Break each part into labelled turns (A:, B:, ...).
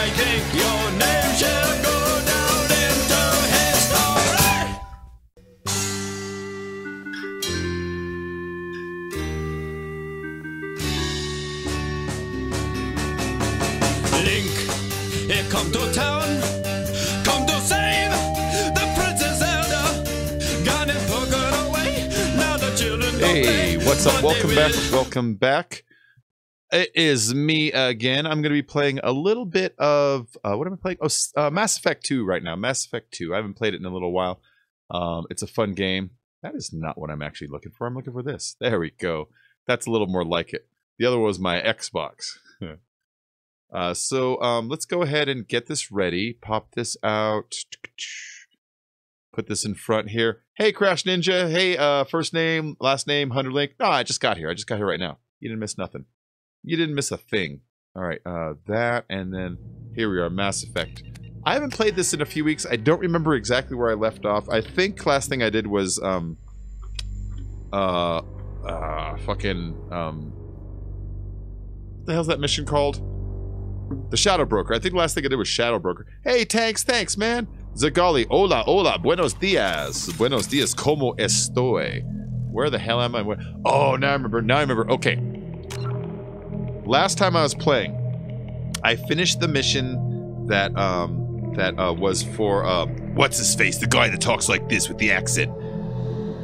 A: I think your name shall go down into history. Link, here come to town, come to save the Princess Zelda. Got it poked away, now the children don't
B: Hey,
A: play,
B: what's up?
A: but
B: Welcome
A: they
B: back.
A: will.
B: Welcome back. It is me again. I'm going to be playing a little bit of what am I playing? Oh, Mass Effect 2 right now. Mass Effect 2. I haven't played it in a little while. It's a fun game. That is not what I'm actually looking for. I'm looking for this. There we go. That's a little more like it. The other was my Xbox. So let's go ahead and get this ready. Pop this out. Put this in front here. Hey, Crash Ninja. Hey, first name, last name, Hunterlink. No, I just got here. I just got here right now. You didn't miss nothing. You didn't miss a thing. All right, that, and then here we are, Mass Effect. I haven't played this in a few weeks. I don't remember exactly where I left off. I think last thing I did was, what the hell's that mission called? The Shadow Broker. I think the last thing I did was Shadow Broker. Hey, Tanks, thanks, man. Zagali, hola, hola, buenos dias. Buenos dias, como estoy? Where the hell am I? Oh, now I remember. Okay. Last time I was playing, I finished the mission that was for what's his face, the guy that talks like this with the accent,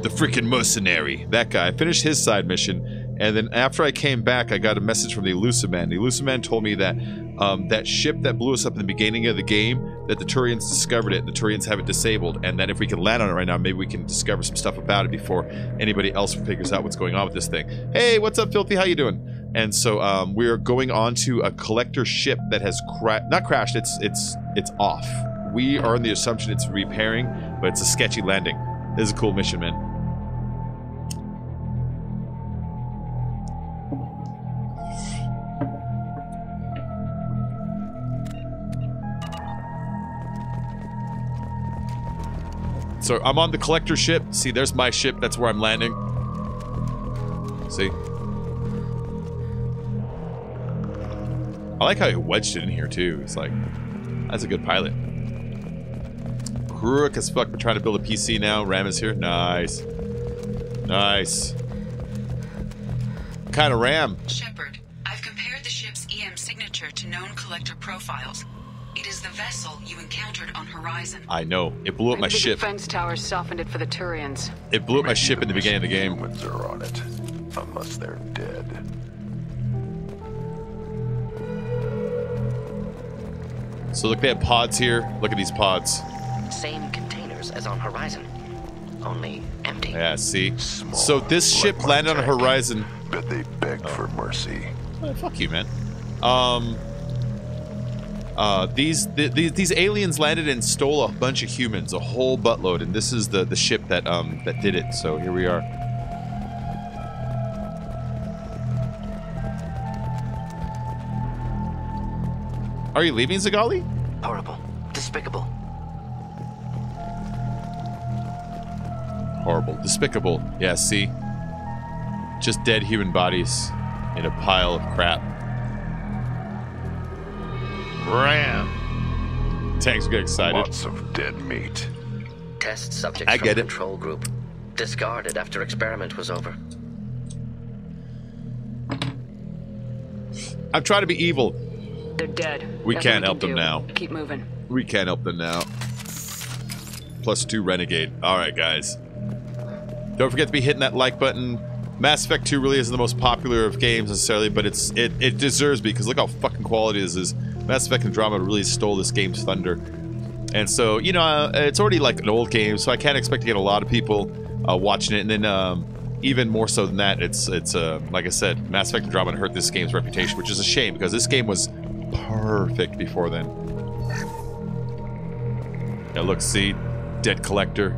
B: the freaking mercenary, that guy. I finished his side mission, and then after I came back, I got a message from the Elusive Man. The Elusive Man told me that that ship that blew us up in the beginning of the game, that the Turians discovered it, and the Turians have it disabled, and that if we can land on it right now, maybe we can discover some stuff about it before anybody else figures out what's going on with this thing. Hey, what's up, Filthy? How you doing? And so we're going on to a collector ship that has not crashed. It's off. We are in the assumption it's repairing, but it's a sketchy landing. This is a cool mission, man. So I'm on the collector ship. See, there's my ship. That's where I'm landing. See? I like how he wedged it in here, too. It's like, that's a good pilot. Crook as fuck. We're trying to build a PC now. Ram is here. Nice. Nice. What kind of RAM?
C: Shepard, I've compared the ship's EM signature to known collector profiles. It is the vessel you encountered on Horizon.
B: I know. It blew up my ship.
D: The defense towers softened it for the Turians.
B: It blew up my ship in the beginning of the game.
E: Humans are on it, unless they're dead.
B: So look, they have pods here. Look at these pods.
F: Same containers as on Horizon, only empty.
B: Yeah, see?
E: Small,
B: So this
E: like
B: ship
E: my
B: landed on
E: tank.
B: Horizon.
E: Bet they begged for mercy.
B: Oh, fuck you, man. These aliens landed and stole a bunch of humans, a whole buttload, and this is the ship that that did it. So here we are. Are you leaving, Zagali?
F: Horrible. Despicable.
B: Horrible, despicable. Yeah, see, just dead human bodies in a pile of crap. Ram. Tanks get excited.
E: Lots of dead meat.
F: Test subjects
B: I
F: from
B: get it.
F: control group. Discarded after experiment was over.
B: I'm trying to be evil.
D: They're dead.
B: We
D: Nothing
B: can't help
D: can
B: them
D: do.
B: now.
D: Keep moving.
B: We can't help them now. +2 Renegade. Alright, guys. Don't forget to be hitting that like button. Mass Effect 2 really isn't the most popular of games necessarily, but it deserves because look how fucking quality this is. Mass Effect Andromeda really stole this game's thunder. And so, you know, it's already like an old game, so I can't expect to get a lot of people watching it. And then even more so than that, it's like I said, Mass Effect Andromeda hurt this game's reputation, which is a shame because this game was perfect before then. Yeah, look, see? Dead collector.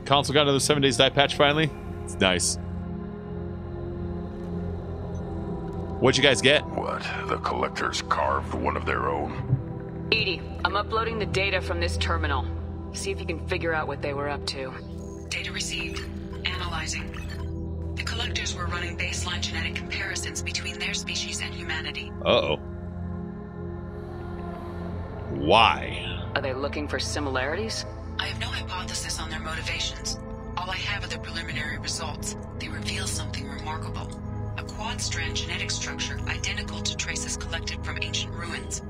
B: Console got another 7 days die patch finally. It's nice. What'd you guys get?
E: What? The collectors carved one of their own?
D: Edie, I'm uploading the data from this terminal. See if you can figure out what they were up to.
C: Data received. Analyzing. Collectors were running baseline genetic comparisons between their species and humanity.
B: Uh-oh. Why?
D: Are they looking for similarities?
C: I have no hypothesis on their motivations. All I have are the preliminary results. They reveal something remarkable. A quad-strand genetic structure identical to traces collected from ancient ruins.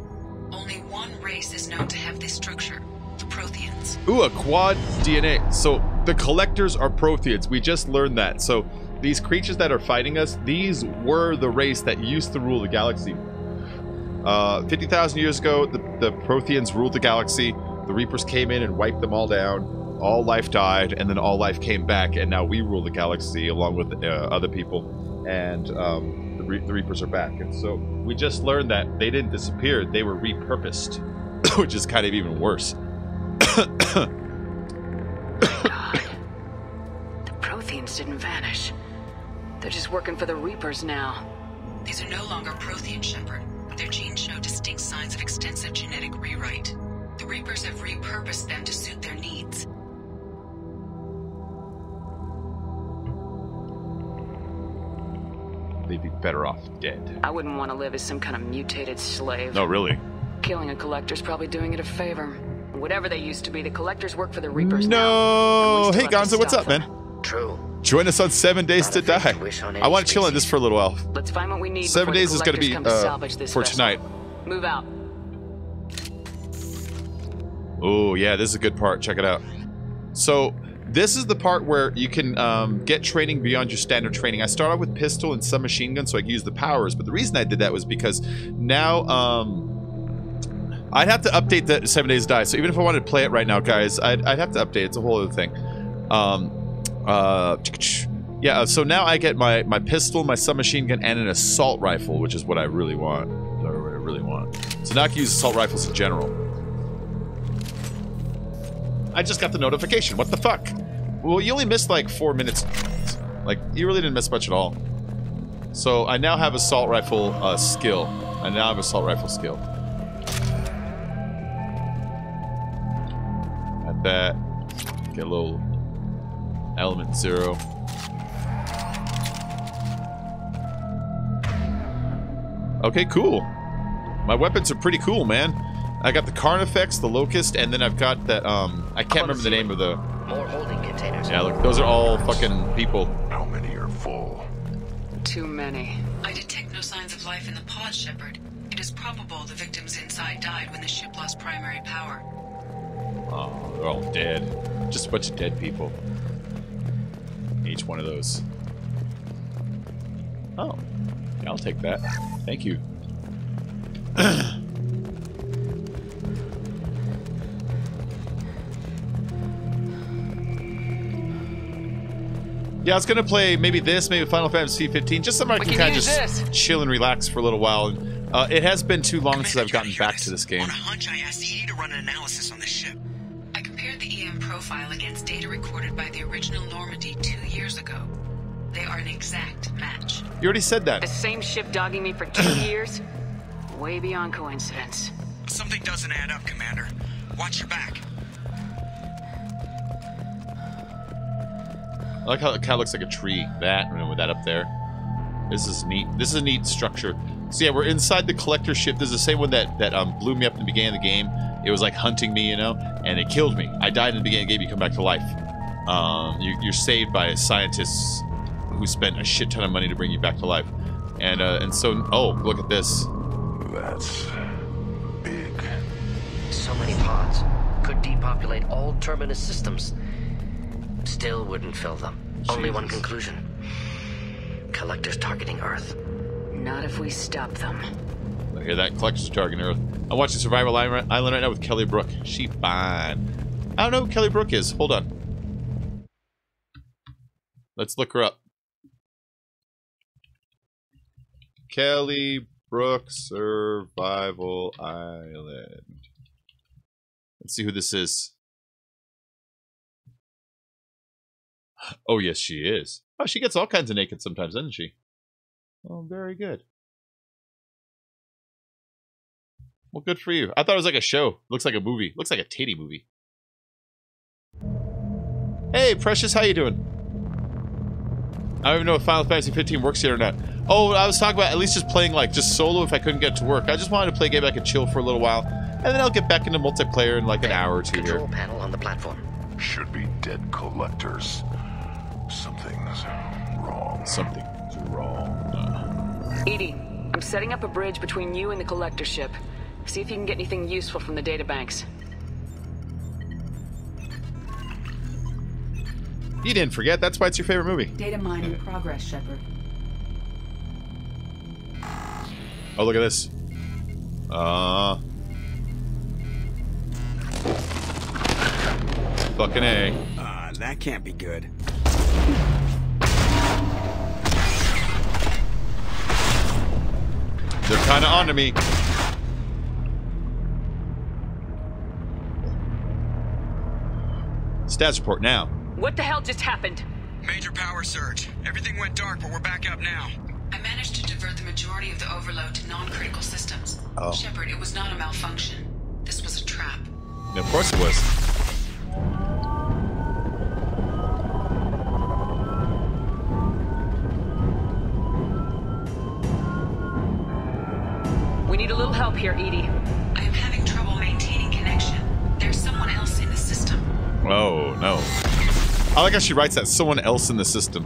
C: Only one race is known to have this structure, the Protheans.
B: Ooh, a quad DNA. So the collectors are Protheans. We just learned that. So these creatures that are fighting us, these were the race that used to rule the galaxy. 50,000 years ago, the Protheans ruled the galaxy. The Reapers came in and wiped them all down. All life died, and then all life came back, and now we rule the galaxy along with other people. And the Reapers are back. And so we just learned that they didn't disappear, they were repurposed, which is kind of even worse.
D: God. The Protheans didn't vanish. They're just working for the Reapers now.
C: These are no longer Prothean, Shepard, but their genes show distinct signs of extensive genetic rewrite. The Reapers have repurposed them to suit their needs.
B: They'd be better off dead.
D: I wouldn't want to live as some kind of mutated slave.
B: No, really.
D: Killing a collector's probably doing it a favor. Whatever they used to be, the collectors work for the Reapers now.
B: No! Hey,
D: And we still have to
B: Gonzo, what's
D: stop
B: up,
D: them.
B: man?
F: True.
B: Join us on 7 Days to Die. I want to chill on this for a little while.
D: Let's find what we need
B: 7
D: before the
B: days is going to
D: collectors
B: be
D: come to salvage this
B: for
D: vessel.
B: tonight.
D: Move out.
B: Oh, yeah, this is a good part. Check it out. So, this is the part where you can get training beyond your standard training. I started off with pistol and submachine gun so I could use the powers, but the reason I did that was because now I'd have to update the 7 Days to Die. So even if I wanted to play it right now, guys, I'd have to update it. It's a whole other thing. Yeah, so now I get my pistol, my submachine gun, and an assault rifle, which is what I really want. What I really want. So now I can use assault rifles in general. I just got the notification. What the fuck? Well, you only missed like 4 minutes. Like, you really didn't miss much at all. So I now have assault rifle skill. I now have assault rifle skill. At that. Get a little element 0. Okay, cool. My weapons are pretty cool, man. I got the Carnifex, the Locust, and then I've got that, I can't remember the name of the...
F: More holding containers.
B: Yeah, look, those are all fucking people.
E: How many are full?
D: Too many.
C: I detect no signs of life in the pod, Shepard. It is probable the victims inside died when the ship lost primary power.
B: Oh, they're all dead. Just a bunch of dead people. Each one of those. Oh. Yeah, I'll take that. Thank you. Yeah, I was gonna play maybe this, maybe Final Fantasy 15, just something I can kind of just chill and relax for a little while. And, it has been too long since I've gotten back to this game.
G: On a hunch, I asked EE to run an analysis on this ship.
C: I compared the EM profile against data recorded by the original Normandy 2 years ago. They are an exact match.
B: You already said
D: The
B: that.
D: same ship dogging me for 2 years? Way beyond coincidence.
G: Something doesn't add up, Commander. Watch your back.
B: I like how it kind of looks like a tree. That, with that up there. This is neat. This is a neat structure. So yeah, we're inside the collector ship. This is the same one that blew me up in the beginning of the game. It was like hunting me, you know, and it killed me. I died in the beginning of the game. You come back to life. You're saved by scientists who spent a shit ton of money to bring you back to life. And so, oh, look at this.
E: That's big.
F: So many pods. Could depopulate all terminus systems. Still wouldn't fill them. Only one conclusion. Collectors targeting Earth.
D: Not if we stop them.
B: I hear that. Collectors are targeting Earth. I'm watching Survival Island right now with Kelly Brook. She fine. I don't know who Kelly Brook is. Hold on. Let's look her up. Kelly Brook Survival Island. Let's see who this is. Oh, yes, she is. Oh, she gets all kinds of naked sometimes, doesn't she? Oh, very good. Well, good for you. I thought it was like a show. Looks like a movie. Looks like a titty movie. Hey, Precious, how you doing? I don't even know if Final Fantasy 15 works yet or not. Oh, I was talking about at least just playing like just solo if I couldn't get to work. I just wanted to play a game I could chill for a little while, and then I'll get back into multiplayer in like an hour or two
F: Control
B: here.
F: panel on the platform.
E: Should be dead collectors. Something's wrong.
B: Something's wrong.
D: Edie, I'm setting up a bridge between you and the collector ship. See if you can get anything useful from the databanks.
B: You didn't forget. That's why it's your favorite movie.
H: Data mine in progress, Shepard.
B: Oh, look at this. Fucking A.
G: That can't be good.
B: They're kind of onto me. Stats report now.
D: What the hell just happened?
G: Major power surge. Everything went dark, but we're back up now.
C: I managed to divert the majority of the overload to non-critical systems.
B: Oh.
C: Shepard, it was not a malfunction. This was a trap.
B: Of course it was.
D: We need a little help here, Edie.
C: I am having trouble maintaining connection. There's someone else in the system.
B: Oh, no. I like how she writes that. Someone else in the system.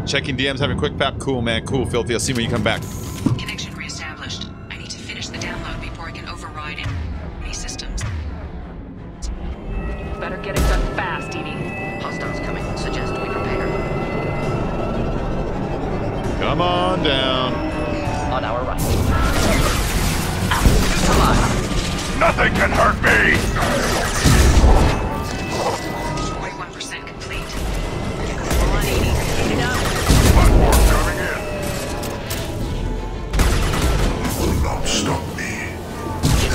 B: Checking DMs, having a quick pap. Cool, man. Cool, Filthy. I'll see when you come back.
C: Connection reestablished. I need to finish the download before I can override any systems.
D: Better get it done fast, Edie.
F: Hostiles coming. Suggest we prepare.
B: Come on down.
F: On our right.
E: Nothing can hurt me!
C: 41% complete.
D: Come on, Edie. Get it up.
E: Platform coming in.
I: You will not stop me.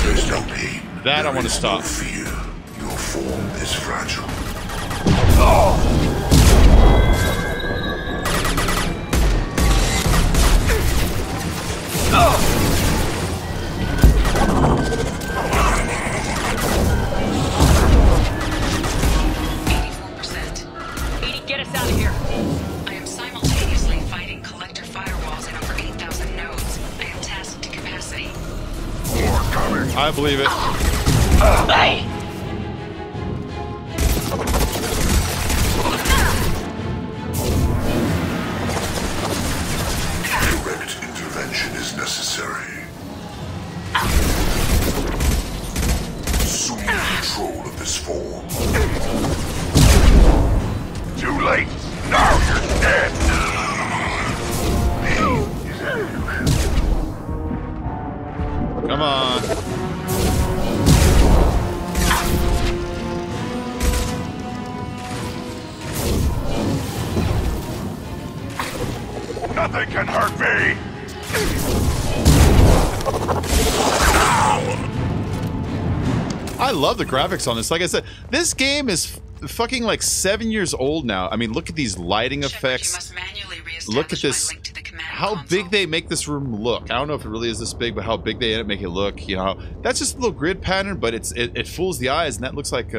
I: There is no pain.
B: That I want to stop.
I: No fear. Your form is fragile.
B: I believe it.
F: Hey!
I: Direct intervention is necessary. Assume control of this form.
E: Too late. Now you're dead.
B: Come on.
E: Nothing can hurt me.
B: I love the graphics on this. Like I said, this game is fucking like 7 years old now. I mean, look at these lighting effects. Look at this. How big they make this room look. I don't know if it really is this big, but how big they end up making it look. You know, that's just a little grid pattern, but it fools the eyes, and that looks like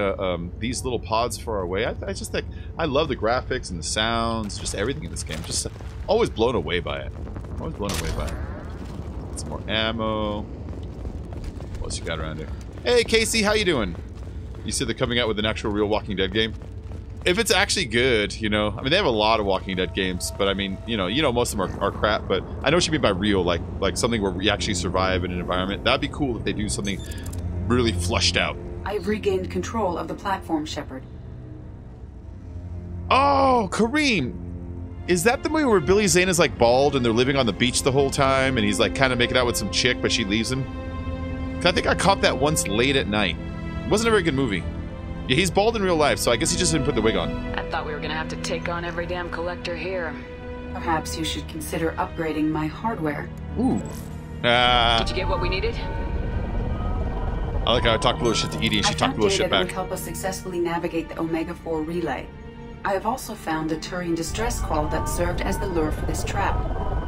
B: these little pods far away. I just think I love the graphics and the sounds, just everything in this game. Just always blown away by it. Always blown away by it. Get some more ammo. What else you got around here? Hey, Casey, how you doing? You said they're coming out with an actual real Walking Dead game. If it's actually good, you know, I mean, they have a lot of Walking Dead games, but I mean, you know, most of them are crap, but I know what you mean by real, like something where we actually survive in an environment. That'd be cool if they do something really flushed out.
H: I've regained control of the platform, Shepard.
B: Oh, Kareem! Is that the movie where Billy Zane is like bald and they're living on the beach the whole time and he's like kind of making out with some chick, but she leaves him? 'Cause I think I caught that once late at night. It wasn't a very good movie. Yeah, he's bald in real life, so I guess he just didn't put the wig on.
D: I thought we were gonna have to take on every damn collector here.
H: Perhaps you should consider upgrading my hardware.
B: Ooh.
D: Did you get what we needed?
B: I like how I talked a little shit to Edie and she talked a little shit
H: That would
B: back.
H: help us successfully navigate the Omega-4 relay. I have also found a Turian distress call that served as the lure for this trap.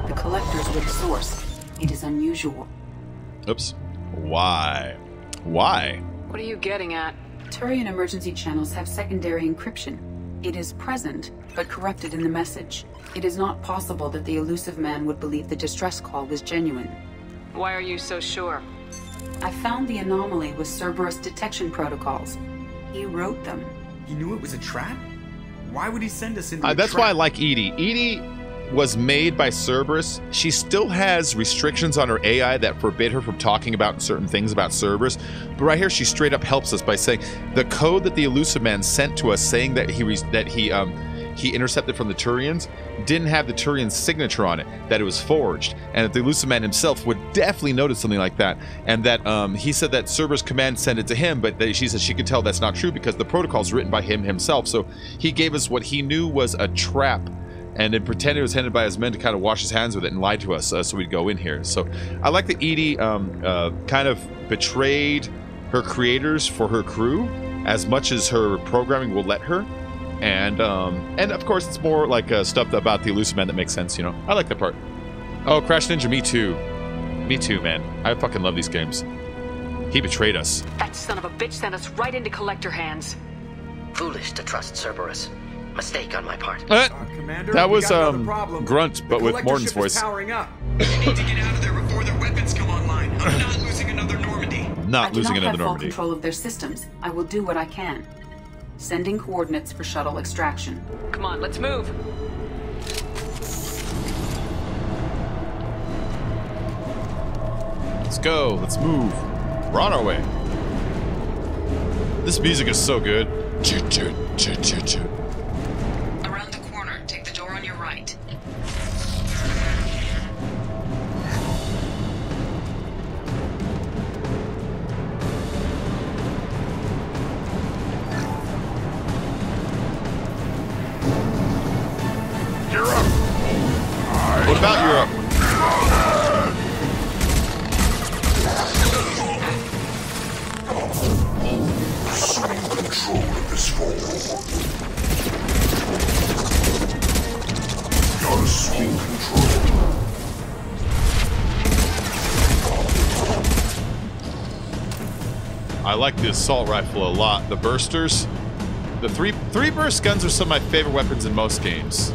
H: The collectors were the source. It is unusual.
B: Oops. Why? Why?
D: What are you getting at?
H: Turian emergency channels have secondary encryption. It is present, but corrupted in the message. It is not possible that the elusive man would believe the distress call was genuine.
D: Why are you so sure?
H: I found the anomaly with Cerberus detection protocols. He wrote them.
G: He knew it was a trap? Why would he send us into a
B: That's
G: trap?
B: why I like Edie. Edie was made by Cerberus. She still has restrictions on her AI that forbid her from talking about certain things about Cerberus. But right here, she straight up helps us by saying the code that the elusive man sent to us, saying that he intercepted from the Turians, didn't have the Turian signature on it, that it was forged, and that the elusive man himself would definitely notice something like that, and that he said that Cerberus command sent it to him, but she said she could tell that's not true because the protocol's written by him himself. So he gave us what he knew was a trap, and then pretended it was handed by his men to kind of wash his hands with it and lied to us, so we'd go in here. So I like that Edie kind of betrayed her creators for her crew as much as her programming will let her. And of course, it's more like stuff about the elusive man that makes sense, you know. I like that part. Oh, Crash Ninja, me too. Me too, man. I fucking love these games. He betrayed us.
D: That son of a bitch sent us right into collector hands.
F: Foolish to trust Cerberus. Mistake on my part.
G: Commander,
B: that was
G: problem.
B: Grunt, but with Morton's voice.
G: Powering up. You need to get out of there before their weapons come online. I'm not losing another Normandy.
B: Not losing another
H: I do not have full
B: Normandy.
H: control of their systems. I will do what I can. Sending coordinates for shuttle extraction.
D: Come on, let's move.
B: Let's go. Let's move. We're on our way. This music is so good.
C: Around the corner, take the door on your right.
B: What about Europe?
I: Assuming control of this form. Gotta assume control.
B: I like the assault rifle a lot. The bursters. The three burst guns are some of my favorite weapons in most games.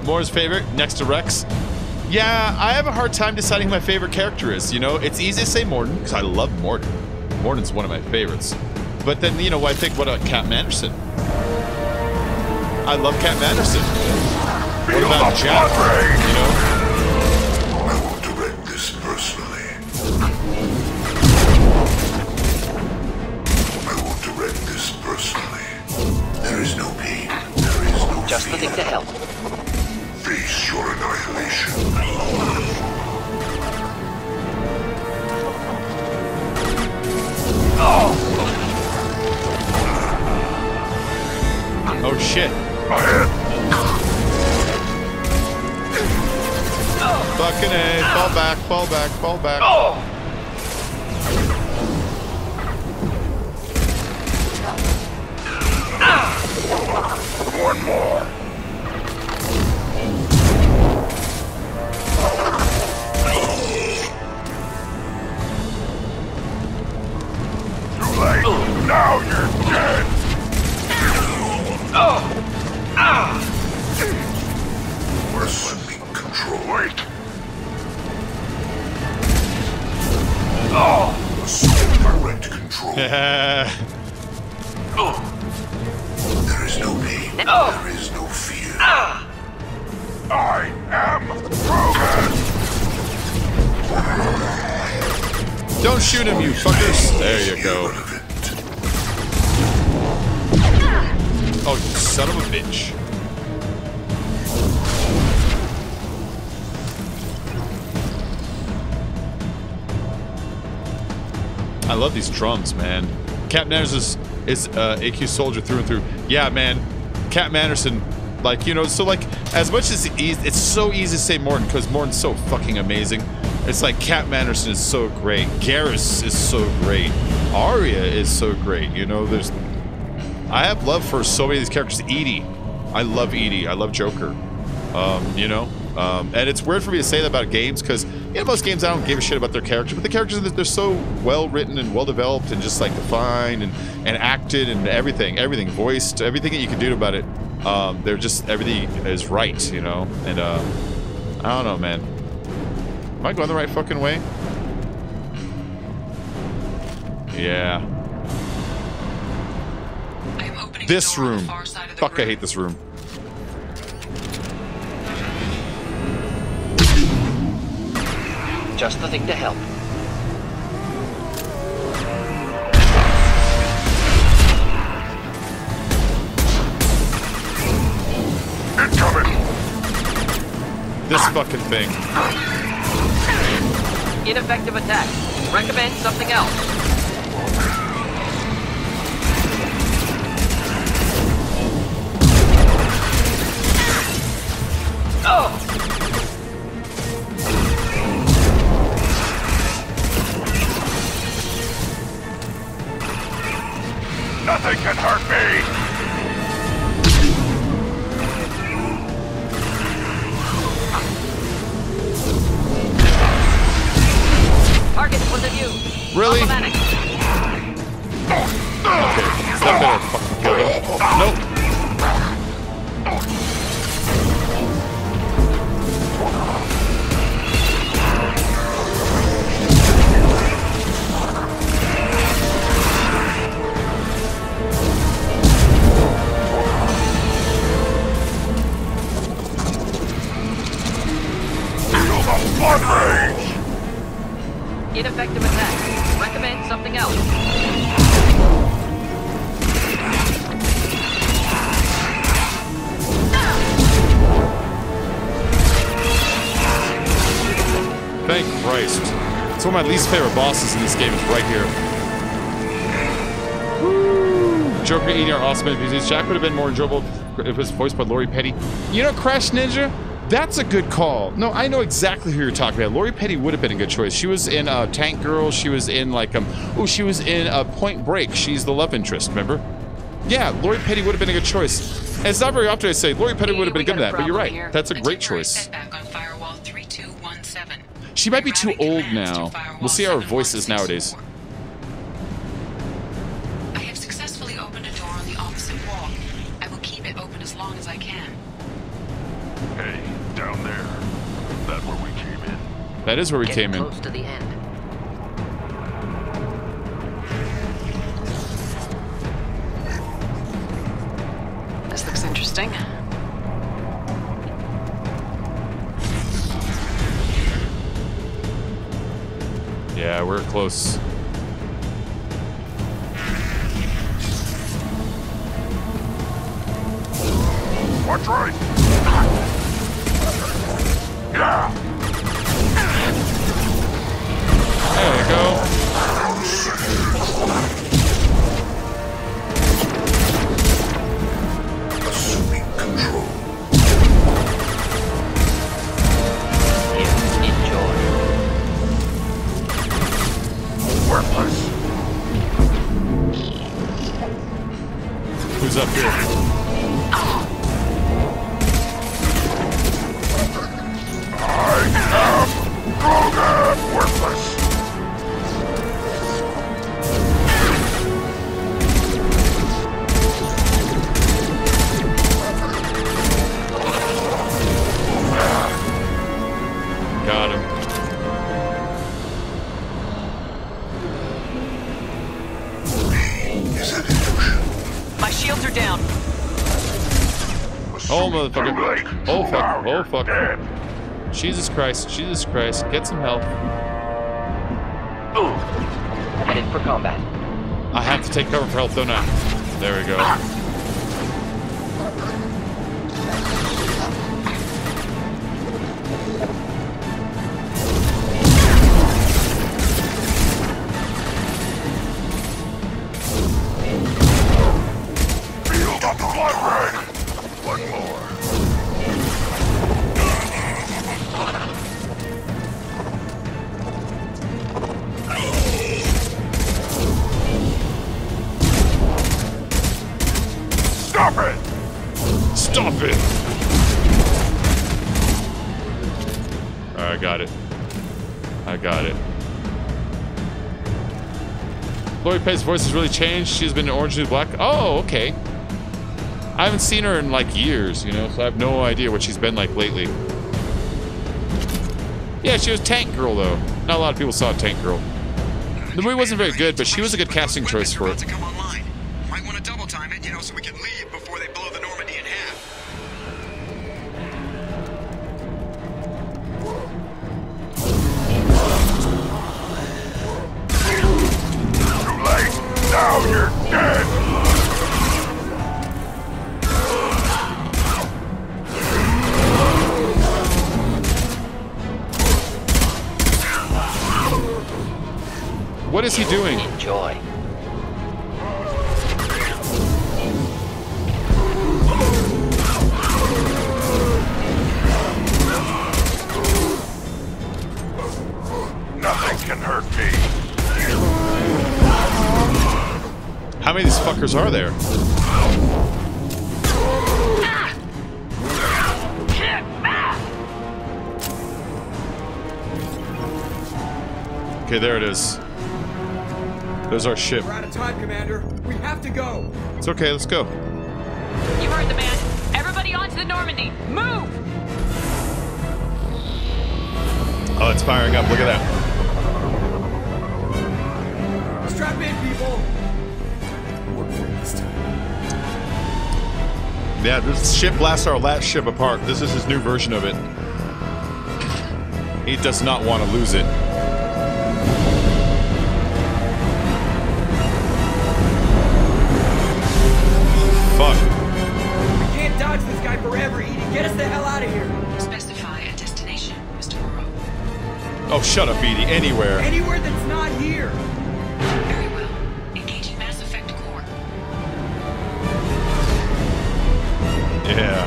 B: Moore's favorite, next to Rex. Yeah, I have a hard time deciding who my favorite character is. You know, it's easy to say Morton, because I love Morton. Morton's one of my favorites. But then, you know, I think, what about Cap Manderson? I love Cap Manderson. What about Jack? You know?
I: I won't direct this personally. I won't direct this personally. There is no pain. There is no
F: Just the
I: fear.
F: thing to help.
I: Face your annihilation.
B: Oh shit. Fucking A. Fall back, fall back, fall back.
I: One more. Too late. Now you're dead. We're sending control. Wait. Assume direct control. There is no pain. There is no fear. I am proven.
B: Don't shoot him, you fuckers. There you go. Oh, you son of a bitch. I love these drums, man. Captain Anderson is AQ soldier through and through. Yeah, man. Captain Anderson, like, you know, so like, as much as it's so easy to say Morton, because Morton's so fucking amazing. It's like Captain Anderson is so great. Garrus is so great. Arya is so great. You know, I have love for so many of these characters. Edie. I love Edie. I love Joker. You know, And it's weird for me to say that about games because most games I don't give a shit about their characters, but the characters they're so well written and well developed and just like defined and acted and everything voiced, everything that you can do about it. They're just everything is right, you know. And I don't know, man. Am I going the right fucking way? Yeah. This room. Fuck, I hate this room.
F: Just the thing to help.
E: Incoming!
B: This fucking thing.
F: Ineffective attack. Recommend something else. Oh!
E: Nothing can hurt me!
F: Target was it you?
B: Really?
F: Automatic.
B: Okay, that better fucking kill him. Nope.
E: R.A.H.
F: Ineffective attack. Recommend something else.
B: Thank Christ. It's one of my least favorite bosses in this game is right here. Woo! Joker eating our awesome NPCs. Jack would have been more enjoyable if it was voiced by Lori Petty. You know, Crash Ninja? That's a good call. No, I know exactly who you're talking about. Lori Petty would have been a good choice. She was in Tank Girl. She was in like she was in Point Break. She's the love interest, remember? Yeah, Lori Petty would have been a good choice. And it's not very often I say Lori Petty would have been good at that, but you're right. That's a great choice. She might be too old now. We'll see how her voice is nowadays.
C: I have successfully opened a door on the opposite wall. I will keep it open as long as I can.
E: Hey, down there. That's where we came in.
B: That is where we came in.
F: Close to the end.
C: This looks interesting.
B: Yeah, we're close.
E: Watch right. Yeah.
B: There you go.
I: Assuming control.
F: Enjoy.
E: Worthless.
B: Who's up here?
E: Worthless.
B: Got him.
I: Is that illusion?
F: My shields are down.
B: Oh, motherfucker. Oh, fuck. Oh, fuck. Jesus Christ. Jesus Christ. Get some help.
F: Ooh. Headed for combat.
B: I have to take cover for health, don't I? There we go.
E: Build up the blood red. One more. Stop it!
B: Stop it! got it. I got it. Lori Pay's voice has really changed. She's been in Orange is the Black. Oh, okay. I haven't seen her in like years, you know, so I have no idea what she's been like lately. Yeah, she was Tank Girl, though. Not a lot of people saw Tank Girl. The movie wasn't very good, but she was a good casting choice for it.
G: Might want to double time it, you know, so we can leave before they blow the Normandy in half.
I: Too late. Now you're dead.
B: What is he doing?
F: Enjoy.
I: Nothing can hurt me.
B: How many of these fuckers are there? Okay, there it is. There's our ship.
G: We're out of time, Commander. We have to go.
B: It's okay, let's go.
D: You heard the man. Everybody onto the Normandy. Move!
B: Oh, it's firing up. Look at that.
G: Strap in, people. Work for this time.
B: Yeah, this ship blasts our last ship apart. This is his new version of it. He does not want to lose it. Fuck.
G: We can't dodge this guy forever, Edie. Get us the hell out of here.
C: Specify a destination, Mr. Morrow.
B: Oh, shut up, Edie. Anywhere.
G: Anywhere that's not here.
C: Very well. Engaging Mass Effect core.
B: Yeah.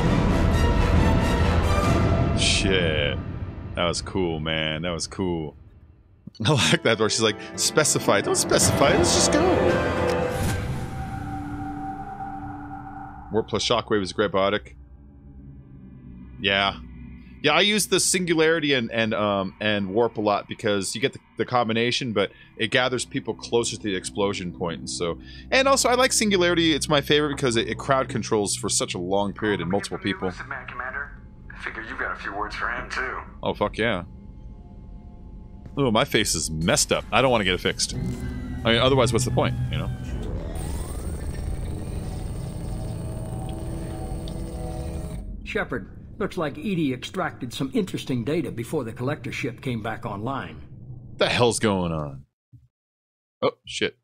B: Shit. That was cool, man. That was cool. I like that where she's like, specify. Don't specify. Let's just go. Warp plus shockwave is a great biotic. Yeah. Yeah, I use the singularity and warp a lot because you get the combination, but it gathers people closer to the explosion point. And also, I like singularity. It's my favorite because it crowd controls for such a long period and multiple people.
E: Man, Commander. I figure you've got a few words for him, too.
B: Oh, fuck yeah. Oh, my face is messed up. I don't want to get it fixed. I mean, otherwise, what's the point, you know?
J: Shepard, looks like Edie extracted some interesting data before the collector ship came back online.
B: What the hell's going on? Oh, shit.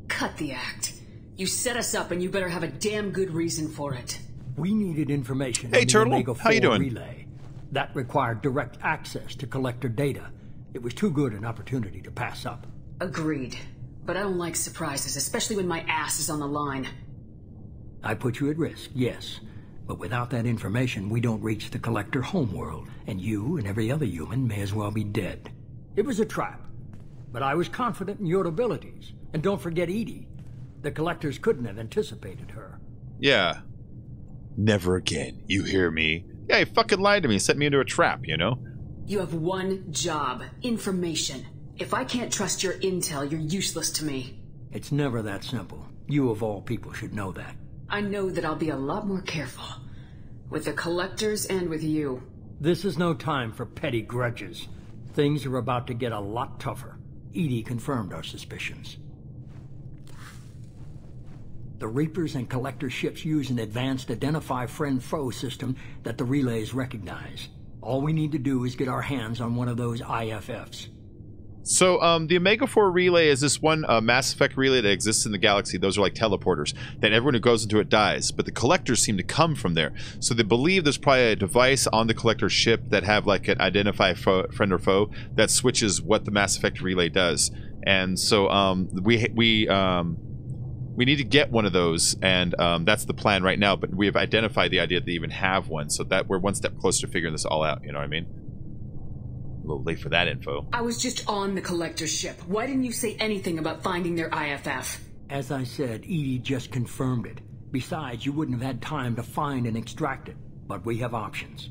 K: Cut the act. You set us up and you better have a damn good reason for it.
J: We needed information
B: Hey,
J: on the
B: Turtle.
J: Omega
B: How you
J: 4
B: doing?
J: relay. That required direct access to collector data. It was too good an opportunity to pass up.
K: Agreed. But I don't like surprises, especially when my ass is on the line.
J: I put you at risk, yes. But without that information, we don't reach the collector homeworld, and you and every other human may as well be dead. It was a trap. But I was confident in your abilities. And don't forget Edie. The collectors couldn't have anticipated her.
B: Yeah. Never again. You hear me? Yeah, he fucking lied to me. Set me into a trap, you know?
K: You have one job. Information. If I can't trust your intel, you're useless to me.
J: It's never that simple. You of all people should know that.
K: I know that I'll be a lot more careful. With the collectors and with you.
J: This is no time for petty grudges. Things are about to get a lot tougher. Edie confirmed our suspicions. The Reapers and Collector ships use an advanced identify friend-foe system that the relays recognize. All we need to do is get our hands on one of those IFFs.
B: So, the Omega-4 relay is this one Mass Effect relay that exists in the galaxy. Those are like teleporters. That everyone who goes into it dies. But the Collectors seem to come from there. So they believe there's probably a device on the Collector ship that have like an identify friend or foe that switches what the Mass Effect relay does. And so, we need to get one of those, and that's the plan right now. But we have identified the idea that they even have one, so that we're one step closer to figuring this all out. You know what I mean? A little late for that info.
K: I was just on the collector's ship. Why didn't you say anything about finding their IFF?
J: As I said, Edie just confirmed it. Besides, you wouldn't have had time to find and extract it. But we have options.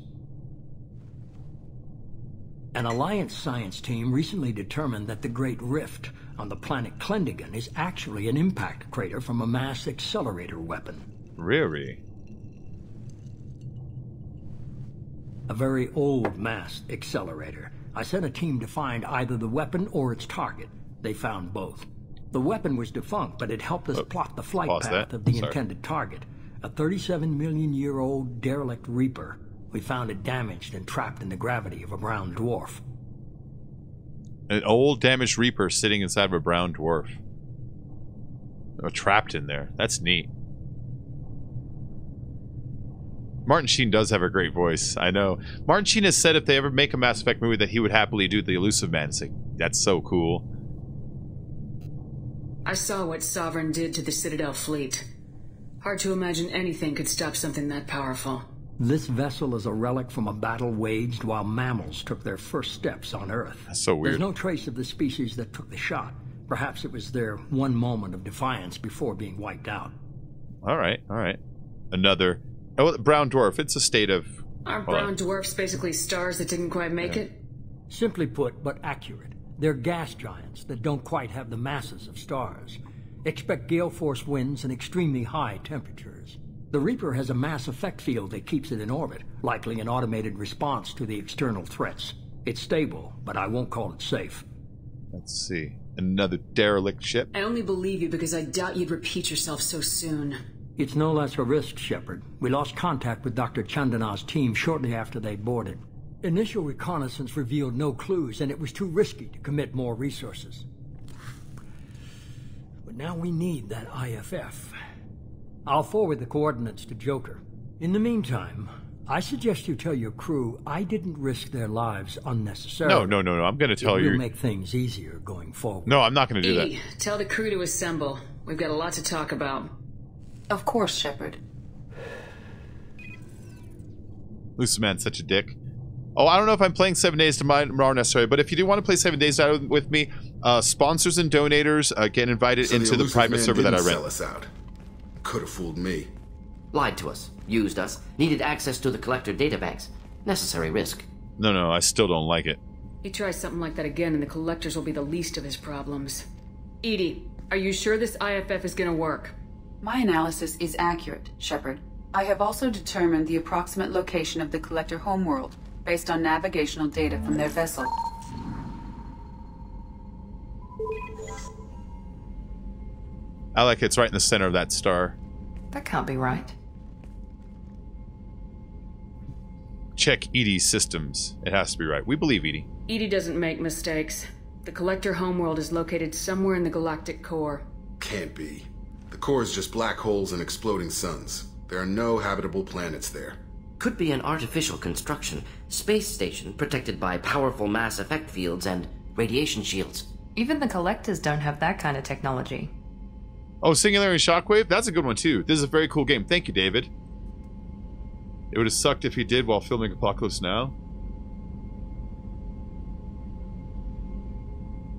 J: An Alliance science team recently determined that the Great Rift on the planet Klendigan is actually an impact crater from a mass accelerator weapon.
B: Really?
J: A very old mass accelerator. I sent a team to find either the weapon or its target. They found both. The weapon was defunct, but it helped us plot the flight path of the intended target. A 37-million-year-old derelict Reaper. We found it damaged and trapped in the gravity of a brown dwarf.
B: An old damaged Reaper sitting inside of a brown dwarf. Oh, trapped in there. That's neat. Martin Sheen does have a great voice. I know. Martin Sheen has said if they ever make a Mass Effect movie that he would happily do the Elusive Man. It's like, that's so cool.
K: I saw what Sovereign did to the Citadel fleet. Hard to imagine anything could stop something that powerful.
J: This vessel is a relic from a battle waged while mammals took their first steps on Earth.
B: That's so weird.
J: There's no trace of the species that took the shot. Perhaps it was their one moment of defiance before being wiped out.
B: All right, all right. Another... Oh, brown dwarf. It's a state of...
K: Aren't brown dwarfs basically stars that didn't quite make it?
J: Simply put, but accurate. They're gas giants that don't quite have the masses of stars. Expect gale force winds and extremely high temperatures. The Reaper has a mass effect field that keeps it in orbit, likely an automated response to the external threats. It's stable, but I won't call it safe.
B: Let's see. Another derelict ship?
K: I only believe you because I doubt you'd repeat yourself so soon.
J: It's no less a risk, Shepard. We lost contact with Dr. Chandana's team shortly after they boarded. Initial reconnaissance revealed no clues, and it was too risky to commit more resources. But now we need that IFF. I'll forward the coordinates to Joker. In the meantime, I suggest you tell your crew I didn't risk their lives unnecessarily.
B: No. I'm going to tell you.
J: It will make things easier going forward.
B: No, I'm not going to do that.
K: Tell the crew to assemble. We've got a lot to talk about.
H: Of course, Shepard.
B: Lucius Man's such a dick. Oh, I don't know if I'm playing 7 Days tomorrow necessarily, but if you do want to play 7 Days with me, sponsors and donators get invited into the private server that I rent.
I: Sell us out. Could have fooled me.
F: Lied to us, used us, needed access to the Collector databanks. Necessary risk.
B: No, I still don't like it.
K: He tries something like that again and the Collectors will be the least of his problems. EDI, are you sure this IFF is gonna work?
H: My analysis is accurate, Shepard. I have also determined the approximate location of the Collector homeworld, based on navigational data from their vessel.
B: I like it's right in the center of that star.
L: That can't be right.
B: Check EDI's systems. It has to be right. We believe EDI.
K: EDI doesn't make mistakes. The Collector homeworld is located somewhere in the galactic core.
I: Can't be. The core is just black holes and exploding suns. There are no habitable planets there.
F: Could be an artificial construction, space station protected by powerful mass effect fields and radiation shields.
L: Even the Collectors don't have that kind of technology.
B: Oh, Singularity Shockwave? That's a good one too. This is a very cool game. Thank you, David. It would have sucked if he did while filming Apocalypse Now.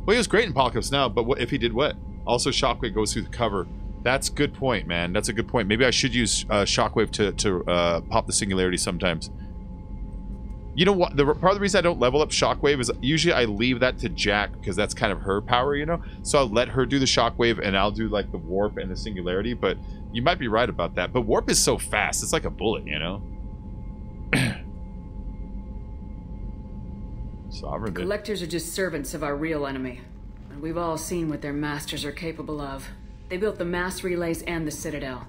B: Well, he was great in Apocalypse Now, but what if he did what? Also, Shockwave goes through the cover. That's a good point, man. That's a good point. Maybe I should use Shockwave to pop the Singularity sometimes. You know what? Part of the reason I don't level up Shockwave is usually I leave that to Jack because that's kind of her power, you know? So I'll let her do the Shockwave and I'll do like the Warp and the Singularity, but you might be right about that. But Warp is so fast. It's like a bullet, you know? Sovereign.
K: The Collectors are just servants of our real enemy. And we've all seen what their masters are capable of. They built the mass relays and the Citadel.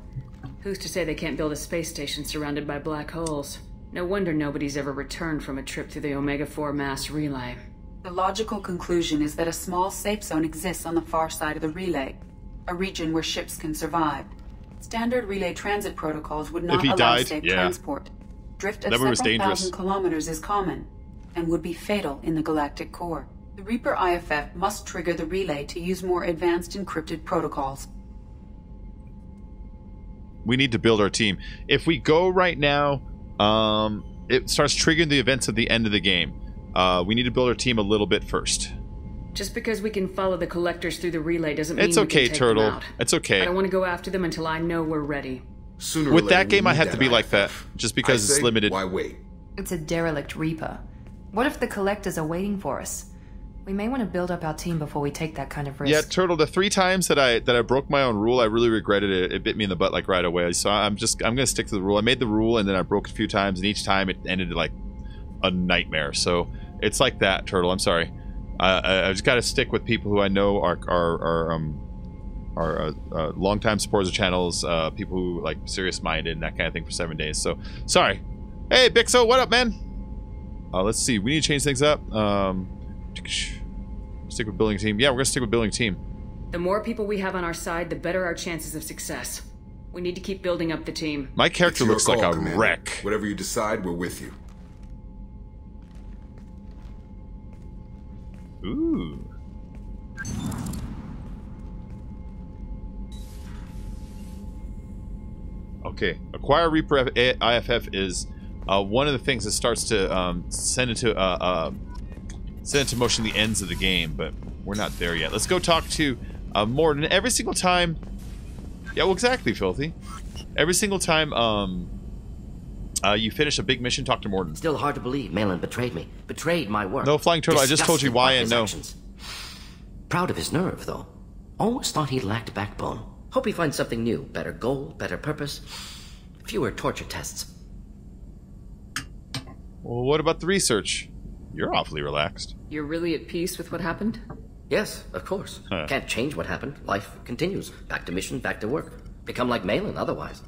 K: Who's to say they can't build a space station surrounded by black holes? No wonder nobody's ever returned from a trip through the Omega-4 mass relay.
H: The logical conclusion is that a small safe zone exists on the far side of the relay, a region where ships can survive. Standard relay transit protocols would not allow safe transport. Drift of several thousand kilometers is common, and would be fatal in the galactic core. The Reaper IFF must trigger the relay to use more advanced encrypted protocols.
B: We need to build our team. If we go right now, it starts triggering the events at the end of the game. We need to build our team a little bit first.
K: Just because we can follow the Collectors through the relay doesn't mean
B: it's okay,
K: we can take
B: Turtle.
K: them out.
B: It's okay.
K: I don't want to go after them until I know we're ready.
I: Sooner
B: With that game, I have to be like that, just because it's limited.
I: Why wait?
L: It's a derelict Reaper. What if the Collectors are waiting for us? We may want to build up our team before we take that kind of risk.
B: Yeah, Turtle, the 3 times that I broke my own rule, I really regretted it. It bit me in the butt like right away. So I'm gonna stick to the rule. I made the rule and then I broke it a few times, and each time it ended like a nightmare. So it's like that, Turtle. I'm sorry. I just got to stick with people who I know are long-time supporters of channels, people who like serious-minded and that kind of thing for 7 days. So sorry. Hey, Bixo, what up, man? Let's see. We need to change things up. Stick with building team. Yeah, we're gonna stick with building team.
K: The more people we have on our side, the better our chances of success. We need to keep building up the team.
B: My character looks like a wreck.
M: Whatever you decide, we're with you.
B: Ooh. Okay, acquire Reaper IFF is one of the things that starts to send into motion the ends of the game, but we're not there yet. Let's go talk to Morden. Every single time, yeah, well, exactly, Filthy. Every single time you finish a big mission, talk to Morden.
F: Still hard to believe Malin betrayed me, betrayed my work.
B: No, Flying Turtle, I just told you why and no.
F: Actions. Proud of his nerve, though. Always thought he lacked backbone. Hope he finds something new, better goal, better purpose, fewer torture tests.
B: Well, what about the research? You're awfully relaxed.
K: You're really at peace with what happened?
F: Yes, of course. Can't change what happened. Life continues. Back to mission, back to work. Become like Malin otherwise.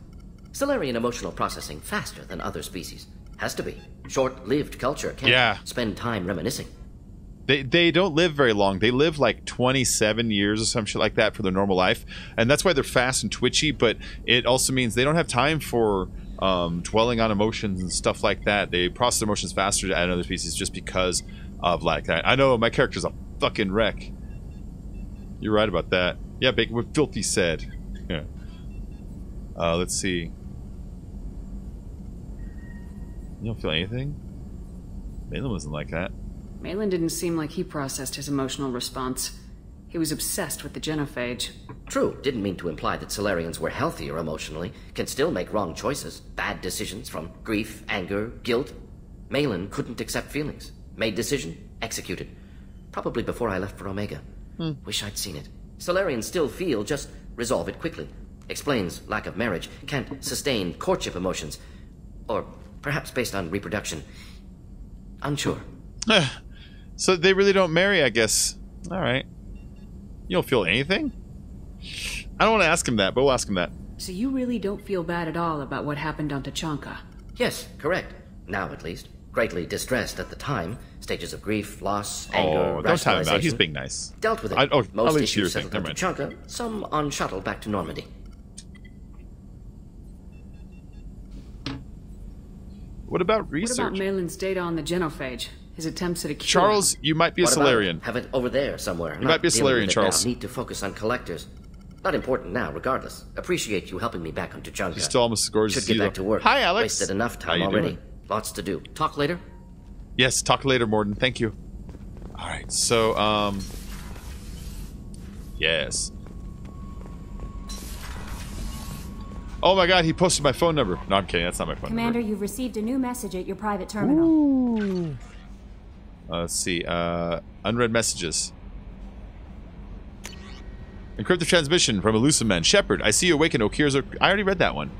F: Solarian emotional processing faster than other species. Has to be. Short-lived culture. Can't spend time reminiscing.
B: They don't live very long. They live like 27 years or some shit like that for their normal life. And that's why they're fast and twitchy, but it also means they don't have time for dwelling on emotions and stuff like that. They process emotions faster than other species just because of like that. I know my character's a fucking wreck. You're right about that. Yeah, Bacon, what Filthy said. Yeah. Let's see. You don't feel anything? Malin wasn't like that.
K: Malin didn't seem like he processed his emotional response. He was obsessed with the genophage.
F: True, didn't mean to imply that Solarians were healthier emotionally, can still make wrong choices, bad decisions from grief, anger, guilt. Malin couldn't accept feelings. Made decision, executed. Probably before I left for Omega. Wish I'd seen it. Solarians still feel, just resolve it quickly. Explains lack of marriage, can't sustain courtship emotions. Or perhaps based on reproduction. Unsure.
B: So they really don't marry, I guess. Alright. You don't feel anything? I don't want to ask him that, but we'll ask him that.
K: So you really don't feel bad at all about what happened on Tachanka?
F: Yes, correct. Now at least. Greatly distressed at the time. Stages of grief, loss, anger,
B: don't tell him about it. He's being nice.
F: Dealt with it. Most issues settled on Tachanka, some on shuttle back to Normandy.
B: What about research?
K: What about Malin's data on the genophage? His attempts at a cure?
B: Charles, you might be a Solarian.
F: Have it over there somewhere.
B: You might be a Solarian, Charles.
F: Need to focus on collectors. Not important now, regardless. Appreciate you helping me back on Tachanka.
B: He's still almost gorgeous.
F: Should get back to work.
B: Hi, Alex.
F: Wasted enough time already. Lots to do. Talk later?
B: Yes, talk later, Morden. Thank you. Alright, so, yes. Oh my god, he posted my phone number. No, I'm kidding. That's not my phone
N: Commander,
B: number.
N: you've received a new message at your private terminal.
B: Ooh. Let's see. Unread messages. Encrypted transmission from Elusive Man. Shepard, I see you awaken. Okir's... I already read that one.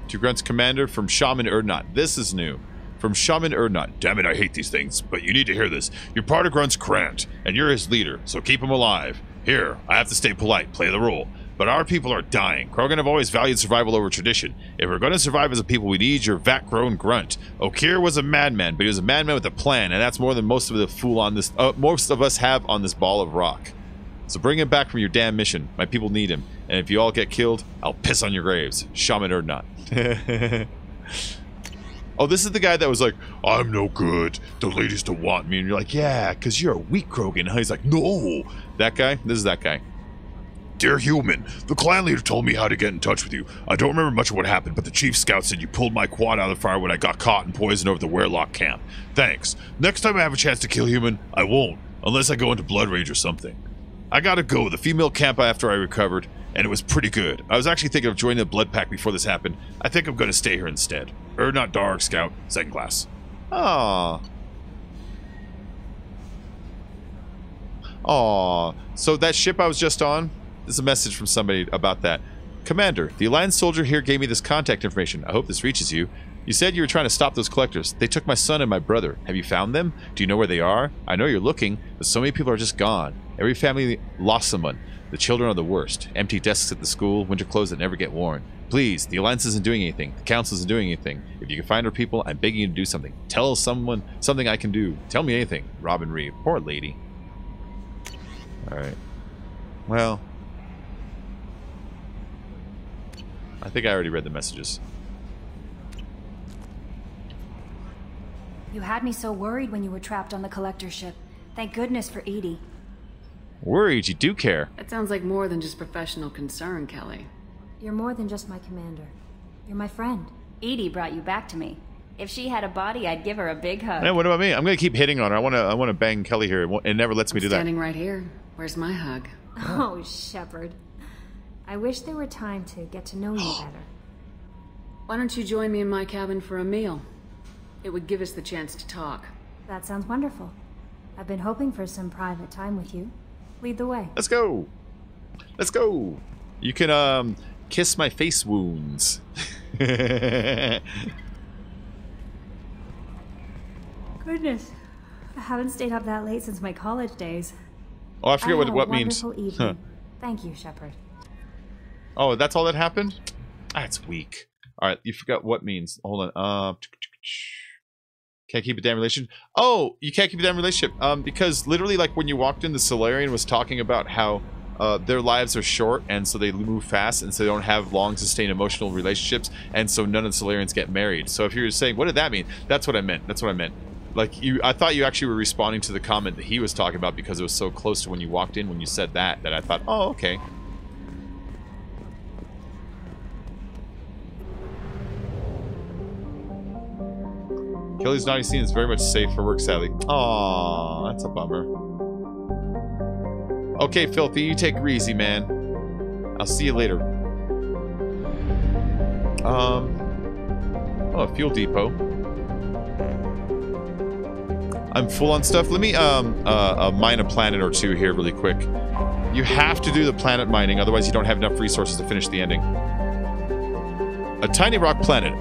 B: To Grunt's Commander from Shaman Erdnot. This is new. From Shaman Erdnot. Damn it, I hate these things, but you need to hear this. You're part of Grunt's Krant, and you're his leader, so keep him alive. Here, I have to stay polite, play the role. But our people are dying. Krogan have always valued survival over tradition. If we're going to survive as a people, we need your vat-grown grunt. Okir was a madman, but he was a madman with a plan, and that's more than most of the fool on this. Most of us have on this ball of rock. So bring him back from your damn mission. My people need him, and if you all get killed, I'll piss on your graves. Shaman or not. Oh, this is the guy that was like, I'm no good. The ladies don't want me, and you're like, yeah, because you're a weak Krogan. And he's like, no. That guy. This is that guy. Dear human, the clan leader told me how to get in touch with you. I don't remember much of what happened, but the chief scout said you pulled my quad out of the fire when I got caught and poisoned over the Werlock camp. Thanks. Next time I have a chance to kill human, I won't, unless I go into Blood Rage or something. I gotta go. The female camp after I recovered, and it was pretty good. I was actually thinking of joining the Blood Pack before this happened. I think I'm gonna stay here instead. Not Dark Scout, second class. Aw. Aw. So that ship I was just on, there's a message from somebody about that. Commander, the Alliance soldier here gave me this contact information. I hope this reaches you. You said you were trying to stop those collectors. They took my son and my brother. Have you found them? Do you know where they are? I know you're looking, but so many people are just gone. Every family lost someone. The children are the worst. Empty desks at the school, winter clothes that never get worn. Please, the Alliance isn't doing anything. The Council isn't doing anything. If you can find our people, I'm begging you to do something. Tell someone something I can do. Tell me anything. Robin Reeve. Poor lady. Alright. Well. I think I already read the messages.
N: You had me so worried when you were trapped on the collector ship. Thank goodness for Edie.
B: Worried? You do care.
K: That sounds like more than just professional concern, Kelly.
N: You're more than just my commander. You're my friend. Edie brought you back to me. If she had a body, I'd give her a big hug.
B: Man, what about me? I'm gonna keep hitting on her. I wanna bang Kelly here. It never lets me do that.
K: Standing right here. Where's my hug?
N: Oh, Shepard. I wish there were time to get to know you better.
K: Why don't you join me in my cabin for a meal? It would give us the chance to talk.
N: That sounds wonderful. I've been hoping for some private time with you. Lead the way.
B: Let's go. Let's go. You can kiss my face wounds.
N: Goodness. I haven't stayed up that late since my college days.
B: Oh, I forget what means.
N: Huh. Thank you, Shepard.
B: Oh, that's all that happened? That's weak. Alright, you forgot what means. Hold on. Can't keep a damn relationship. Oh, you can't keep a damn relationship. Because literally, like, when you walked in, the Solarian was talking about how their lives are short, and so they move fast, and so they don't have long, sustained emotional relationships, and so none of the Solarians get married. So if you're saying, what did that mean? That's what I meant. That's what I meant. Like, I thought you actually were responding to the comment that he was talking about because it was so close to when you walked in when you said that I thought, oh, okay. Kelly's naughty scene is very much safe for work, sadly. Aww, that's a bummer. Okay, Filthy, you take her easy, man. I'll see you later. Oh, a fuel depot. I'm full on stuff. Let me mine a planet or two here really quick. You have to do the planet mining, otherwise you don't have enough resources to finish the ending. A tiny rock planet.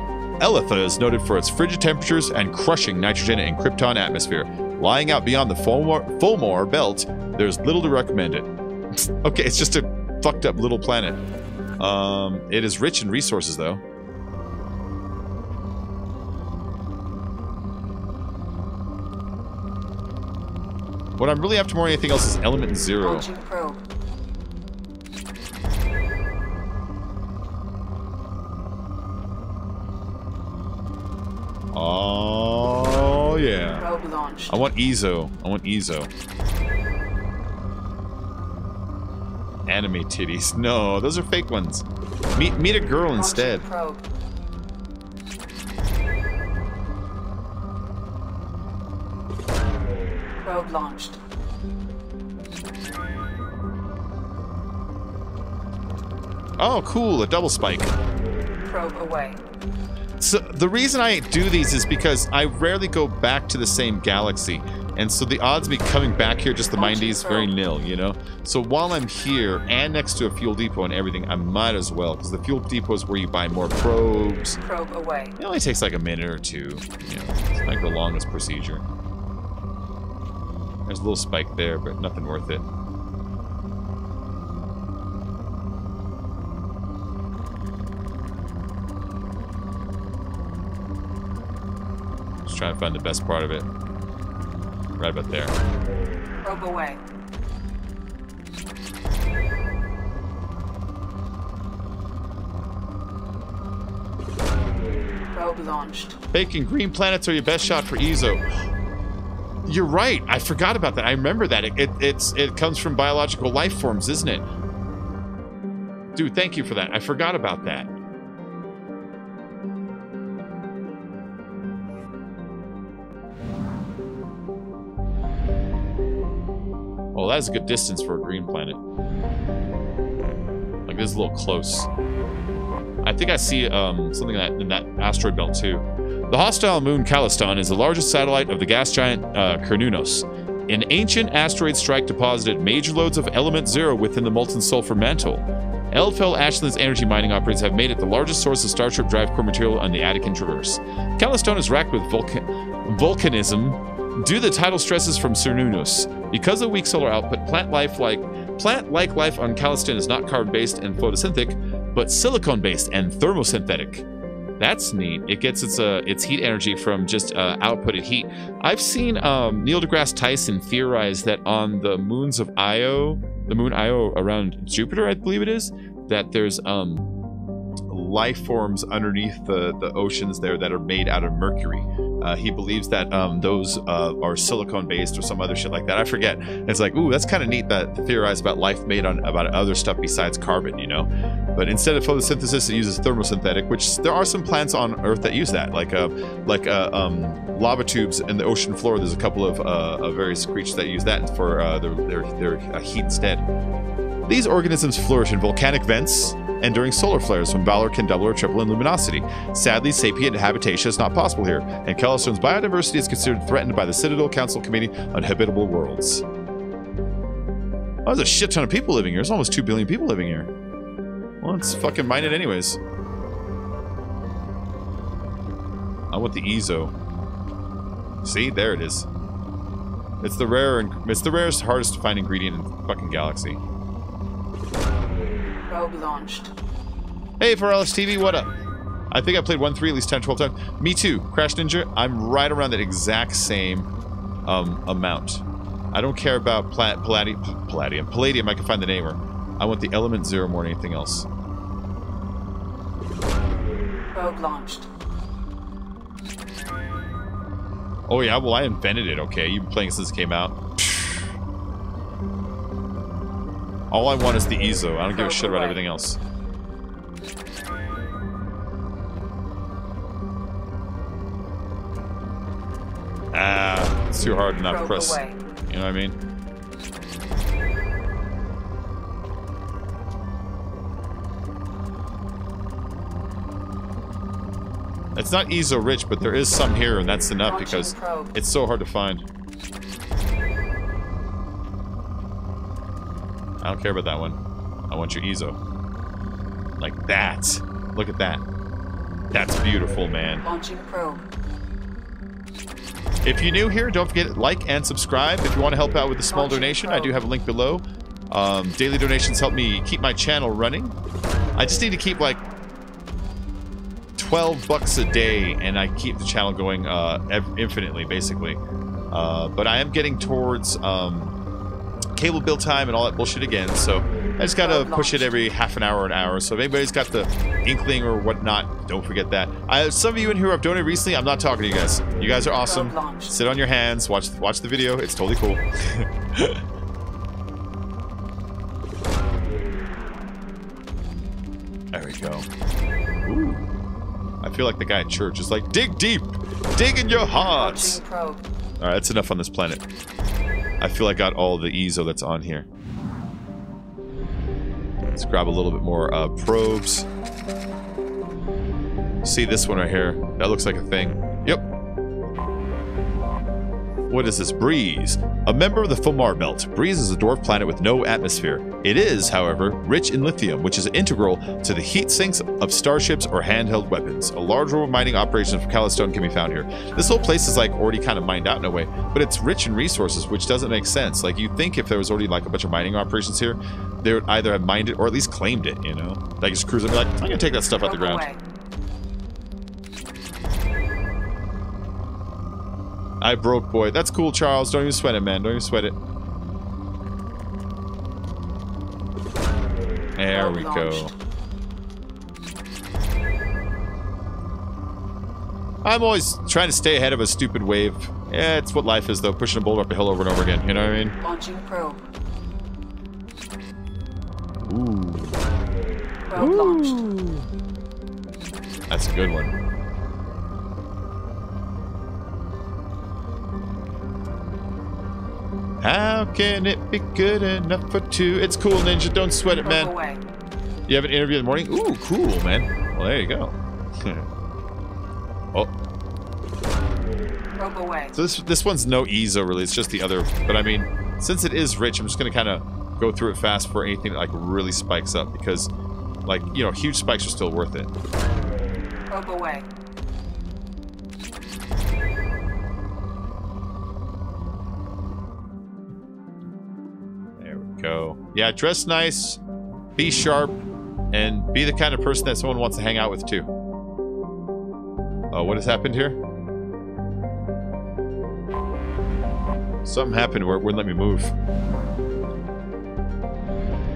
B: Elitha is noted for its frigid temperatures and crushing nitrogen and krypton atmosphere. Lying out beyond the Fulmore belt, there's little to recommend it. Okay, it's just a fucked up little planet. It is rich in resources, though. What I'm really after more than anything else is Element Zero. Oh, yeah.
H: Probe launched.
B: I want Ezo. I want Ezo. Anime titties. No, those are fake ones. Meet a girl instead.
H: Probe. Probe launched.
B: Oh, cool. A double spike.
H: Probe away.
B: So the reason I do these is because I rarely go back to the same galaxy, and so the odds of me coming back here just to mine these very nil, you know? So while I'm here and next to a fuel depot and everything, I might as well, because the fuel depot is where you buy more probes.
H: Probe away.
B: It only takes like a minute or two, you know, it's like the longest procedure. There's a little spike there, but nothing worth it. Just trying to find the best part of it. Right about there.
H: Probe away. Probe launched.
B: Bacon green planets are your best shot for Ezo. You're right. I forgot about that. I remember that. It comes from biological life forms, isn't it? Dude, thank you for that. I forgot about that. Well, that's a good distance for a green planet. Like, this is a little close. I think I see something in that asteroid belt too. The hostile moon Calliston is the largest satellite of the gas giant Cernunnos. An ancient asteroid strike deposited major loads of element zero within the molten sulfur mantle. Eldfell Ashland's energy mining operations have made it the largest source of Starship drive core material on the Attican Traverse. Calliston is racked with volcanism due to the tidal stresses from Cernunnos. Because of weak solar output, plant-like life on Calliston is not carbon-based and photosynthetic, but silicon-based and thermosynthetic. That's neat. It gets its heat energy from just outputted heat. I've seen Neil deGrasse Tyson theorize that on the moons of Io, the moon Io around Jupiter, I believe it is, that there's life forms underneath the oceans there that are made out of mercury. He believes that those are silicone-based or some other shit like that. I forget. It's like, ooh, that's kind of neat that to theorize about life made on about other stuff besides carbon, you know? But instead of photosynthesis, it uses thermosynthetic, which there are some plants on Earth that use that, like lava tubes in the ocean floor. There's a couple of various creatures that use that for their heat instead. These organisms flourish in volcanic vents and during solar flares when Valor can double or triple in luminosity. Sadly, sapient habitation is not possible here, and Calliston's biodiversity is considered threatened by the Citadel Council Committee on Habitable Worlds. Oh, there's a shit ton of people living here. There's almost 2 billion people living here. Well, let's fucking mine it anyways. I want the Ezo. See, there it is. It's the rarest, hardest to find ingredient in the fucking galaxy.
H: Probe launched.
B: Hey, for LSTV, what up? I think I played 1-3 at least 10, 12 times. Me too. Crash Ninja, I'm right around that exact same amount. I don't care about Palladium. Palladium, I can find the name. I want the element zero more than anything else.
H: Probe launched.
B: Oh yeah, well I invented it, okay? You've been playing since it came out. All I want is the Ezo. I don't give a shit about everything else. Ah, it's too hard enough to press. You know what I mean? It's not Ezo rich, but there is some here, and that's enough because it's so hard to find. I don't care about that one. I want your Ezo. Like that. Look at that. That's beautiful, man.
H: Launching probe.
B: If you're new here, don't forget to like and subscribe. If you want to help out with a small donation, I do have a link below. Daily donations help me keep my channel running. I just need to keep like 12 bucks a day, and I keep the channel going infinitely, basically. But I am getting towards cable bill time and all that bullshit again, so I just gotta push it every half an hour. So if anybody's got the inkling or whatnot, don't forget that. Some of you in here have donated recently. I'm not talking to you guys. You guys are awesome. Sit on your hands, watch the video. It's totally cool. There we go. Ooh. I feel like the guy at church is like, dig deep, dig in your hearts. All right, that's enough on this planet. I feel I got all the Ezo that's on here. Let's grab a little bit more probes. See this one right here? That looks like a thing. Yep. What is this? Breeze. A member of the Fomar Belt. Breeze is a dwarf planet with no atmosphere. It is, however, rich in lithium, which is integral to the heat sinks of starships or handheld weapons. A large role mining operation for Calliston can be found here. This whole place is like already kind of mined out in a way, but it's rich in resources, which doesn't make sense. Like, you'd think if there was already like a bunch of mining operations here, they would either have mined it or at least claimed it, you know? Like, just cruise and be like, I'm gonna take that stuff out the ground. I broke, boy. That's cool, Charles. Don't even sweat it, man. Don't even sweat it. There we go. I'm always trying to stay ahead of a stupid wave. Yeah, it's what life is, though. Pushing a boulder up a hill over and over again. You know what I mean?
H: Launching probe.
B: Ooh.
H: Probe launched.
B: That's a good one. How can it be good enough for two? It's cool, Ninja. Don't sweat it, man. You have an interview in the morning? Ooh, cool, man. Well, there you go. Oh.
H: Probe away.
B: So this one's no eezo really. It's just the other. But I mean, since it is rich, I'm just gonna kind of go through it fast for anything that like really spikes up because, like, you know, huge spikes are still worth it.
H: Probe away.
B: There we go. Yeah, dress nice, be sharp, and be the kind of person that someone wants to hang out with too. What has happened here? Something happened where it wouldn't let me move.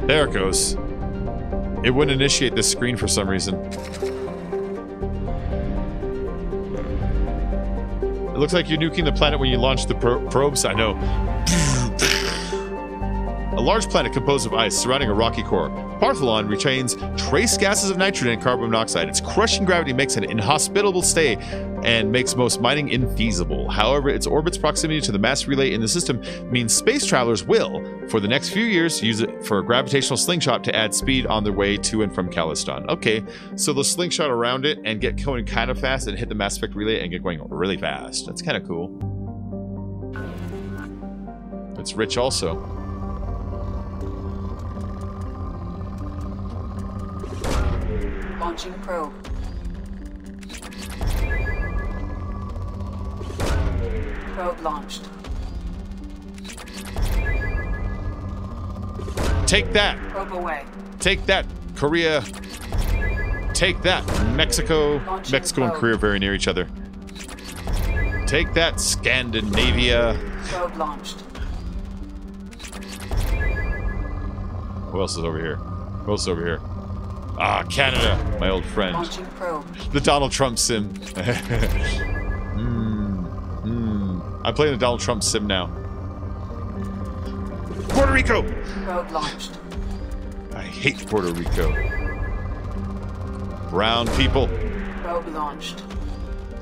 B: There it goes. It wouldn't initiate this screen for some reason. It looks like you're nuking the planet when you launch the probes. I know. A large planet composed of ice surrounding a rocky core. Partholon retains trace gases of nitrogen and carbon monoxide. Its crushing gravity makes it an inhospitable stay and makes most mining infeasible. However, its orbit's proximity to the mass relay in the system means space travelers will, for the next few years, use it for a gravitational slingshot to add speed on their way to and from Calliston. Okay, so they'll slingshot around it and get going kind of fast and hit the mass spec relay and get going really fast. That's kind of cool. It's rich also.
H: Launching probe. Probe launched.
B: Take that.
H: Probe away.
B: Take that, Korea. Take that, Mexico.
H: Launching
B: Mexico and
H: probe.
B: Korea are very near each other. Take that, Scandinavia.
H: Probe launched.
B: Who else is over here? Who else is over here? Ah, Canada, my old friend.
H: Launching probe.
B: The Donald Trump sim. I'm playing the Donald Trump sim now. Puerto Rico!
H: Probe launched.
B: I hate Puerto Rico. Brown people.
H: Probe launched.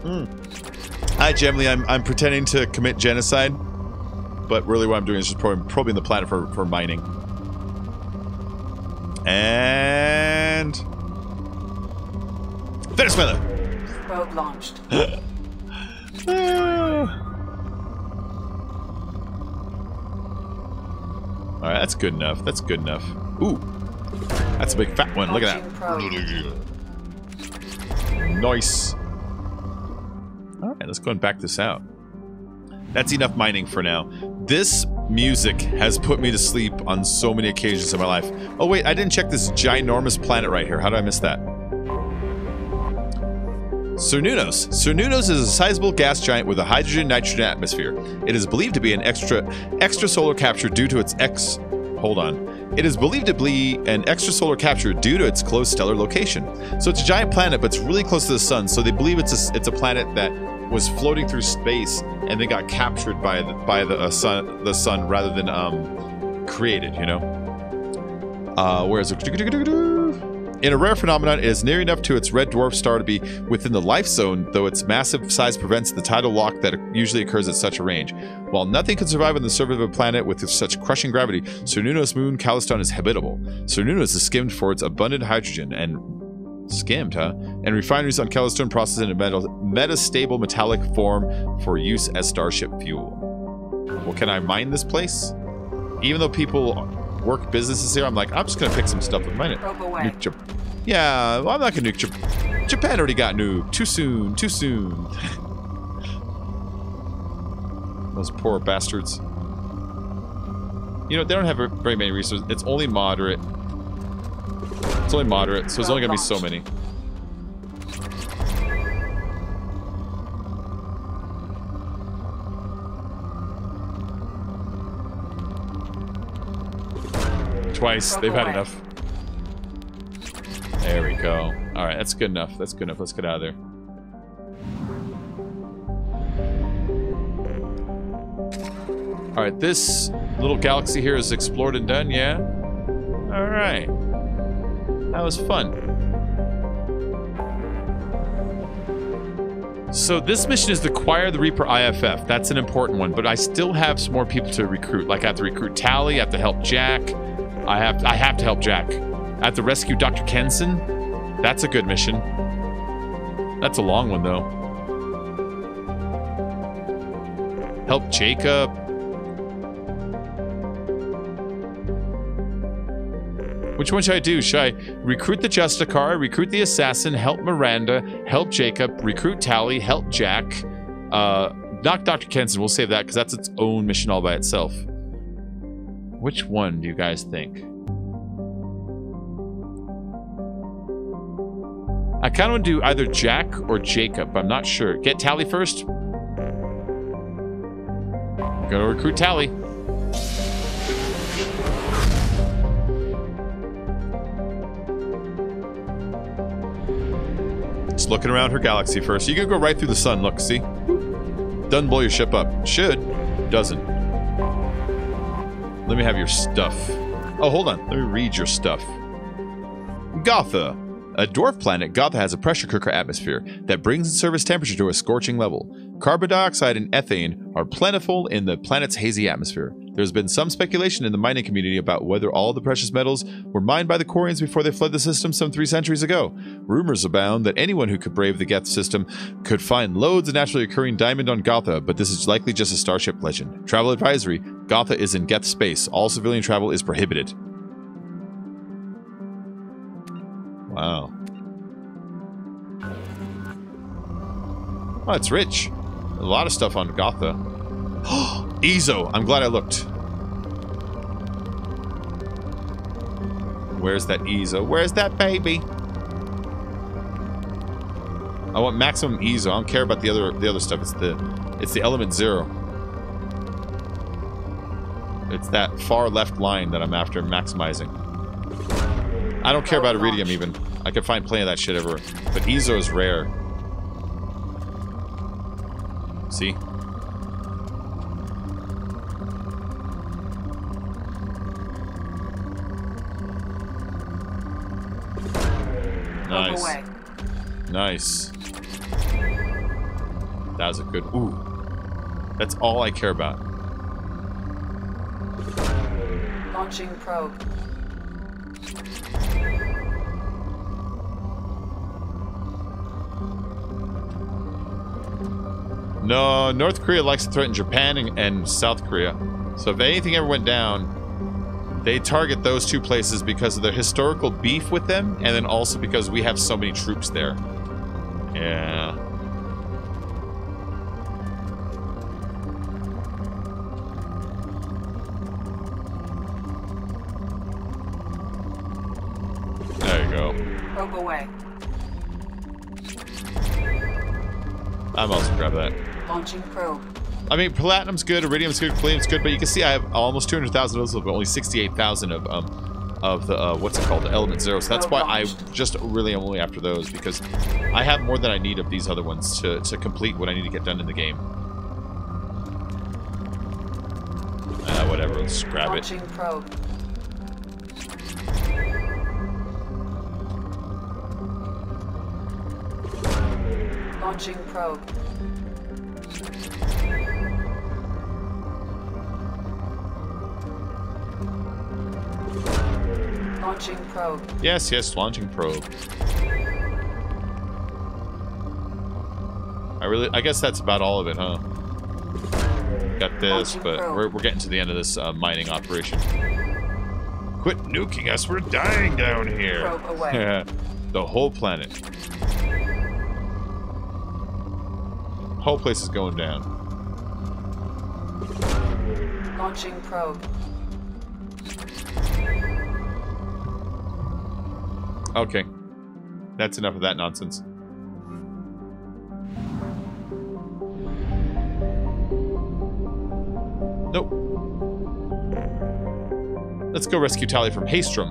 B: Hi, Gemly. I'm pretending to commit genocide, but really what I'm doing is just probing the planet for mining. And Venezuela.
H: Probe launched.
B: All right, that's good enough. That's good enough. Ooh, that's a big fat one. Look at that. Nice. All right, let's go and back this out. That's enough mining for now. This music has put me to sleep on so many occasions in my life. Oh wait, I didn't check this ginormous planet right here. How did I miss that? Cernunnos. Cernunnos is a sizable gas giant with a hydrogen-nitrogen atmosphere. It is believed to be an extrasolar capture due to its It is believed to be an extrasolar capture due to its close stellar location. So it's a giant planet, but it's really close to the sun. So they believe it's a planet that was floating through space and then got captured by the sun rather than created. You know. Whereas in a rare phenomenon, it is near enough to its red dwarf star to be within the life zone, though its massive size prevents the tidal lock that usually occurs at such a range. While nothing can survive on the surface of a planet with such crushing gravity, Cernunnos' moon Calliston is habitable. Cernunnos is skimmed for its abundant hydrogen and and refineries on Calliston process in a metastable metallic form for use as starship fuel. Well, can I mine this place? Even though people work businesses here, I'm like, I'm just gonna pick some stuff and mine it. Yeah, well, I'm not gonna nuke Japan. Already got nuked. Too soon. Too soon. Those poor bastards. You know, they don't have very many resources. It's only moderate. It's only moderate, so there's only gonna be so many. Twice. They've had enough. There we go. Alright, that's good enough. That's good enough. Let's get out of there. Alright, this little galaxy here is explored and done, yeah? Alright. That was fun. So this mission is to acquire the Reaper IFF. That's an important one, but I still have some more people to recruit. Like I have to recruit Tally, I have to help Jack. I have to help Jack. I have to rescue Dr. Kenson. That's a good mission. That's a long one, though. Help Jacob. Which one should I do? Should I recruit the Justicar, recruit the Assassin, help Miranda, help Jacob, recruit Tally, help Jack, knock Dr. Kenson? We'll save that because that's its own mission all by itself. Which one do you guys think? I kind of want to do either Jack or Jacob. I'm not sure. Get Tally first. I'm going to recruit Tally. Just looking around her galaxy first. You can go right through the sun. Look, see? Doesn't blow your ship up. Should. Doesn't. Let me have your stuff. Oh, hold on. Let me read your stuff. Gotha. A dwarf planet, Gotha has a pressure cooker atmosphere that brings its surface temperature to a scorching level. Carbon dioxide and ethane are plentiful in the planet's hazy atmosphere. There's been some speculation in the mining community about whether all the precious metals were mined by the Quarians before they fled the system some 3 centuries ago. Rumors abound that anyone who could brave the Geth system could find loads of naturally occurring diamond on Gotha, but this is likely just a starship legend. Travel advisory: Gotha is in Geth space. All civilian travel is prohibited. Wow. Oh, it's rich. A lot of stuff on Gotha. Ezo! I'm glad I looked. Where's that Ezo? Where's that baby? I want maximum Ezo. I don't care about the other stuff. It's the element 0. It's that far left line that I'm after maximizing. I don't care about Iridium even. I can find plenty of that shit everywhere. But Ezo is rare. See? Nice. Nice. That was a good... Ooh. That's all I care about.
H: Launching probe.
B: No, North Korea likes to threaten Japan and South Korea. So if anything ever went down, they target those 2 places because of their historical beef with them, and then also because we have so many troops there. Yeah. There you go.
H: Probe away.
B: I'm also grab that.
H: Launching probe.
B: I mean, platinum's good, iridium's good, palladium's good, but you can see I have almost 200,000 of those, but only 68,000 of the what's it called, the element 0. So that's why I just really am only after those, because I have more than I need of these other ones to complete what I need to get done in the game. Whatever, let's grab it.
H: Launching probe. Launching probe. Launching probe.
B: Yes, yes, launching probe. I guess that's about all of it, huh? Got this, but we're getting to the end of this mining operation. Quit nuking us, we're dying down here.
H: Probe away.
B: Yeah, the whole planet. Whole place is going down.
H: Launching probe.
B: Okay. That's enough of that nonsense. Nope. Let's go rescue Tally from Haystrom.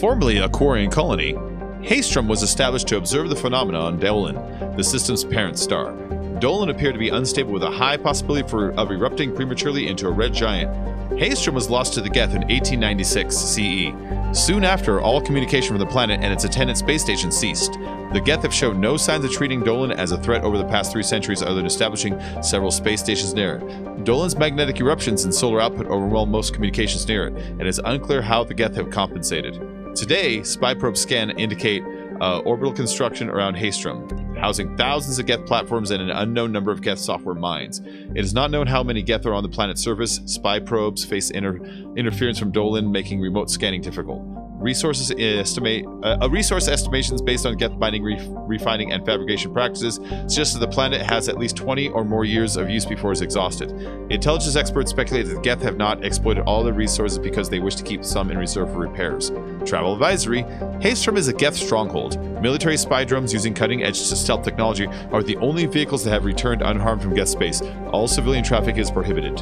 B: Formerly a Quarian colony, Haystrom was established to observe the phenomena on Dolan, the system's parent star. Dolan appeared to be unstable with a high possibility of erupting prematurely into a red giant. Haystrom was lost to the Geth in 1896 CE. Soon after, all communication from the planet and its attendant space station ceased. The Geth have shown no signs of treating Dolan as a threat over the past 3 centuries other than establishing several space stations near it. Dolan's magnetic eruptions and solar output overwhelm most communications near it, and it's unclear how the Geth have compensated. Today, spy probe scans indicate orbital construction around Haestrom, housing thousands of Geth platforms and an unknown number of Geth software mines. It is not known how many Geth are on the planet's surface. Spy probes face interference from Dolan, making remote scanning difficult. Resource estimations based on Geth mining, refining, and fabrication practices suggest that the planet has at least 20 or more years of use before it's exhausted. Intelligence experts speculate that the Geth have not exploited all their resources because they wish to keep some in reserve for repairs. Travel advisory: Haestrom is a Geth stronghold. Military spy drones using cutting-edge stealth technology are the only vehicles that have returned unharmed from Geth space. All civilian traffic is prohibited.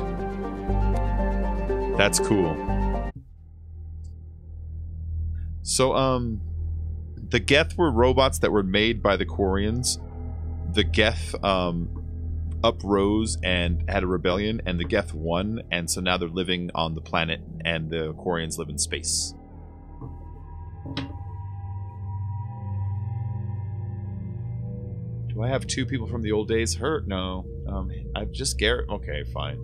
B: That's cool. So, the Geth were robots that were made by the Quarians. The Geth, uprose and had a rebellion, and the Geth won, and so now they're living on the planet, and the Quarians live in space. Do I have two people from the old days? Hurt? No. I've just Garrett. Okay, fine.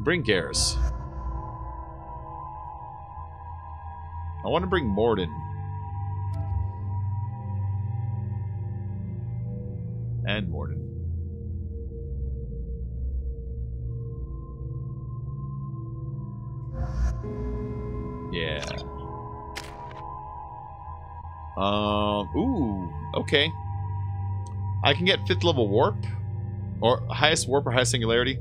B: Bring Garrus. I want to bring Morden. And Morden. Yeah. Ooh, okay. I can get 5th level warp. Or highest warp or highest singularity.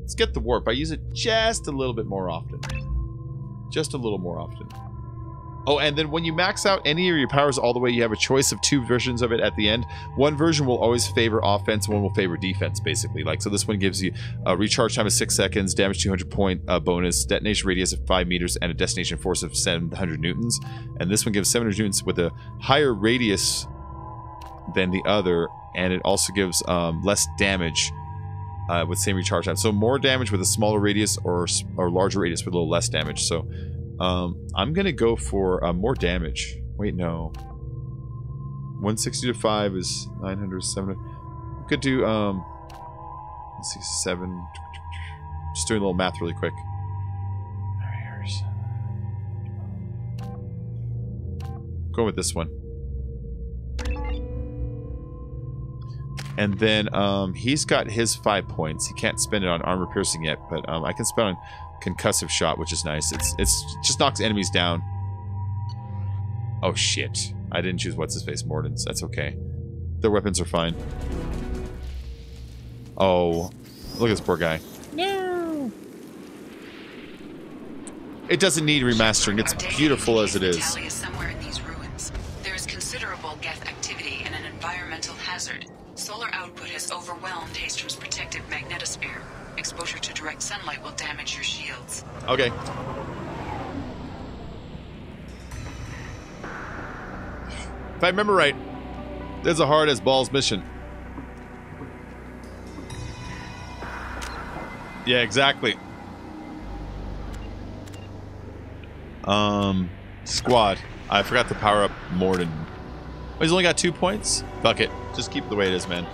B: Let's get the warp. I use it just a little bit more often. Just a little more often. Oh, and then when you max out any of your powers all the way, you have a choice of 2 versions of it at the end. One version will always favor offense, one will favor defense, basically. Like, so this one gives you a recharge time of 6 seconds, damage 200 point bonus, detonation radius of 5 meters, and a destination force of 700 newtons. And this one gives 700 newtons with a higher radius than the other, and it also gives less damage with same recharge time. So more damage with a smaller radius or larger radius with a little less damage. So I'm going to go for more damage. Wait, no. 160 to 5 is 900, 700. Could do, let's see, 7. Just doing a little math really quick. Go with this one. And then he's got his 5 points. He can't spend it on armor piercing yet, but I can spend on concussive shot, which is nice. It's just knocks enemies down. Oh shit! I didn't choose what's his face Morden's. That's okay. Their weapons are fine. Oh, look at this poor guy. No. It doesn't need remastering. It's beautiful as it is.
C: Somewhere in these ruins, there is considerable Geth activity and an environmental hazard. Solar output has overwhelmed Haestrom's protective magnetosphere. Exposure to direct sunlight will damage your shields.
B: Okay. If I remember right, there's a hard as balls mission. Yeah, exactly. Squad. I forgot to power up Morden. Oh, he's only got 2 points? Fuck it. Just keep it the way it is, man.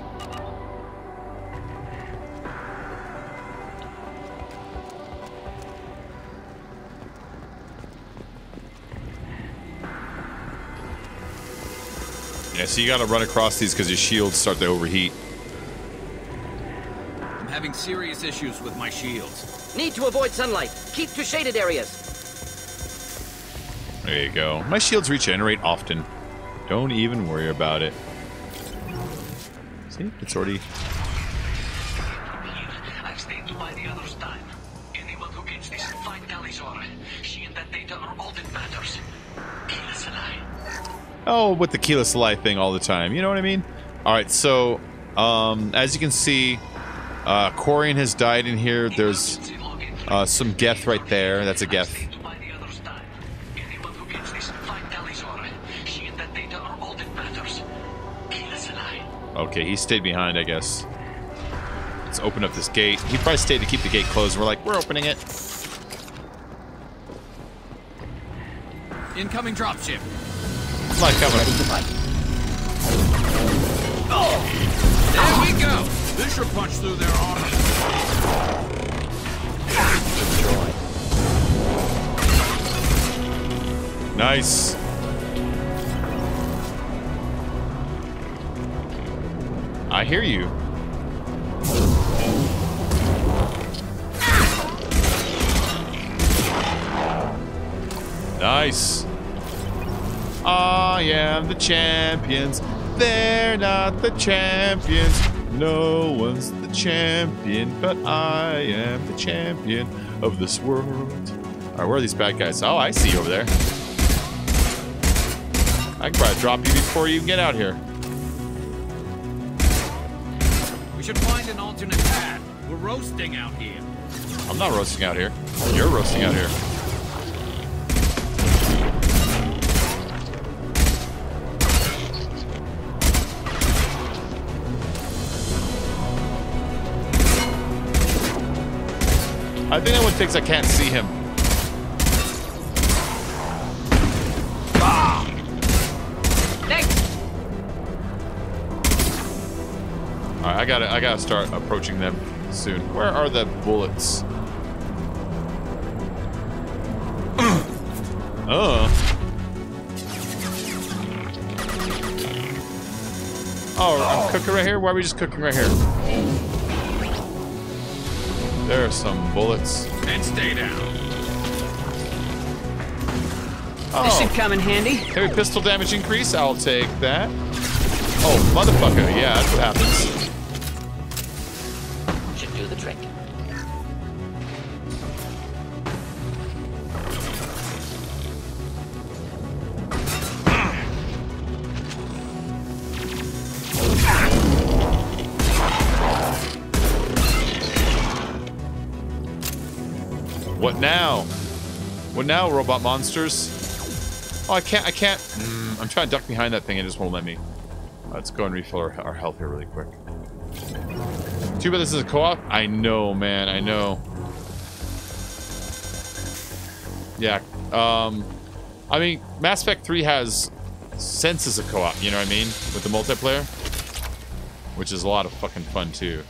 B: Yeah, so you gotta run across these because your shields start to overheat.
M: I'm having serious issues with my shields.
F: Need to avoid sunlight. Keep to shaded areas.
B: There you go. My shields regenerate often. Don't even worry about it. See? It's already...
G: I've stayed by the other's time. Anyone who gets this find Galizor. She and that data are all that matters.
B: Oh, with the keyless light thing all the time. You know what I mean? Alright, so... as you can see... Quarian has died in here. There's... some Geth right there. That's a Geth. Okay, he stayed behind, I guess. Let's open up this gate. He probably stayed to keep the gate closed. We're like, we're opening it.
M: Incoming dropship.
B: Light coming.
M: Ready to fight. Oh! There we go. This should punch through their armor.
B: Nice. I hear you. Nice. I am the champions. They're not the champions. No one's the champion, but I am the champion of this world. Alright, where are these bad guys? Oh, I see you over there. I can probably drop you before you get out here.
M: We should find an alternate path. We're roasting out here.
B: I'm not roasting out here. You're roasting out here. I think that one thinks I can't see him. Ah! Alright, I gotta start approaching them soon. Where are the bullets? Oh, I'm cooking right here? Why are we just cooking right here? There are some bullets.
M: And stay down.
B: Oh.
K: This should come in handy.
B: Heavy pistol damage increase? I'll take that. Oh, motherfucker. Yeah, that's what happens.
F: Should do the trick.
B: What now? What now, robot monsters? Oh, I can't. I'm trying to duck behind that thing and it just won't let me. Let's go and refill our health here really quick. Too bad this is a co-op. I know, man. I know. Yeah. I mean, Mass Effect 3 has sense as a co-op, you know what I mean? With the multiplayer. Which is a lot of fucking fun, too.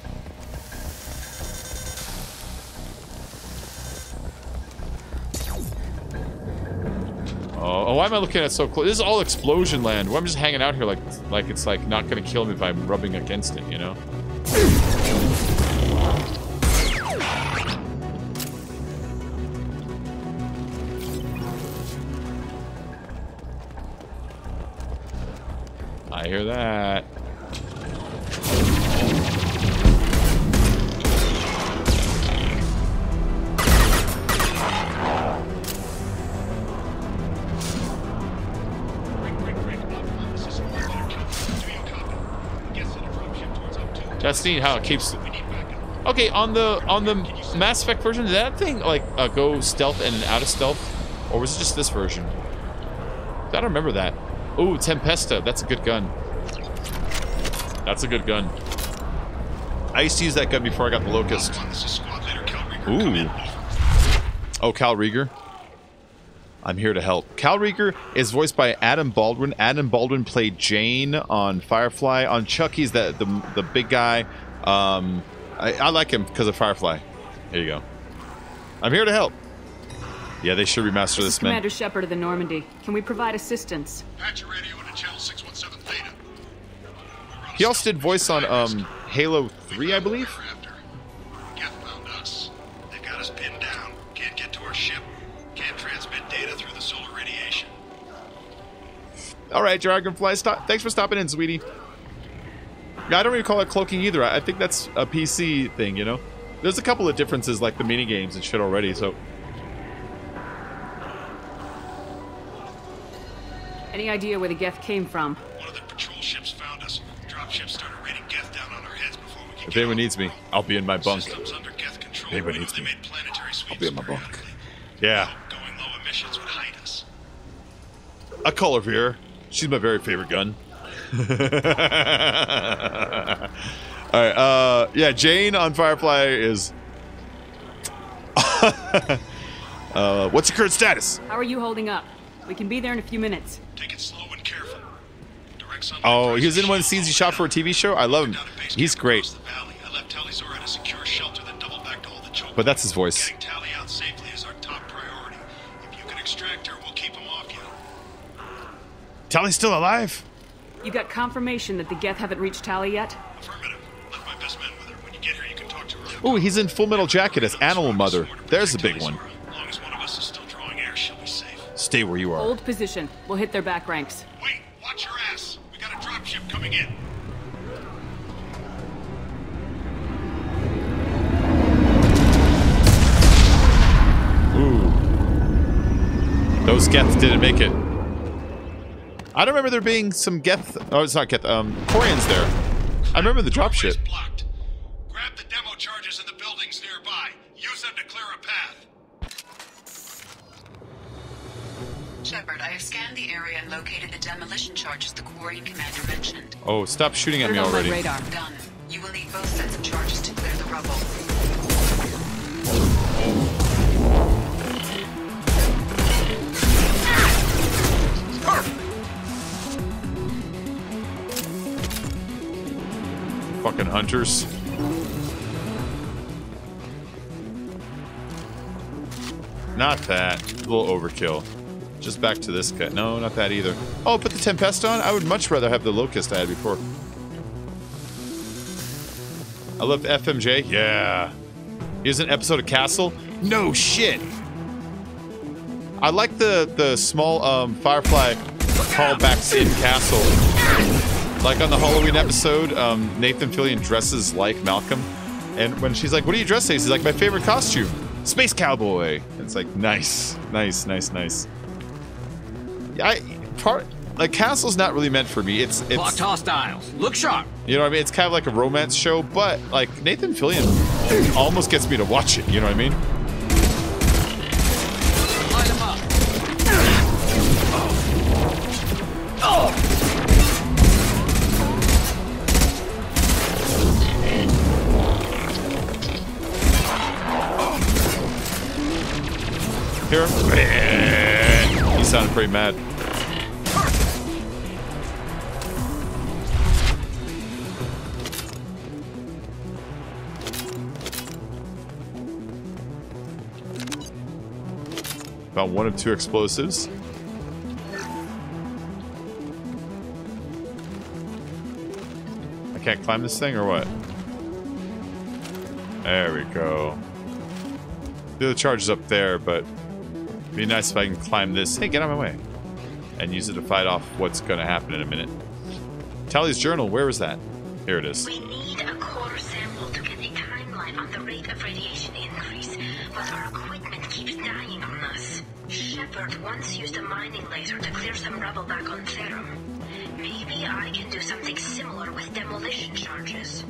B: Oh, why am I looking at so close? This is all explosion land. Why am I just hanging out here like it's like not gonna kill me if I'm rubbing against it, you know? I hear that. That's neat how it keeps. Okay, on the Mass Effect version, did that thing like go stealth and out of stealth, or was it just this version? I don't remember that. Ooh, Tempesta, that's a good gun. That's a good gun. I used to use that gun before I got the Locust. Ooh. Oh, Cal Rieger. I'm here to help. Cal Rieger is voiced by Adam Baldwin. Adam Baldwin played Jane on Firefly. On Chucky's the big guy. I like him because of Firefly. There you go. I'm here to help. Yeah, they should remaster this, man.
K: Commander Shepard of the Normandy. Can we provide assistance?
I: Patch your radio into channel 617 Theta.
B: He also did voice on Halo 3, I believe.
I: Geth found us. They've got us pinned down. Can't get to our ship. Can't transmit data through the solar radiation.
B: All right, Dragonfly, thanks for stopping in, sweetie. Yeah, I don't really call it cloaking either. I think that's a PC thing, you know? There's a couple of differences, like the minigames and shit already, so...
K: Any idea where the Geth came from?
I: One of the patrol ships found us. Dropships started raining Geth down on our heads before we could
B: If anyone needs me, I'll be in my bunk.
I: Systems under Geth control.
B: If anyone needs me, I'll be in my bunk. Yeah.
I: Going low emissions would hide us.
B: I call her Vera. She's my very favorite gun. Alright, yeah, Jane on Firefly is... what's your current status?
K: How are you holding up? We can be there in a few minutes.
I: Take it slow and careful.
B: Oh, he was in one of the scenes he shot for a TV show? I love him. He's great.
I: I left Talizor at a secure shelter that doubled back to hold the choke.
B: But that's his voice.
I: Getting Tally out safely is our top priority. If you can extract her, we'll keep him off you.
B: Tally's still alive?
K: You got confirmation that the Geth haven't reached Tally yet?
I: Affirmative. Left my best man with her. When you get here, you can talk to her.
B: Ooh, he's in Full Metal Jacket as Animal Mother. There's the big one.
I: As long as one of us is still drawing air, she'll be safe.
B: Stay where you are.
K: Hold position. We'll hit their back ranks.
I: Wait, watch your ass. We got a dropship coming in.
B: Ooh. Those Geth didn't make it. I don't remember there being some Geth. Oh, it's not Geth. Quarians there. I remember the dropship.
I: Blocked. Grab the demo charges in the buildings nearby. Use them to clear a path.
C: Shepard, I have scanned the area and located the demolition charges the Quarian commander mentioned.
B: Oh, stop shooting at me already.
C: Radar. Done. You will need both sets of charges to clear the rubble.
B: Fucking hunters. Not that. A little overkill. Just back to this guy. No, not that either. Oh, put the Tempest on? I would much rather have the Locust I had before. I love FMJ. Yeah. Here's an episode of Castle. No shit. I like the small Firefly callbacks in Castle. Like on the Halloween episode, Nathan Fillion dresses like Malcolm. And when she's like, what are you dressed as? He's like, my favorite costume. Space Cowboy. It's like, nice. Nice, nice, nice. Like, Castle's not really meant for me. It's
M: Clocked hostiles. Look sharp.
B: You know what I mean? It's kind of like a romance show, but like Nathan Fillion almost gets me to watch it. You know what I mean?
M: Line them up.
B: Oh. Hear him? He sounded pretty mad. Found one of two explosives. I can't climb this thing or what? There we go. The other charge is up there, but it'd be nice if I can climb this. Hey, get out of my way. And use it to fight off what's going to happen in a minute. Tally's journal, where is that? Here it is.
O: We need a core sample to get a timeline on the rate of radiation increase, but our equipment keeps dying on us. Shepard once used a mining laser to clear some rubble back on Therum. Maybe I can do something similar with demolition charges.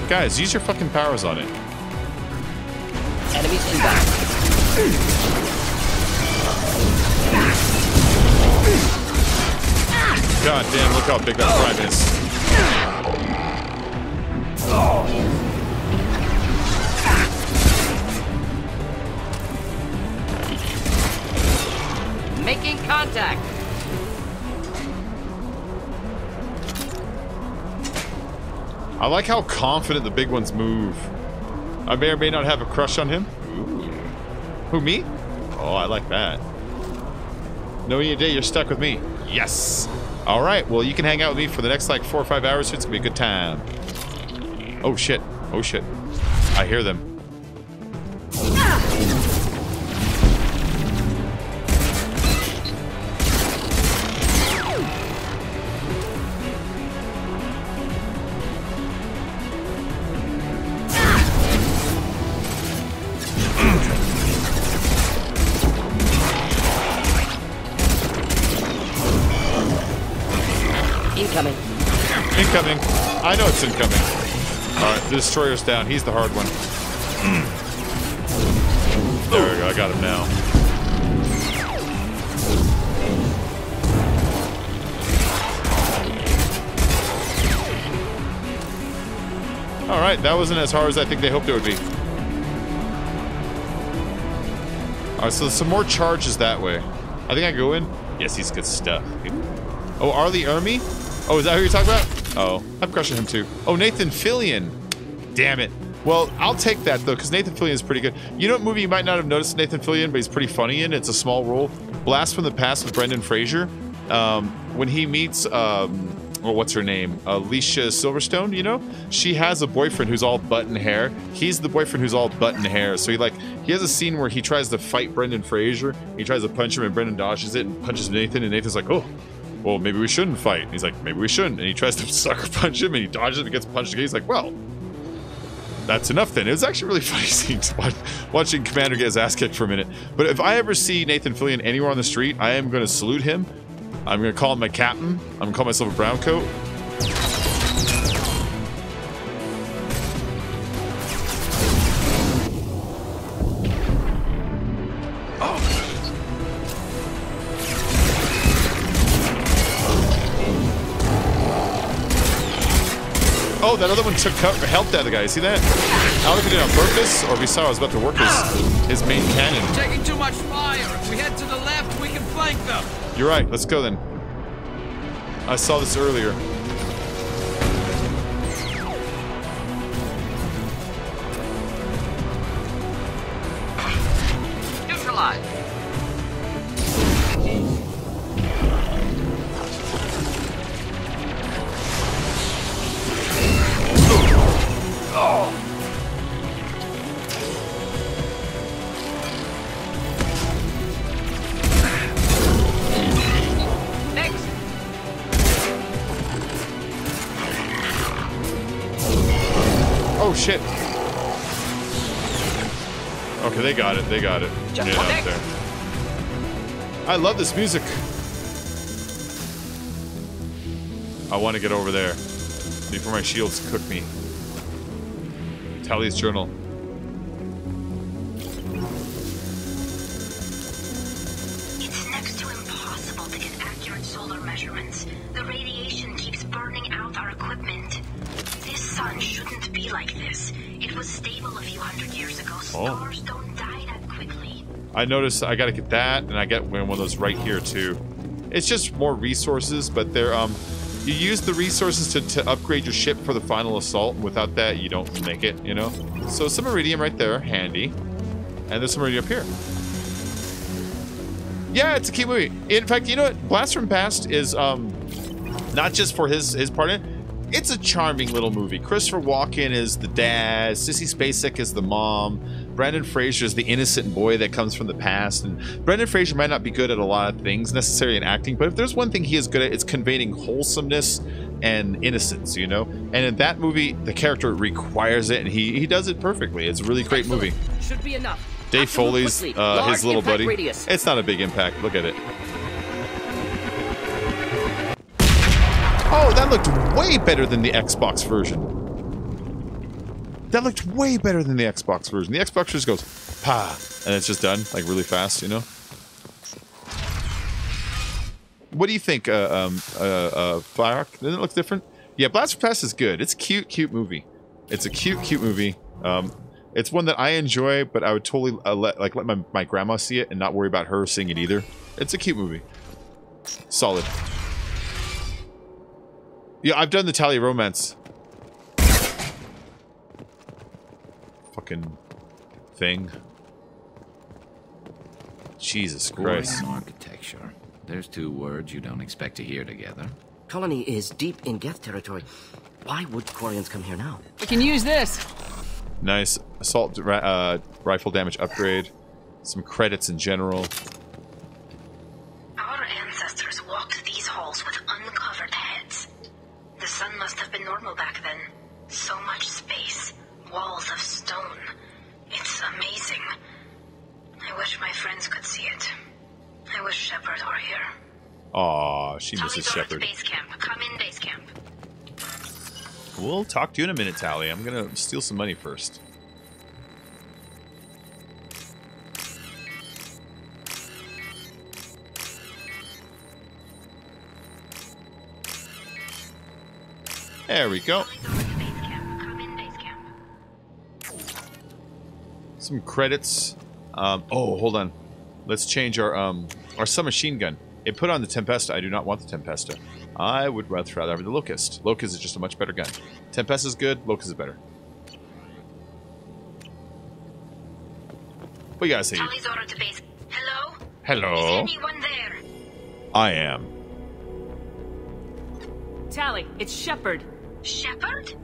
B: Guys, use your fucking powers on it.
F: Enemies inbound.
B: God damn, look how big that prime is.
F: Making contact.
B: I like how confident the big ones move. I may or may not have a crush on him. Ooh. Who, me? Oh, I like that. No, you're stuck with me. Yes. All right, well, you can hang out with me for the next, like, 4 or 5 hours. It's gonna be a good time. Oh, shit. Oh, shit. I hear them.
F: Incoming.
B: Incoming. I know it's incoming. Alright, the destroyer's down. He's the hard one. There we go. I got him now. Alright, that wasn't as hard as I think they hoped it would be. Alright, so there's some more charges that way. I think I go in. Yes, he's good stuff. Oh, Arlie Ermy? Oh, is that who you're talking about? Oh, I'm crushing him too. Oh, Nathan Fillion. damn it. Well, I'll take that, though, because Nathan Fillion is pretty good. You know what movie you might not have noticed Nathan Fillion, but he's pretty funny in? It's a small role. Blast from the Past with Brendan Fraser. When he meets, well, what's her name? Alicia Silverstone, you know? She has a boyfriend who's all button hair. He's the boyfriend who's all button hair. So he has a scene where he tries to fight Brendan Fraser. He tries to punch him, and Brendan dodges it and punches Nathan, and Nathan's like, oh, well, maybe we shouldn't fight. And he's like, maybe we shouldn't. And he tries to sucker punch him, and he dodges it and gets punched again. He's like, well, that's enough then. It was actually a really funny scene to watch, watching Commander get his ass kicked for a minute. But if I ever see Nathan Fillion anywhere on the street, I am going to salute him. I'm going to call him my captain. I'm going to call myself a brown coat. Oh, that other one took cover, helped the other guy. See that? I don't know if he did it on purpose or if he saw I was about to work his main cannon.
M: Taking too much fire. If we head to the left, we can flank them.
B: You're right. Let's go then. I saw this earlier.
M: Neutralize.
B: Oh.
M: Next.
B: Oh shit. Okay, they got it. They got it.
M: Just
B: yeah, out there. I love this music. I want to get over there before my shields cook me. Tally's journal.
O: It's next to impossible to get accurate solar measurements. The radiation keeps burning out our equipment. This sun shouldn't be like this. It was stable a few hundred years ago. Stars don't die that quickly.
B: I noticed I gotta get that, and I get one of those right here too. It's just more resources, but they're you use the resources to upgrade your ship for the final assault, and without that you don't make it, you know? So some iridium right there, handy. And there's some iridium up here. Yeah, it's a key movie. In fact, you know what? Blast from Past is not just for his part in it. It's a charming little movie. Christopher Walken is the dad, Sissy Spacek is the mom, Brendan Fraser is the innocent boy that comes from the past, and Brendan Fraser might not be good at a lot of things necessarily in acting, but if there's one thing he is good at, it's conveying wholesomeness and innocence, you know? And in that movie, the character requires it, and he does it perfectly. It's a really great movie.
F: Should be enough.
B: Dave Foley's his little buddy. Radius. It's not a big impact. Look at it. Oh, that looked way better than the Xbox version. That looked way better than the Xbox version. The Xbox just goes, pa, and it's just done, like really fast, you know? What do you think, Fire? Doesn't it look different? Yeah, Blast from Past is good. It's a cute movie. It's a cute movie. It's one that I enjoy, but I would totally let my grandma see it and not worry about her seeing it either. It's a cute movie. Solid. Yeah, I've done the Tally romance. Fucking thing. Jesus Christ.
P: Architecture. There's two words you don't expect to hear together.
F: Colony is deep in Geth territory. Why would Quarians come here now?
K: We can use this.
B: Nice. Assault rifle damage upgrade. Some credits in general.
O: Our ancestors walked these halls with uncovered heads. The sun must have been normal back then. So much space. Walls of stone. It's amazing. I wish my friends could see it. I wish Shepard were here.
B: Aw, she misses Shepard.
O: Base camp. Come in base camp.
B: We'll talk to you in a minute, Tally. I'm gonna steal some money first. There we go. Some credits. Oh, hold on. Let's change our submachine gun. It put on the Tempesta. I do not want the Tempesta. I would rather have the Locust. Locust is just a much better gun. Tempest is good. Locust is better. What you guys say?
O: Talizora to base. Hello?
B: Hello.
O: Is anyone there?
B: I am.
K: Tally, it's Shepard.
O: Shepard?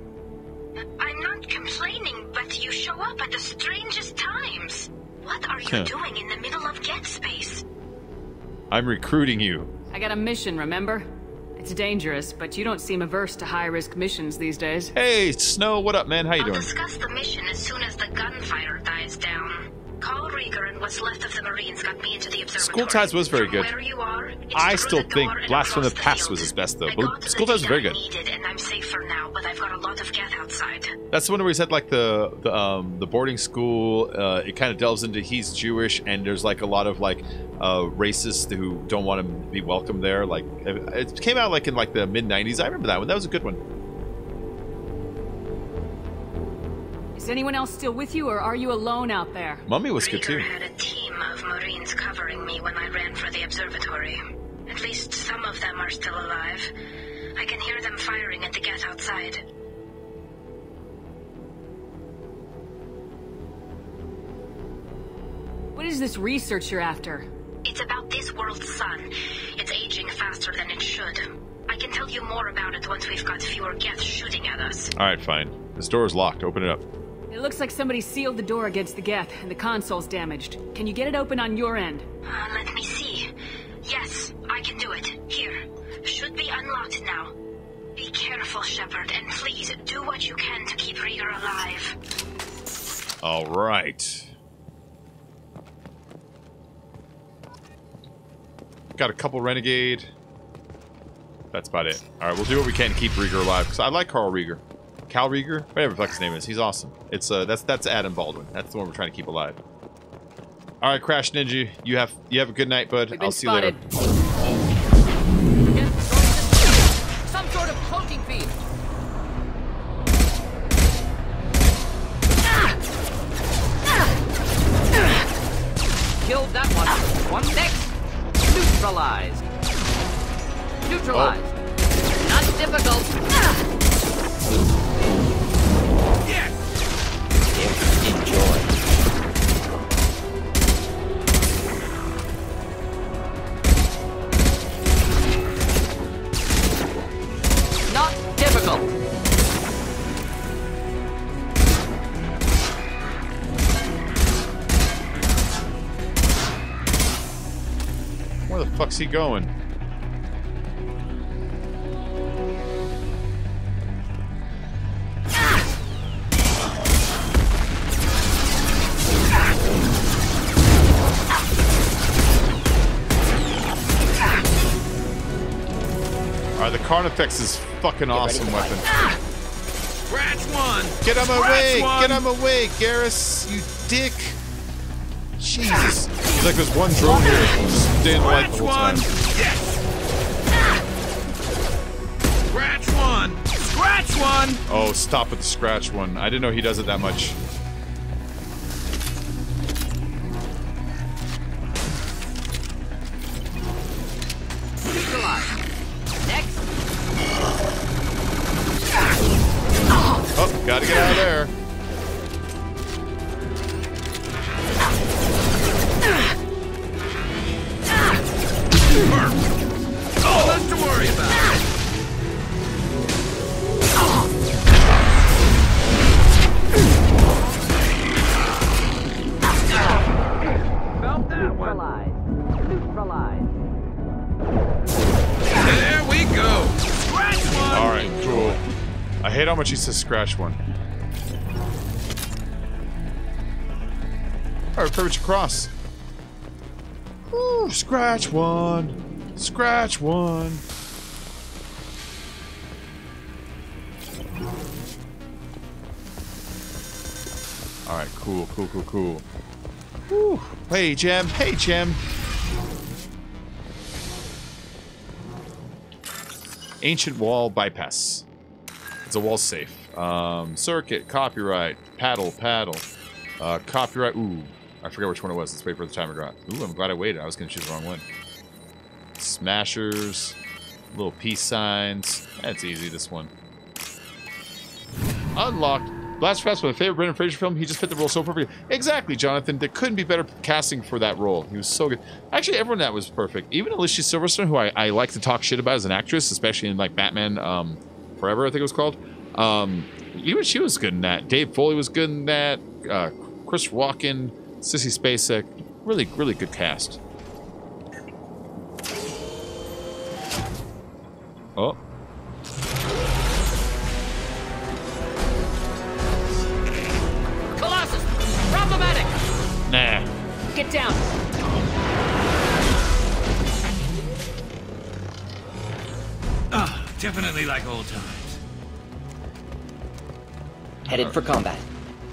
O: I'm not complaining, but you show up at the strangest times. What are you doing in the middle of Get Space?
B: I'm recruiting you.
K: I got a mission, remember? It's dangerous, but you don't seem averse to high-risk missions these days.
B: Hey, Snow, what up, man? How you doing?
O: I'll discuss the mission as soon as the gunfire dies down. Call Rieger and what's left of the Marines got me into the observatory.
B: School Ties was very good.
O: Where you are,
B: I still think Blast from the Past was his best, though. But School Ties was very good.
O: And I'm safe for now, but I've got a lot of Geth outside.
B: That's the one where he said like the boarding school. It kind of delves into he's Jewish, and there's like a lot of like racists who don't want to be welcome there. Like it came out like in like the mid '90s. I remember that one. That was a good one.
K: Is anyone else still with you, or are you alone out there?
B: Mummy was good too.
O: Rieger had a team of Marines covering me when I ran for the observatory. At least some of them are still alive. I can hear them firing at the Geth outside.
K: What is this research you're after?
O: It's about this world's sun. It's aging faster than it should. I can tell you more about it once we've got fewer Geth shooting at us.
B: Alright, fine. This door is locked. Open it up.
K: It looks like somebody sealed the door against the Geth, and the console's damaged. Can you get it open on your end?
O: Let me see. Yes, I can do it. Here. Should be unlocked now. Be careful, Shepard, and please do what you can to keep Rieger alive.
B: Alright. Got a couple Renegade. That's about it. Alright, we'll do what we can to keep Rieger alive, because I like Carl Rieger. Cal Rieger? Whatever the fuck his name is. He's awesome. It's that's Adam Baldwin. That's the one we're trying to keep alive. Alright, Crash Ninja. You have a good night, bud. I'll see you later.
Q: Some sort of cloaking feed. Killed that one. One next. Neutralized. Neutralized.
B: Oh.
Q: Not difficult.
F: Yes. Enjoy.
Q: Not difficult.
B: Where the fuck's he going? Alright, the Carnifex is fucking awesome weapon.
M: Scratch one!
B: Get out of my way!
M: One.
B: Get out of my way, Garrus, you dick! Jesus. It's like there's one drone here just staying alive the whole time.
M: Yes! Scratch one! Scratch one!
B: Oh, stop with the scratch one. I didn't know he does it that much.
Q: Next.
B: Oh, gotta get out of there.
M: Oh, less to worry about. About that one.
Q: Neutralize.
M: There we go. Scratch one.
B: All right, cool. I hate how much he says scratch one. All right, Privilege Cross. Ooh, scratch one. Scratch one. All right, cool, cool, cool, cool. Woo. Hey, Gem. Hey, Gem. Ancient wall bypass. It's a wall safe. Circuit, copyright, paddle. Copyright. Ooh, I forget which one it was. Let's wait for the timer to go out. Ooh, I'm glad I waited. I was going to choose the wrong one. Smashers. Little peace signs. That's easy, this one. Unlocked. Blast Fast, my favorite Brendan Fraser film. He just fit the role so perfectly. Exactly, Jonathan. There couldn't be better casting for that role. He was so good. Actually, everyone that was perfect. Even Alicia Silverstone, who I like to talk shit about as an actress, especially in like Batman Forever, I think it was called. Even she was good in that. Dave Foley was good in that. Chris Walken, Sissy Spacek. Really, really good cast. Oh.
Q: Colossus! Problematic!
B: Nah.
K: Get down!
M: Ah, definitely like old times.
F: Headed for combat.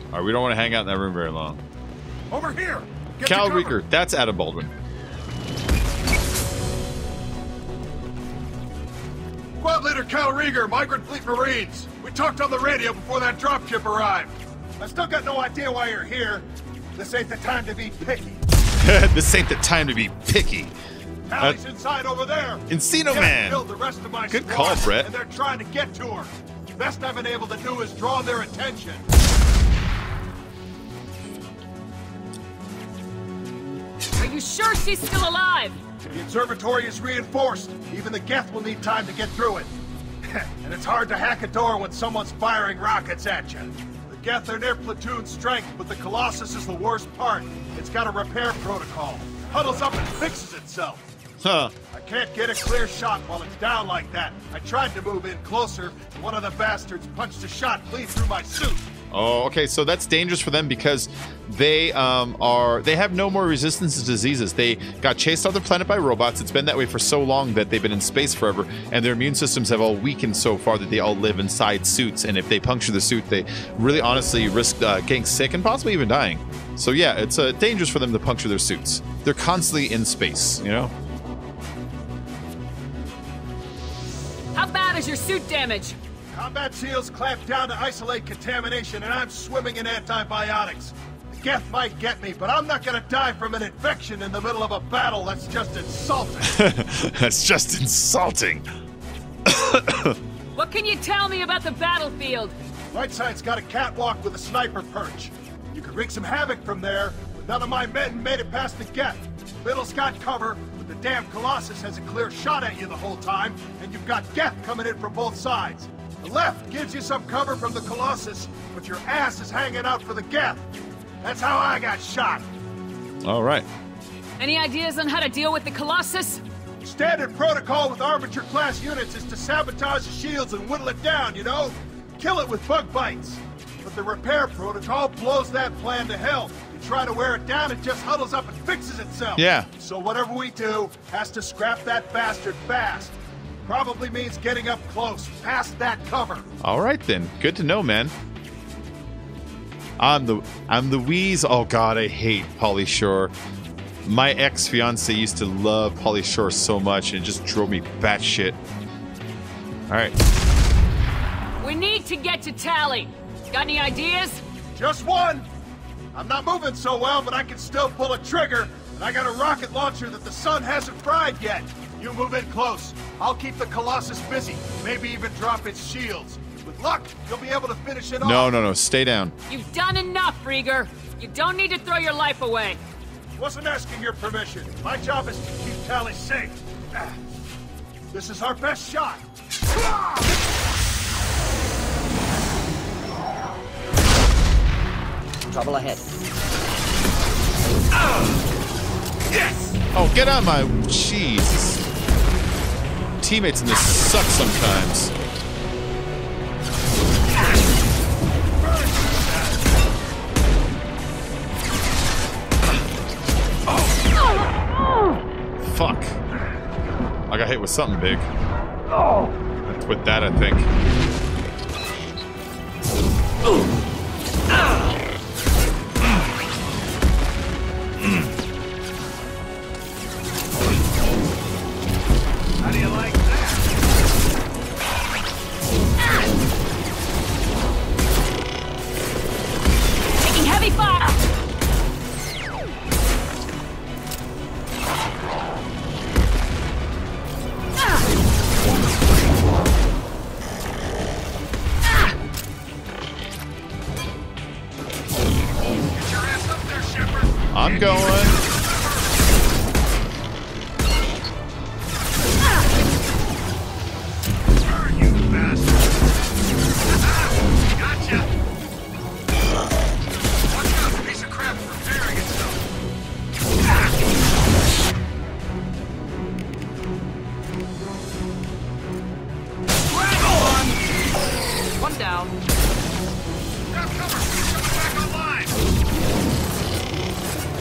B: Alright, we don't want to hang out in that room very long.
I: Over here!
B: Cal Rieger, that's Adam Baldwin.
I: Squad Leader Cal Rieger, Migrant Fleet Marines. We talked on the radio before that dropship arrived. I still got no idea why you're here. This ain't the time to be picky.
B: This ain't the time to be picky.
I: Allie's inside over there.
B: Encino
I: Can't
B: Man.
I: kill the rest of my
B: Good
I: squad,
B: call, Brett.
I: And they're trying to get to her. Best I've been able to do is draw their attention.
K: Are you sure she's still alive?
I: The observatory is reinforced. Even the Geth will need time to get through it. And it's hard to hack a door when someone's firing rockets at you. The Geth are near platoon strength, but the Colossus is the worst part. It's got a repair protocol. Huddles up and fixes itself.
B: Huh.
I: I can't get a clear shot while it's down like that. I tried to move in closer, and one of the bastards punched a shot clean through my suit.
B: Oh, okay, so that's dangerous for them because they have no more resistance to diseases. They got chased off the planet by robots. It's been that way for so long that they've been in space forever, and their immune systems have all weakened so far that they all live inside suits, and if they puncture the suit, they really honestly risk getting sick and possibly even dying. So yeah, it's dangerous for them to puncture their suits. They're constantly in space, you know?
K: How bad is your suit damage?
I: Combat seals clamped down to isolate contamination, and I'm swimming in antibiotics. The Geth might get me, but I'm not gonna die from an infection in the middle of a battle. That's just insulting.
B: That's just insulting.
K: What can you tell me about the battlefield?
I: Right side's got a catwalk with a sniper perch. You could wreak some havoc from there, but none of my men made it past the Geth. Middle's got cover, but the damn Colossus has a clear shot at you the whole time, and you've got Geth coming in from both sides. The left gives you some cover from the Colossus, but your ass is hanging out for the Geth. That's how I got shot.
B: All right.
K: Any ideas on how to deal with the Colossus?
I: Standard protocol with Armature-class units is to sabotage the shields and whittle it down, you know? Kill it with bug bites. But the repair protocol blows that plan to hell. You try to wear it down, it just huddles up and fixes itself.
B: Yeah.
I: So whatever we do has to scrap that bastard fast. Probably means getting up close, past that cover.
B: All right then. Good to know, man. I'm the Wheeze. Oh god, I hate Pauly Shore. My ex-fiance used to love Pauly Shore so much, and it just drove me batshit. All right.
K: We need to get to Tally. Got any ideas?
I: Just one. I'm not moving so well, but I can still pull a trigger, and I got a rocket launcher that the sun hasn't fried yet. You move in close. I'll keep the Colossus busy, maybe even drop its shields. With luck, you'll be able to finish it off.
B: No. Stay down.
K: You've done enough, Rieger. You don't need to throw your life away.
I: Wasn't asking your permission. My job is to keep Tally safe. This is our best shot.
F: Trouble ahead.
I: Yes!
B: Oh, get out of my... Jesus. Teammates in this suck sometimes. Fuck. I got hit with something big. With that, I think.
I: How do you like that?
K: Taking heavy fire.
B: Keep going.
I: You bastard! Gotcha! Watch out, the piece of crap is repairing itself.
Q: One down.
I: Grab cover, he's coming back online.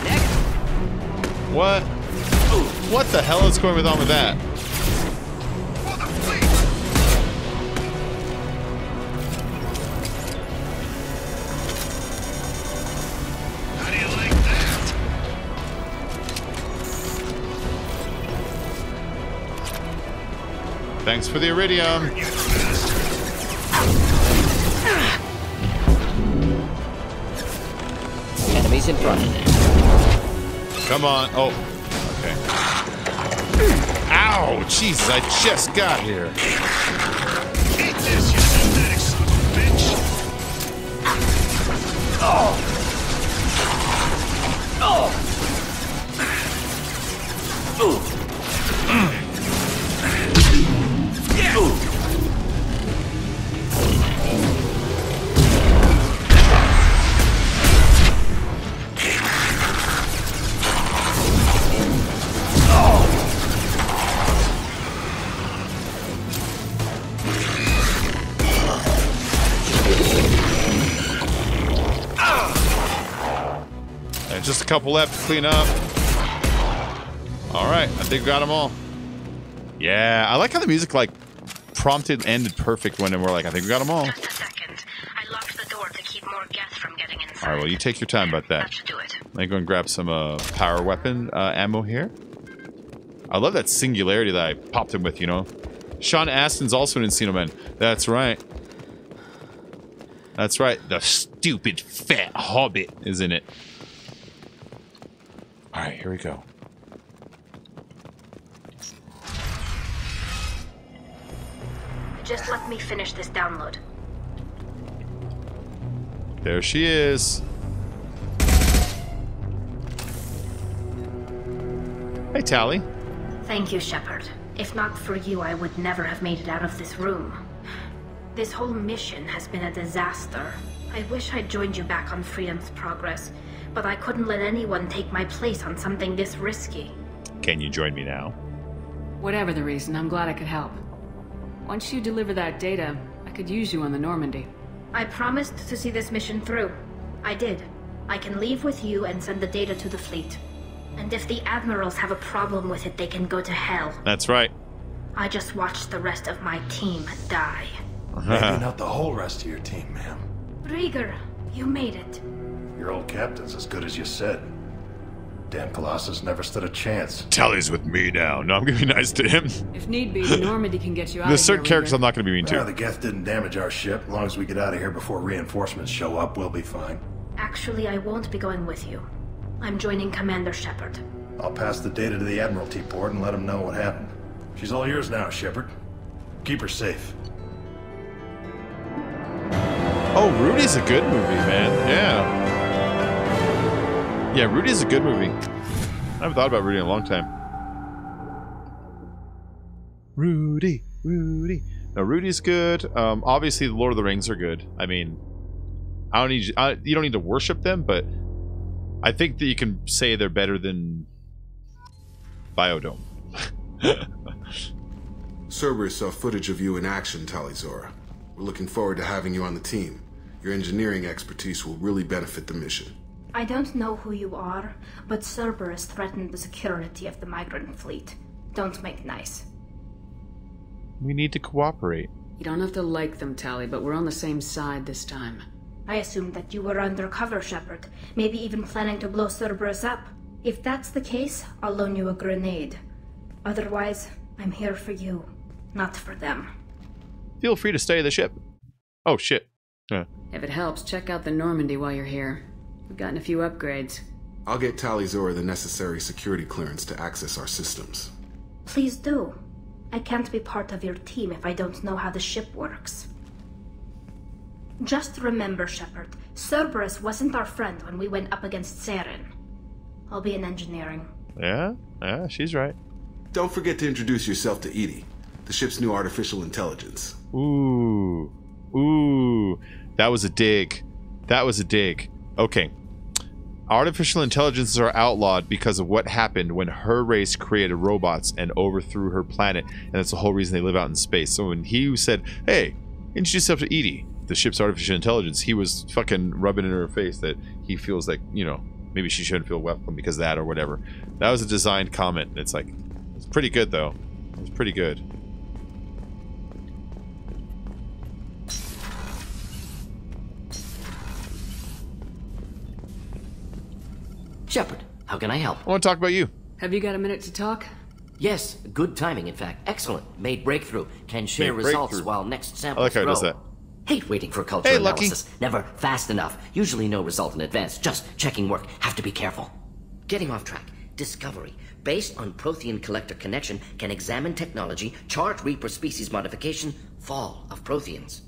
Q: Next.
B: What? What the hell is going on with that?
I: For the fleet! How do you like that?
B: Thanks for the iridium.
Q: Enemies in front.
B: Come on. Oh, okay. Ow! Jesus, I just got here.
I: Eat this, you synthetic son of a bitch!
Q: Oh!
B: Just a couple left to clean up. Alright, I think we got them all. Yeah, I like how the music like prompted ended perfect when we're like, I think we got them all.
O: Just a second. I locked the door to keep more gas from getting inside.
B: Alright, well you take your time about that.
O: That should do it.
B: Let me go and grab some power weapon ammo here. I love that singularity that I popped him with, you know. Sean Astin's also an Encino Man. That's right. That's right. The stupid fat hobbit is in it. Alright, here we go.
O: Just let me finish this download.
B: There she is. Hey, Tally.
O: Thank you, Shepard. If not for you, I would never have made it out of this room. This whole mission has been a disaster. I wish I'd joined you back on Freedom's Progress, but I couldn't let anyone take my place on something this risky.
B: Can you join me now?
K: Whatever the reason, I'm glad I could help. Once you deliver that data, I could use you on the Normandy.
O: I promised to see this mission through. I did. I can leave with you and send the data to the fleet. And if the admirals have a problem with it, they can go to hell.
B: That's right.
O: I just watched the rest of my team die.
I: Maybe not the whole rest of your team, ma'am.
O: Rieger, you made it.
I: Your old captain's as good as you said. Damn Colossus never stood a chance.
B: Tally's with me now. No, I'm gonna be nice to him.
K: If need be, the Normandy can get you out
B: There's
K: of
B: certain
K: here,
B: characters
K: Rieger.
B: I'm not gonna be mean to.
I: The Geth didn't damage our ship. As long as we get out of here before reinforcements show up, we'll be fine.
O: Actually, I won't be going with you. I'm joining Commander Shepard.
I: I'll pass the data to the Admiralty port and let them know what happened. She's all yours now, Shepard. Keep her safe.
B: Oh, Rudy's a good movie, man. Yeah. Yeah, Rudy's a good movie. I haven't thought about Rudy in a long time. Rudy. No, Rudy's good. Obviously, the Lord of the Rings are good. I mean, I don't need you don't need to worship them, but I think that you can say they're better than Biodome.
R: Cerberus saw footage of you in action, Talizora. We're looking forward to having you on the team. Your engineering expertise will really benefit the mission.
O: I don't know who you are, but Cerberus threatened the security of the migrant fleet. Don't make nice.
B: We need to cooperate.
K: You don't have to like them, Tally, but we're on the same side this time.
O: I assumed that you were undercover, Shepard. Maybe even planning to blow Cerberus up. If that's the case, I'll loan you a grenade. Otherwise, I'm here for you, not for them.
B: Feel free to stay the ship. Oh, shit. Yeah.
K: If it helps, check out the Normandy while you're here. We've gotten a few upgrades.
R: I'll get Talizora the necessary security clearance to access our systems.
O: Please do. I can't be part of your team if I don't know how the ship works. Just remember, Shepard, Cerberus wasn't our friend when we went up against Saren. I'll be in engineering.
B: Yeah, she's right.
R: Don't forget to introduce yourself to Edie, the ship's new artificial intelligence.
B: Ooh. That was a dig. Okay. Artificial intelligences are outlawed because of what happened when her race created robots and overthrew her planet, and that's the whole reason they live out in space. So when he said, hey, introduce yourself to Edie, the ship's artificial intelligence, he was fucking rubbing in her face that he feels like, you know, maybe she shouldn't feel welcome because of that or whatever. That was a designed comment. It's like, it's pretty good though. It's pretty good.
F: Shepard, how can I help?
B: I want to talk about you.
K: Have you got a minute to talk?
F: Yes, good timing, in fact. Excellent. Made breakthrough. Can share results while next samples
B: I like how
F: grow.
B: it does that.
F: Hate waiting for culture analysis. Lucky. Never fast enough. Usually no result in advance. Just checking work. Have to be careful. Getting off track. Discovery. Based on Prothean collector connection, can examine technology, chart Reaper species modification, fall of Protheans.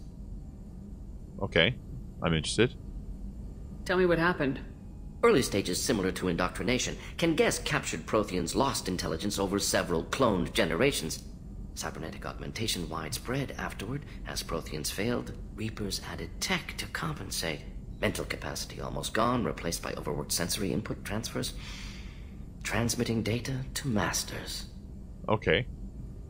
B: Okay. I'm interested.
K: Tell me what happened.
F: Early stages similar to indoctrination. Can guess captured Protheans lost intelligence over several cloned generations. Cybernetic augmentation widespread afterward. As Protheans failed, Reapers added tech to compensate. Mental capacity almost gone, replaced by overworked sensory input transfers. Transmitting data to masters.
B: Okay.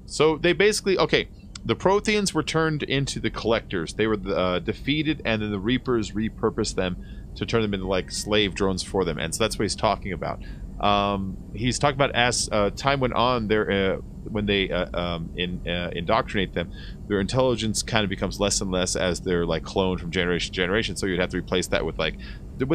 B: So they basically... Okay. The Protheans were turned into the Collectors. They were defeated, and then the Reapers repurposed them to turn them into like slave drones for them, and so that's what he's talking about. He's talking about as time went on, when they indoctrinate them, their intelligence kind of becomes less and less as they're like cloned from generation to generation. So you'd have to replace that with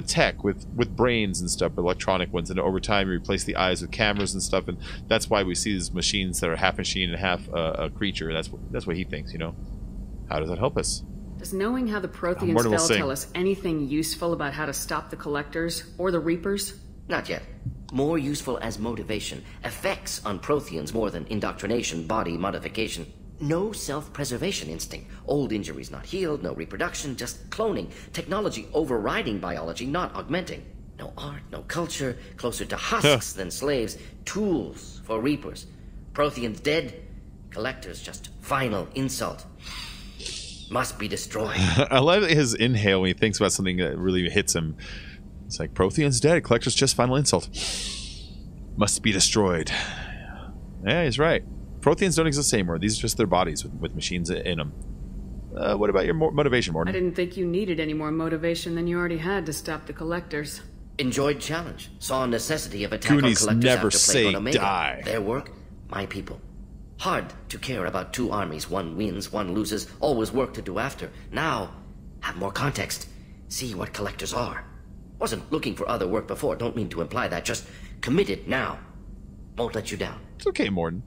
B: tech, with brains and stuff, electronic ones, and over time you replace the eyes with cameras and stuff, and that's why we see these machines that are half machine and half a creature. That's what he thinks. You know, how does that help us?
K: Does knowing how the Protheans fell tell us anything useful about how to stop the Collectors or the Reapers?
F: Not yet. More useful as motivation. Effects on Protheans more than indoctrination, body modification. No self-preservation instinct. Old injuries not healed, no reproduction, just cloning. Technology overriding biology, not augmenting. No art, no culture, closer to husks than slaves. Tools for Reapers. Protheans dead, Collectors just final insult. Must be destroyed.
B: I love his inhale when he thinks about something that really hits him. It's like, Prothean's dead, Collector's just final insult. Must be destroyed. Yeah, he's right. Protheans don't exist anymore. These are just their bodies with machines in them. What about your motivation, Morton?
K: I didn't think you needed any more motivation than you already had to stop the Collectors.
F: Enjoyed challenge. Saw necessity of attack on Collectors
B: never
F: after
B: say
F: on Omega.
B: Die.
F: Their work, my people. Hard to care about two armies. One wins, one loses. Always work to do after. Now, have more context. See what Collectors are. Wasn't looking for other work before. Don't mean to imply that. Just committed now. Won't let you down.
B: It's okay, Morton.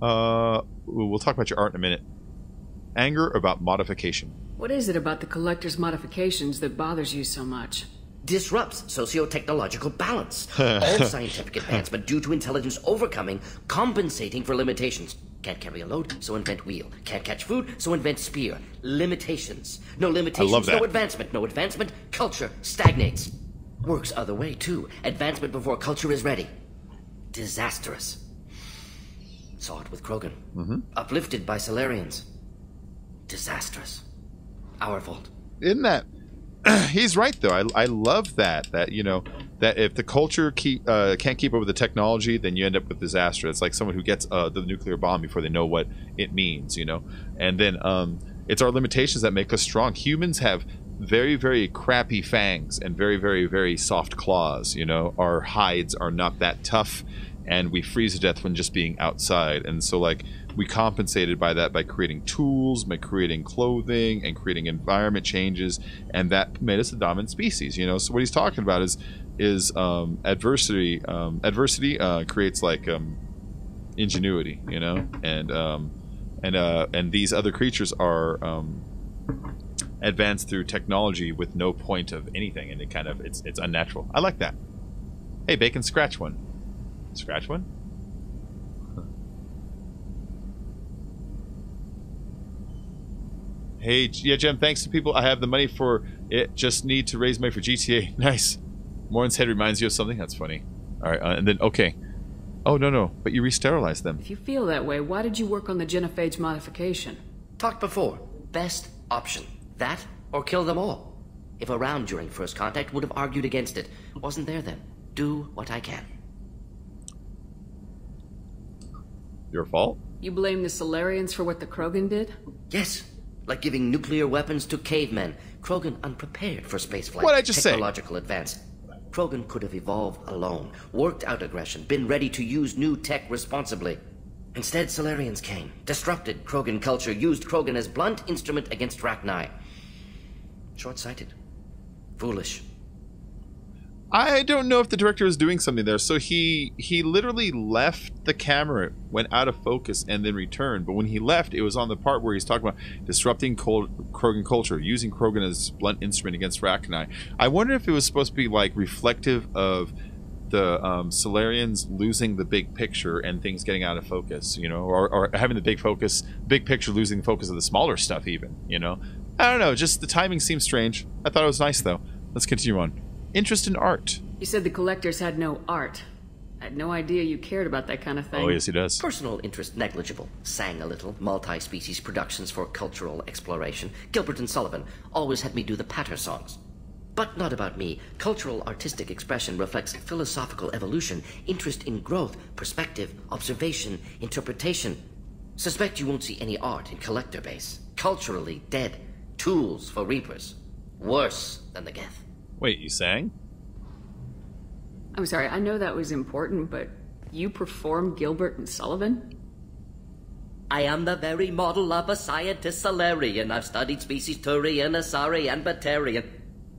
B: We'll talk about your art in a minute. Anger about modification.
K: What is it about the Collector's modifications that bothers you so much?
F: Disrupts socio-technological balance. All scientific advancement due to intelligence overcoming, compensating for limitations. Can't carry a load, so invent wheel. Can't catch food, so invent spear. Limitations. No limitations,
B: I love that.
F: No advancement. No advancement, culture stagnates. Works other way, too. Advancement before culture is ready. Disastrous. Saw it with Krogan. Uplifted by Solarians. Disastrous. Our fault.
B: Isn't that... He's right, though. I love that you know, that if the culture can't keep up with the technology, then you end up with disaster. It's like someone who gets the nuclear bomb before they know what it means, you know. And then it's our limitations that make us strong. Humans have very, very crappy fangs and very, very, very soft claws, you know. Our hides are not that tough, and we freeze to death when just being outside. And so, like, we compensated by that by creating tools, by creating clothing, and creating environment changes, and that made us a dominant species, you know. So what he's talking about is adversity. Adversity creates like ingenuity, you know, and these other creatures are advanced through technology with no point of anything, and it's unnatural. I like that. Hey, Bacon, scratch one. Scratch one. Hey, yeah, Jem, thanks to people. I have the money for it. Just need to raise money for GTA. Nice. Morton's head reminds you of something. That's funny. All right, and then okay. Oh no, but you re-sterilized them.
K: If you feel that way, why did you work on the genophage modification?
F: Talked before. Best option. That or kill them all. If around during first contact, would have argued against it. Wasn't there then. Do what I can.
B: Your fault?
K: You blame the Solarians for what the Krogan did?
F: Yes. Like giving nuclear weapons to cavemen. Krogan unprepared for spaceflight.
B: What'd I just say?
F: Technological advance. Krogan could have evolved alone, worked out aggression, been ready to use new tech responsibly. Instead, Solarians came, disrupted Krogan culture, used Krogan as blunt instrument against Rachni. Short-sighted. Foolish.
B: I don't know if the director was doing something there. So he literally left the camera, went out of focus, and then returned. But when he left, it was on the part where he's talking about disrupting Krogan culture, using Krogan as blunt instrument against Rachni. I wonder if it was supposed to be like reflective of the Solarians losing the big picture and things getting out of focus, you know, or having the big picture losing focus of the smaller stuff even, you know. I don't know, just the timing seems strange. I thought it was nice though. Let's continue on. Interest in art.
K: You said the collectors had no art. I had no idea you cared about that kind of thing.
B: Oh, yes, he does.
F: Personal interest negligible. Sang a little. Multi-species productions for cultural exploration. Gilbert and Sullivan always had me do the patter songs. But not about me. Cultural artistic expression reflects philosophical evolution, interest in growth, perspective, observation, interpretation. Suspect you won't see any art in collector base. Culturally dead. Tools for reapers. Worse than the Geth.
B: Wait, you sang?
K: I'm sorry, I know that was important, but you performed Gilbert and Sullivan?
F: I am the very model of a scientist Solarian. I've studied species Turian, Asari, and Batarian.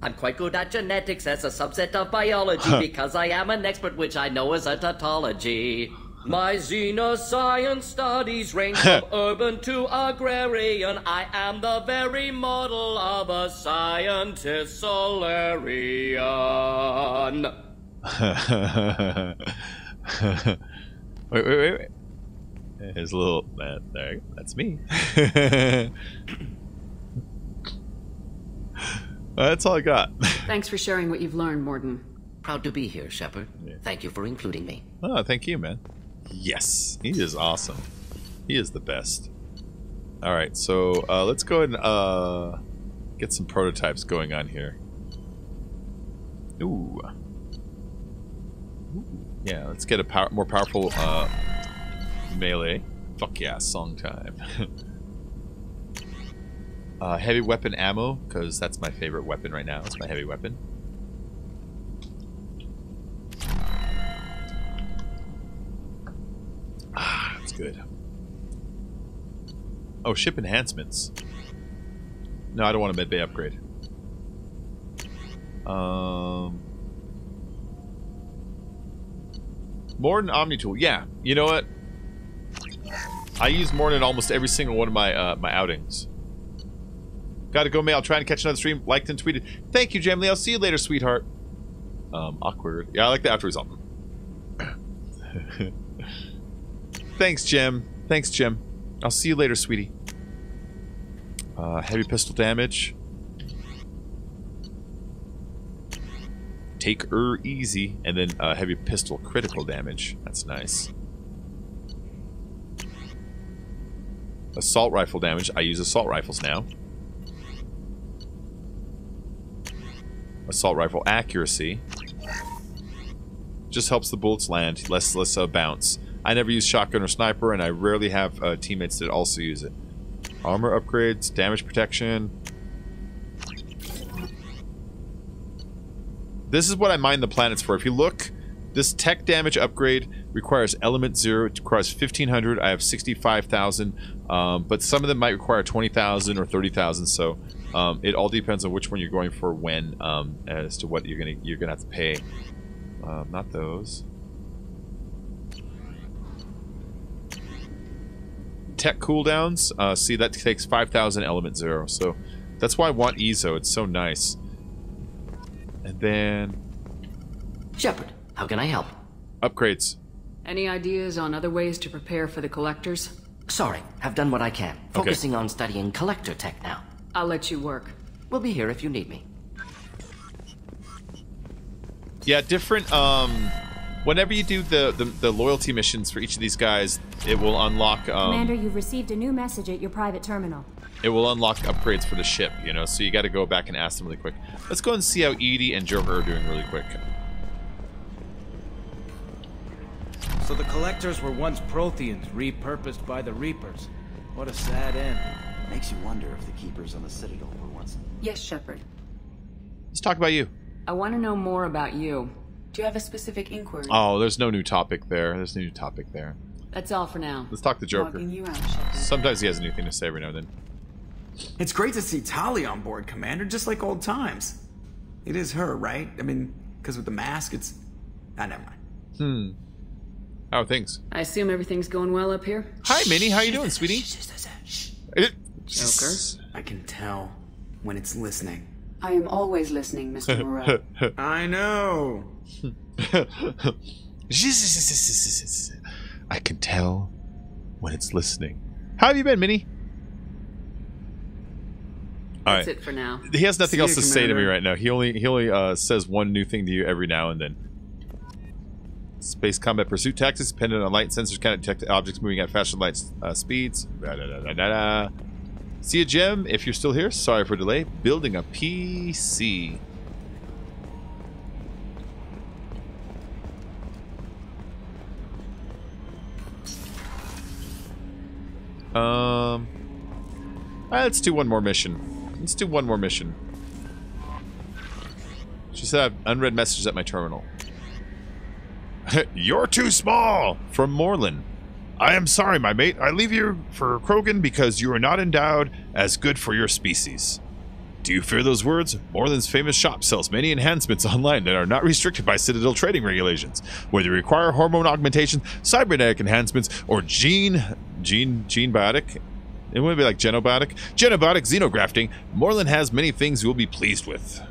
F: I'm quite good at genetics as a subset of biology because I am an expert, which I know is a tautology. My xenoscience studies range from urban to agrarian. I am the very model of a scientist Solarian.
B: wait. There's a little... there, that's me. That's all I got.
K: Thanks for sharing what you've learned, Morden.
F: Proud to be here, Shepard. Yeah. Thank you for including me.
B: Oh, thank you, man. Yes, he is awesome. He is the best. All right, so let's go ahead and get some prototypes going on here. Ooh. Yeah, let's get a more powerful melee. Fuck yeah, song time. Heavy weapon ammo, because that's my favorite weapon right now. It's my heavy weapon. That's good. Oh, ship enhancements. No, I don't want a medbay upgrade. Morden Omnitool. Yeah, you know what? I use Morden in almost every single one of my my outings. Gotta go, May. I'll try and catch another stream. Liked and tweeted. Thank you, Jamley. I'll see you later, sweetheart. Awkward. Yeah, I like the after result. Thanks, Jim. Thanks, Jim. I'll see you later, sweetie. Heavy pistol damage. Take her easy. And then heavy pistol critical damage. That's nice. Assault rifle damage. I use assault rifles now. Assault rifle accuracy. Just helps the bullets land. Less bounce. I never use shotgun or sniper, and I rarely have teammates that also use it. Armor upgrades, damage protection. This is what I mine the planets for. If you look, this tech damage upgrade requires element 0. It requires 1,500. I have 65,000, but some of them might require 20,000 or 30,000. So it all depends on which one you're going for when, as to what you're gonna have to pay. Not those. Tech cooldowns. See, that takes 5,000 element 0. So that's why I want EZO. It's so nice. And then
F: Shepard, how can I help?
B: Upgrades.
K: Any ideas on other ways to prepare for the collectors?
F: Sorry, have done what I can. Focusing on studying collector tech now.
K: I'll let you work.
F: We'll be here if you need me.
B: Yeah, different Whenever you do the loyalty missions for each of these guys, it will unlock...
N: Commander, you've received a new message at your private terminal.
B: It will unlock upgrades for the ship, you know, so you got to go back and ask them really quick. Let's go and see how Edie and Joker are doing really quick.
S: So the Collectors were once Protheans, repurposed by the Reapers. What a sad end.
T: Makes you wonder if the Keepers on the Citadel were once...
H: Yes, Shepard.
B: Let's talk about you.
D: I want to know more about you.
H: Do you have a specific inquiry?
B: Oh, there's no new topic there. There's no new topic there.
D: That's all for now.
B: Let's talk to Joker.
H: You out, Shepard.
B: Sometimes he has a new thing to say every now and then.
U: It's great to see Tali on board, Commander, just like old times. It is her, right? I mean, because with the mask, it's... Ah, never mind.
B: How are things?
K: I assume everything's going well up here?
B: Hi, Minnie. How you doing, sweetie?
K: Joker?
U: I can tell when it's listening.
H: I am always listening, Mr. Moreau.
U: I know.
B: I can tell when it's listening. How have you been, Minnie?
K: That's it for now.
B: He has nothing else to say to me right now. He only says one new thing to you every now and then. Space combat pursuit tactics dependent on light sensors cannot detect objects moving at faster light speeds. See you, Jim. If you're still here, sorry for delay. Building a PC. Let's do one more mission. Let's do one more mission. She said I have unread messages at my terminal. You're too small! From Moreland. I am sorry, my mate. I leave you for Krogan because you are not endowed as good for your species. Do you fear those words? Moreland's famous shop sells many enhancements online that are not restricted by Citadel trading regulations. Whether you require hormone augmentation, cybernetic enhancements, or gene-biotic... It would be like genobiotic. Genobiotic xenografting. Moreland has many things you will be pleased with.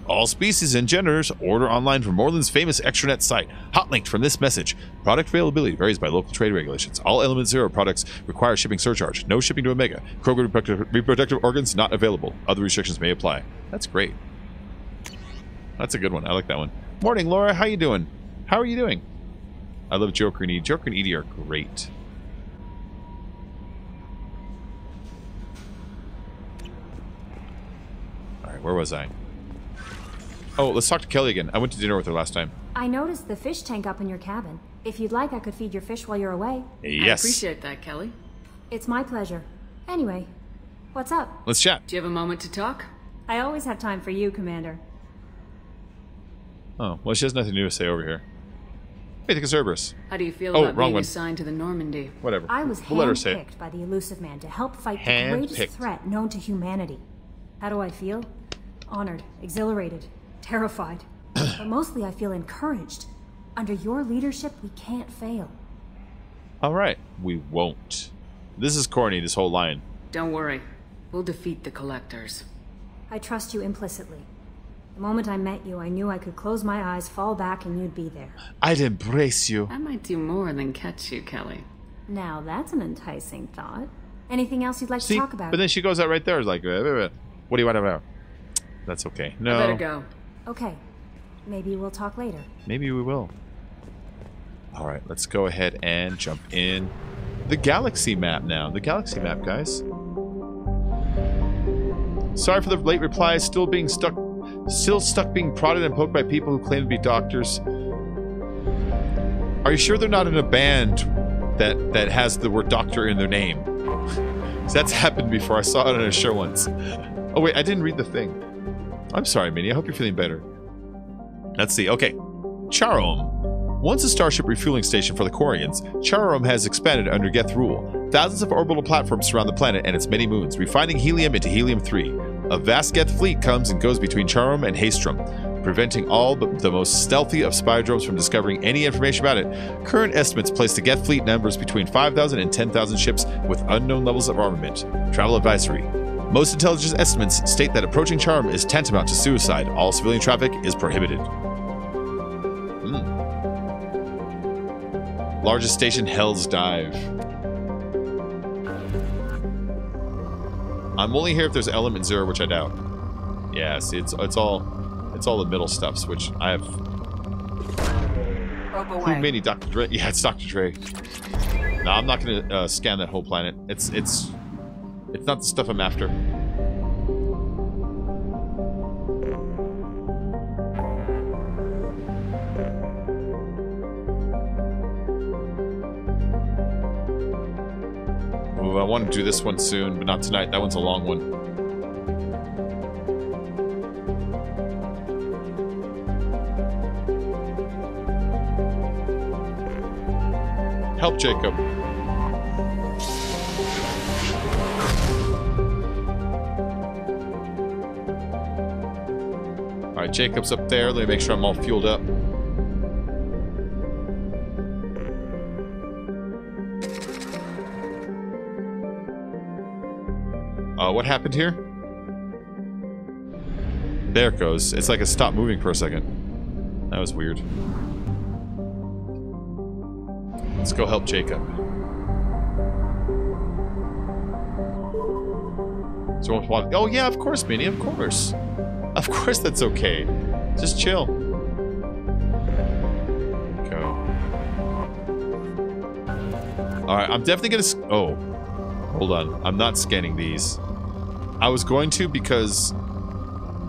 B: All species and genders, order online from Moreland's famous extranet site. Hot linked from this message. Product availability varies by local trade regulations. All Element Zero products require shipping surcharge. No shipping to Omega. Krogan reproductive organs not available. Other restrictions may apply. That's great. That's a good one. I like that one. Morning, Laura. How you doing? How are you doing? I love Joker and Edie. Joker and Edie are great. Alright, where was I? Oh, let's talk to Kelly again. I went to dinner with her last time.
N: I noticed the fish tank up in your cabin. If you'd like, I could feed your fish while you're away.
B: Yes.
K: I appreciate that, Kelly.
N: It's my pleasure. Anyway, what's up?
B: Let's chat.
K: Do you have a moment to talk?
N: I always have time for you, Commander.
B: Oh, well, she has nothing new to say over here. Hey, the Cerberus.
K: How do you feel about being assigned to the Normandy?
B: Whatever.
N: I was handpicked by the Elusive Man to help fight the greatest threat known to humanity. How do I feel? Honored, exhilarated, terrified. But mostly I feel encouraged. Under your leadership, we can't fail.
B: Alright, we won't. This is corny, this whole line.
K: Don't worry. We'll defeat the Collectors.
N: I trust you implicitly. The moment I met you, I knew I could close my eyes, fall back, and you'd be there.
B: I'd embrace you.
K: I might do more than catch you, Kelly.
N: Now that's an enticing thought. Anything else you'd like to talk about?
B: But then she goes out right there, like, what do you want about? That's okay. No.
K: I better go.
N: Okay. Maybe we'll talk later.
B: Maybe we will. Alright, let's go ahead and jump in the galaxy map now. The galaxy map, guys. Sorry for the late reply. Still stuck being prodded and poked by people who claim to be doctors. Are you sure they're not in a band that has the word doctor in their name? That's happened before. I saw it on a show once. Oh wait, I didn't read the thing. I'm sorry, Minnie. I hope you're feeling better. Let's see. Okay. Charom. Once a starship refueling station for the Quarians, Charom has expanded under Geth rule. Thousands of orbital platforms surround the planet and its many moons, refining helium into helium-3. A vast Geth fleet comes and goes between Charom and Haestrom, preventing all but the most stealthy of spydromes from discovering any information about it. Current estimates place the Geth fleet numbers between 5,000 and 10,000 ships with unknown levels of armament. Travel advisory. Most intelligence estimates state that approaching Charom is tantamount to suicide. All civilian traffic is prohibited. Largest station, Hell's Dive. I'm only here if there's Element Zero, which I doubt. Yeah, see, it's all the middle stuffs, which I have. Who mini Dr. Dre? Yeah, it's Dr. Dre. No, I'm not gonna scan that whole planet. It's not the stuff I'm after. Ooh, I want to do this one soon, but not tonight. That one's a long one. Help Jacob. Alright, Jacob's up there. Let me make sure I'm all fueled up. What happened here? There it goes. It's like it stopped moving for a second. That was weird. Let's go help Jacob. So, oh yeah, of course, Minnie, of course. Of course that's okay. Just chill. Go. Alright, I'm definitely gonna... Oh. Hold on. I'm not scanning these. I was going to because...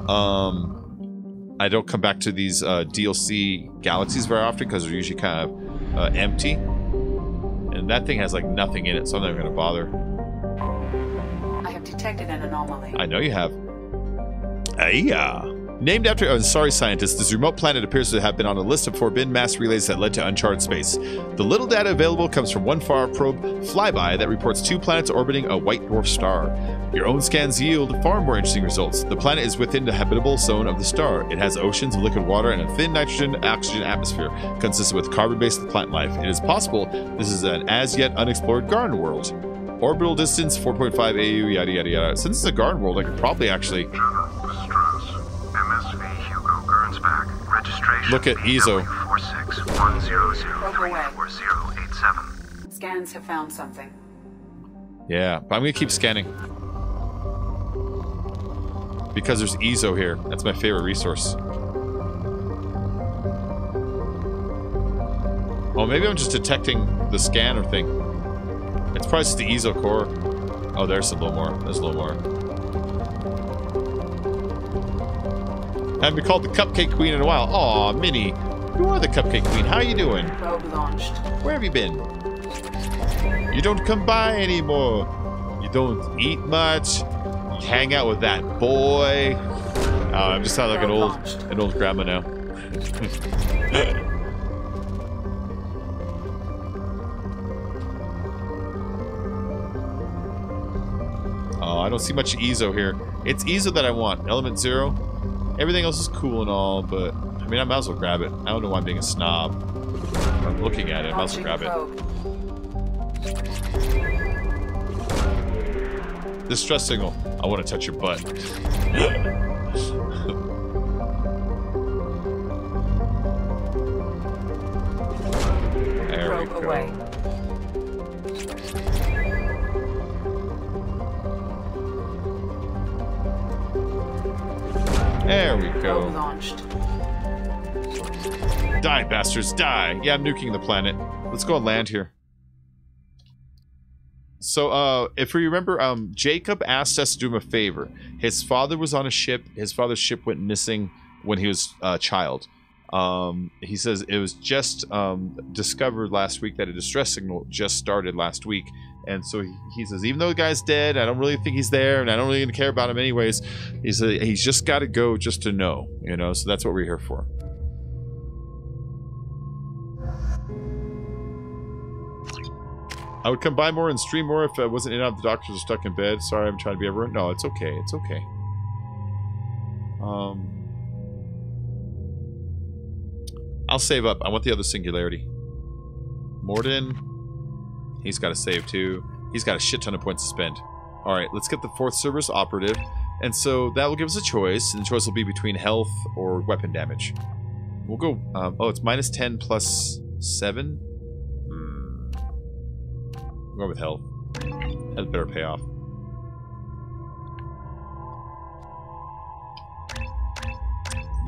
B: I don't come back to these DLC galaxies very often because they're usually kind of empty. And that thing has like nothing in it, so I'm not even gonna bother.
H: I have detected an anomaly.
B: I know you have. Named after a sorry scientist, this remote planet appears to have been on a list of forbidden mass relays that led to uncharted space. The little data available comes from one far probe flyby that reports 2 planets orbiting a white dwarf star. Your own scans yield far more interesting results. The planet is within the habitable zone of the star. It has oceans of liquid water and a thin nitrogen-oxygen atmosphere, consistent with carbon-based plant life. It is possible this is an as-yet unexplored garden world. Orbital distance 4.5 AU, yada yada yada. Since it's a garden world, I could probably actually... Look at ESO.
H: Scans have found something.
B: Yeah, but I'm gonna keep scanning. Because there's ESO here. That's my favorite resource. Oh, maybe I'm just detecting the scanner thing. It's probably just the ESO core. Oh, there's a little more. There's a little more. Haven't been called the Cupcake Queen in a while. Aw, Minnie. You are the Cupcake Queen. How you doing?
H: Probe launched.
B: Where have you been? You don't come by anymore. You don't eat much. You hang out with that boy. Oh, I'm just sounding like an old grandma now. Oh, I don't see much ESO here. It's ESO that I want. Element 0. Everything else is cool and all, but I mean, I might as well grab it. I don't know why I'm being a snob. I'm looking at it. I might as well grab it. Distress signal. I want to touch your butt. There we go. There we go. Die, bastards, die! Yeah, I'm nuking the planet. Let's go and land here. So, if we remember, Jacob asked us to do him a favor. His father was on a ship. His father's ship went missing when he was a child. He says it was just discovered last week that a distress signal just started last week. And so he says, even though the guy's dead, I don't really think he's there, and I don't really care about him anyways. He said he's just got to go just to know, you know. So that's what we're here for. I would come by more and stream more if I wasn't in on the doctors are stuck in bed. Sorry, I'm trying to be everyone. No, it's okay. It's okay. I'll save up. I want the other singularity. Morden. He's got to save too. He's got a shit ton of points to spend. Alright, let's get the 4th Cerberus operative. And so that will give us a choice. And the choice will be between health or weapon damage. We'll go... oh, it's minus 10 plus 7? We'll go with health. That's better payoff.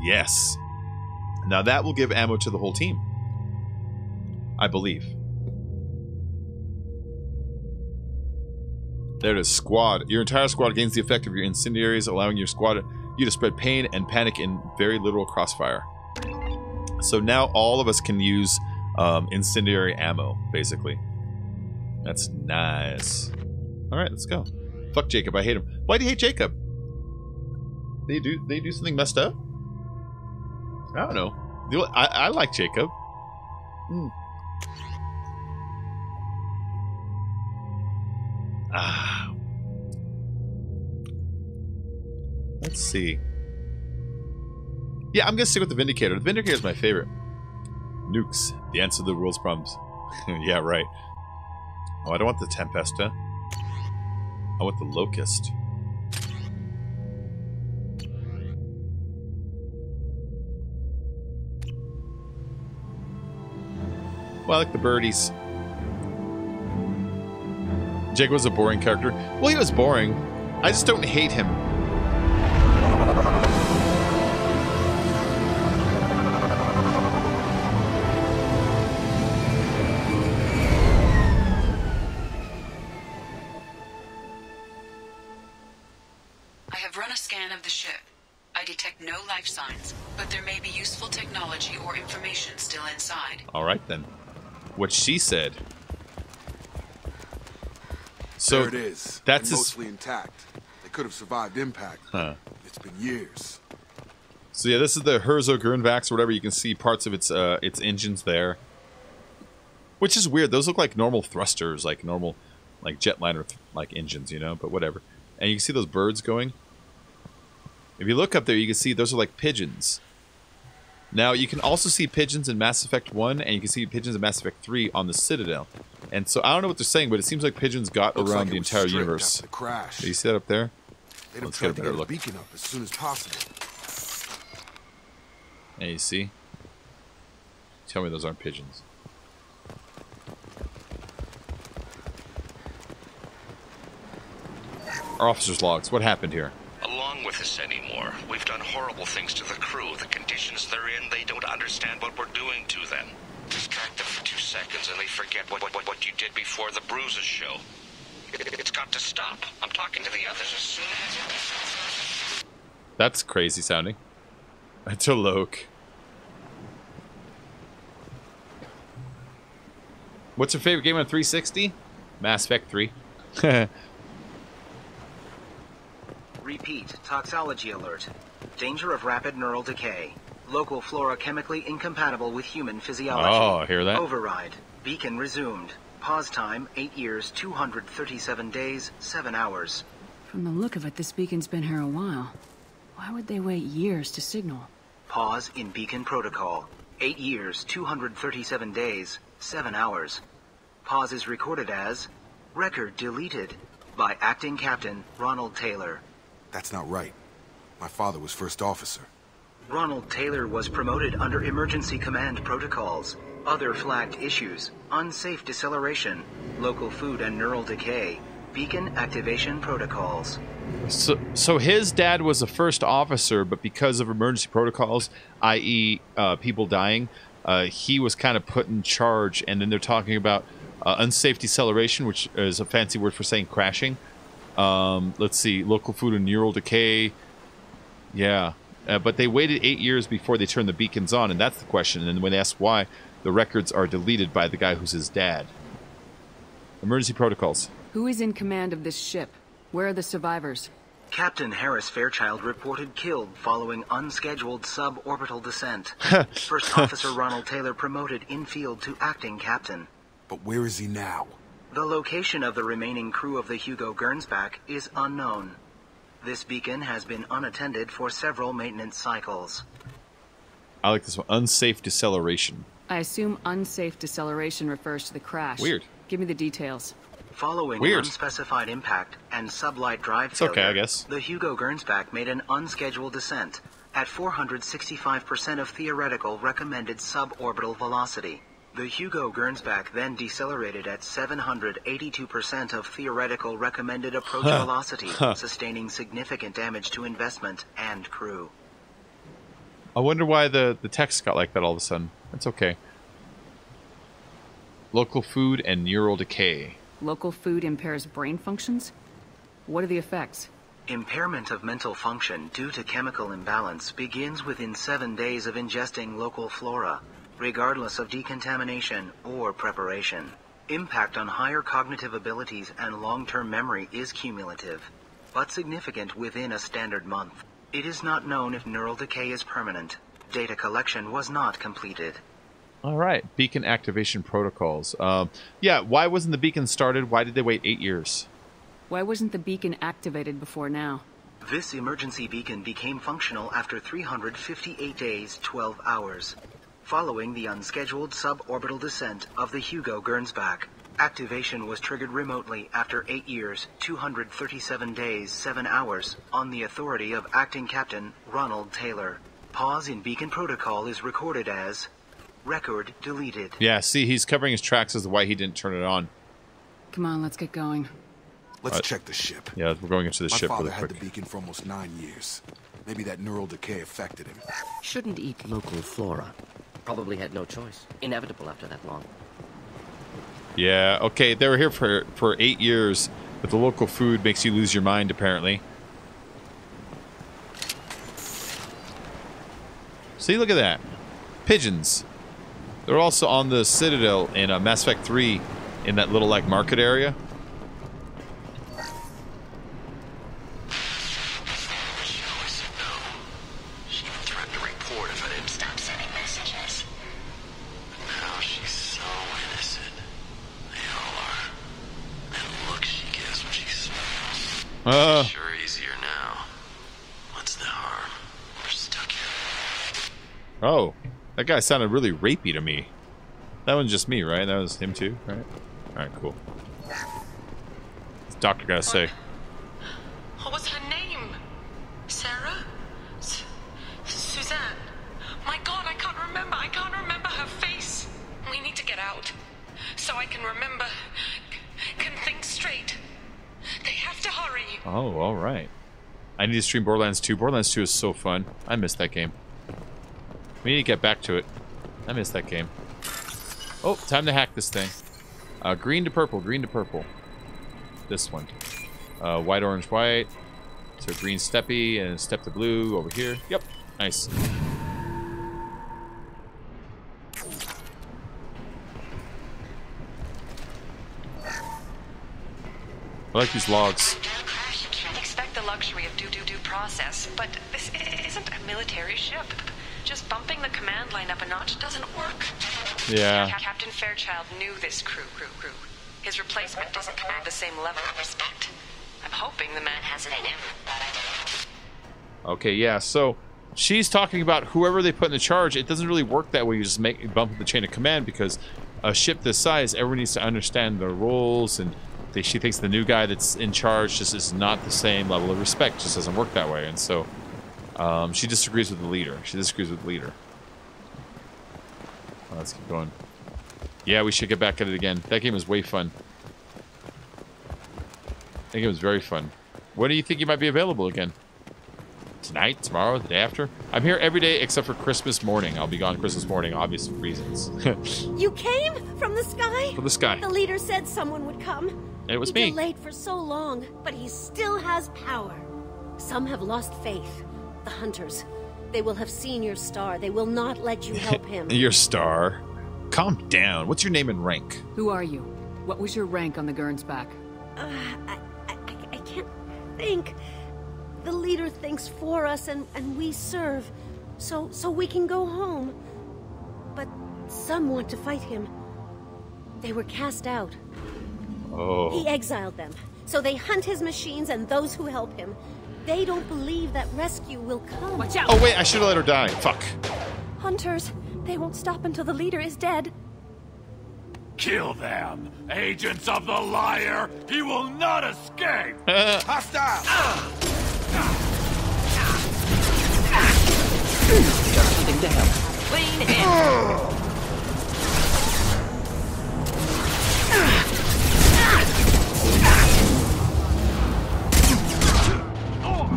B: Yes. Now that will give ammo to the whole team. I believe. There it is, squad. Your entire squad gains the effect of your incendiaries, allowing you to spread pain and panic in very literal crossfire. So now all of us can use incendiary ammo, basically. That's nice. Alright, let's go. Fuck Jacob, I hate him. Why do you hate Jacob? They do something messed up? I don't know. I like Jacob. Let's see. Yeah, I'm gonna stick with the Vindicator. The Vindicator is my favorite. Nukes, the answer to the world's problems. Yeah, right. Oh, I don't want the Tempesta. I want the Locust. Well, I like the birdies. Jacob was a boring character. Well, he was boring. I just don't hate him.
C: I have run a scan of the ship. I detect no life signs, but there may be useful technology or information still inside.
B: All right, then. What she said. So
R: there it is.
B: That's
R: mostly intact. They could have survived impact.
B: Huh.
R: It's been years.
B: So yeah, this is the Herzog Gernvax or whatever. You can see parts of its engines there, which is weird. Those look like normal thrusters, like normal, like jetliner like engines, you know. But whatever. And you can see those birds going. If you look up there, you can see those are like pigeons. Now, you can also see pigeons in Mass Effect 1, and you can see pigeons in Mass Effect 3 on the Citadel. And so, I don't know what they're saying, but it sems like pigeons got around the entire universe.
R: The crash.
B: Do you see that up there?
R: They'd have
B: Let's get a
R: tried to
B: better
R: get a
B: look.
R: beacon up as soon as possible.
B: And you see? Tell me those aren't pigeons. Our officer's logs. What happened here?
A: Along with us anymore. We've done horrible things to the crew. The conditions they're in, they don't understand what we're doing to them. Distract them for 2 seconds and they forget what you did before the bruises show. It's got to stop. I'm talking to the others as soon as...
B: That's crazy sounding. That's a Loke. What's your favorite game on 360? Mass Effect 3.
V: Repeat, toxology alert. Danger of rapid neural decay. Local flora chemically incompatible with human physiology.
B: Oh, hear that?
V: Override. Beacon resumed. Pause time, 8 years, 237 days, 7 hours.
K: From the look of it, this beacon's been here a while. Why would they wait years to signal?
V: Pause in beacon protocol. 8 years, 237 days, 7 hours. Pause is recorded as... Record deleted by Acting Captain Ronald Taylor.
R: That's not right. My father was first officer.
V: Ronald Taylor was promoted under emergency command protocols. Other flagged issues: unsafe deceleration, local food and neural decay, beacon activation protocols.
B: So his dad was a first officer, but because of emergency protocols, i.e. People dying, he was kind of put in charge. And then they're talking about unsafe deceleration, which is a fancy word for saying crashing. Let's see, local food and neural decay. Yeah, but they waited 8 years before they turned the beacons on, and that's the question. And when they ask why, the records are deleted by the guy who's his dad. Emergency protocols.
K: Who is in command of this ship? Where are the survivors?
V: Captain Harris Fairchild reported killed following unscheduled suborbital descent. First Officer Ronald Taylor promoted in-field to acting captain.
R: But where is he now?
V: The location of the remaining crew of the Hugo Gernsback is unknown. This beacon has been unattended for several maintenance cycles.
B: I like this one. Unsafe deceleration.
K: I assume unsafe deceleration refers to the crash.
B: Weird.
K: Give me the details.
V: Following unspecified impact and sublight drive failure,
B: okay, I guess.
V: The Hugo Gernsback made an unscheduled descent at 465% of theoretical recommended suborbital velocity. The Hugo Gernsback then decelerated at 782% of theoretical recommended approach velocity, sustaining significant damage to investment and crew.
B: I wonder why the text got like that all of a sudden. That's okay. Local food and neural decay.
K: Local food impairs brain functions? What are the effects?
V: Impairment of mental function due to chemical imbalance begins within 7 days of ingesting local flora, regardless of decontamination or preparation. Impact on higher cognitive abilities and long-term memory is cumulative, but significant within a standard month. It is not known if neural decay is permanent. Data collection was not completed.
B: All right, beacon activation protocols. Yeah, why wasn't the beacon started? Why did they wait 8 years?
K: Why wasn't the beacon activated before now?
V: This emergency beacon became functional after 358 days, 12 hours. Following the unscheduled suborbital descent of the Hugo Gernsback, activation was triggered remotely after 8 years, 237 days, 7 hours, on the authority of Acting Captain Ronald Taylor. Pause in beacon protocol is recorded as record deleted.
B: Yeah, see, he's covering his tracks as to why he didn't turn it on.
K: Come on, let's get going.
R: Let's check the ship.
B: Yeah, we're going into the ship really
R: quick. My father had the beacon for almost 9 years. Maybe that neural decay affected him.
F: Shouldn't eat local flora. Probably had no choice. Inevitable after that long.
B: Yeah, okay, they were here for 8 years, but the local food makes you lose your mind, apparently. See, look at that. Pigeons. They're also on the Citadel in Mass Effect 3 in that little, like, market area.
E: Sure easier now. What's the harm? We're stuck here.
B: Oh, that guy sounded really rapey to me. That wasn't just me, right? That was him too, right? Alright, cool. What's the doctor gotta say?
C: What was her name? Sarah? Suzanne? My god, I can't remember. I can't remember her face. We need to get out. So I can remember. Can think straight. They have to hurry.
B: Oh, alright. I need to stream Borderlands 2. Borderlands 2 is so fun. I missed that game. We need to get back to it. I missed that game. Oh, time to hack this thing. Green to purple, green to purple. This one. White, orange, white. So green steppy and step to blue over here. Yep, nice. I like these logs.
C: Expect the luxury of due process, but this isn't a military ship. Just bumping the command line up a notch doesn't work.
B: Yeah.
C: Captain Fairchild knew this crew. His replacement doesn't command the same level of respect. I'm hoping the man has it in him.
B: Okay, yeah, so she's talking about whoever they put in the charge. It doesn't really work that way. You just bump up the chain of command, because a ship this size, everyone needs to understand their roles, and she thinks the new guy that's in charge just is not the same level of respect. It just doesn't work that way, and so she disagrees with the leader. Let's keep going. Yeah, we should get back at it again. That game was way fun. I think it was very fun. When do you think you might be available again? Tonight? Tomorrow? The day after? I'm here every day except for Christmas morning. I'll be gone Christmas morning, obvious reasons.
J: You came? From the sky?
B: From the sky.
J: The leader said someone would come.
B: It was
J: me.
B: me.
J: Delayed for so long, but he still has power. Some have lost faith. The hunters. They will have seen your star. They will not let you help him.
B: Your star? Calm down. What's your name and rank?
K: Who are you? What was your rank on the Gernsback?
J: I can't think. The leader thinks for us, and we serve. So we can go home. But some want to fight him. They were cast out.
B: Oh.
J: He exiled them. So they hunt his machines and those who help him. They don't believe that rescue will come.
K: Watch out!
B: Oh, wait, I should have let her die. Fuck.
J: Hunters, they won't stop until the leader is dead.
M: Kill them! Agents of the liar! He will not escape!
R: Hostile!
Q: Got something to help. Lean in!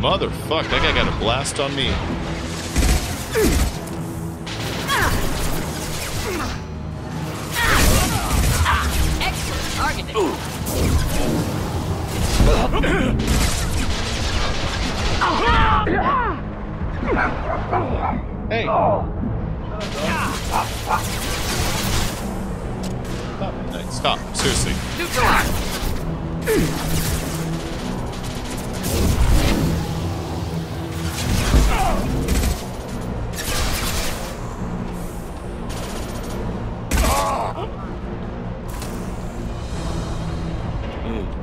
B: Motherfuck, that guy got a blast on me. Hey! Stop, Midnight. Stop. Seriously.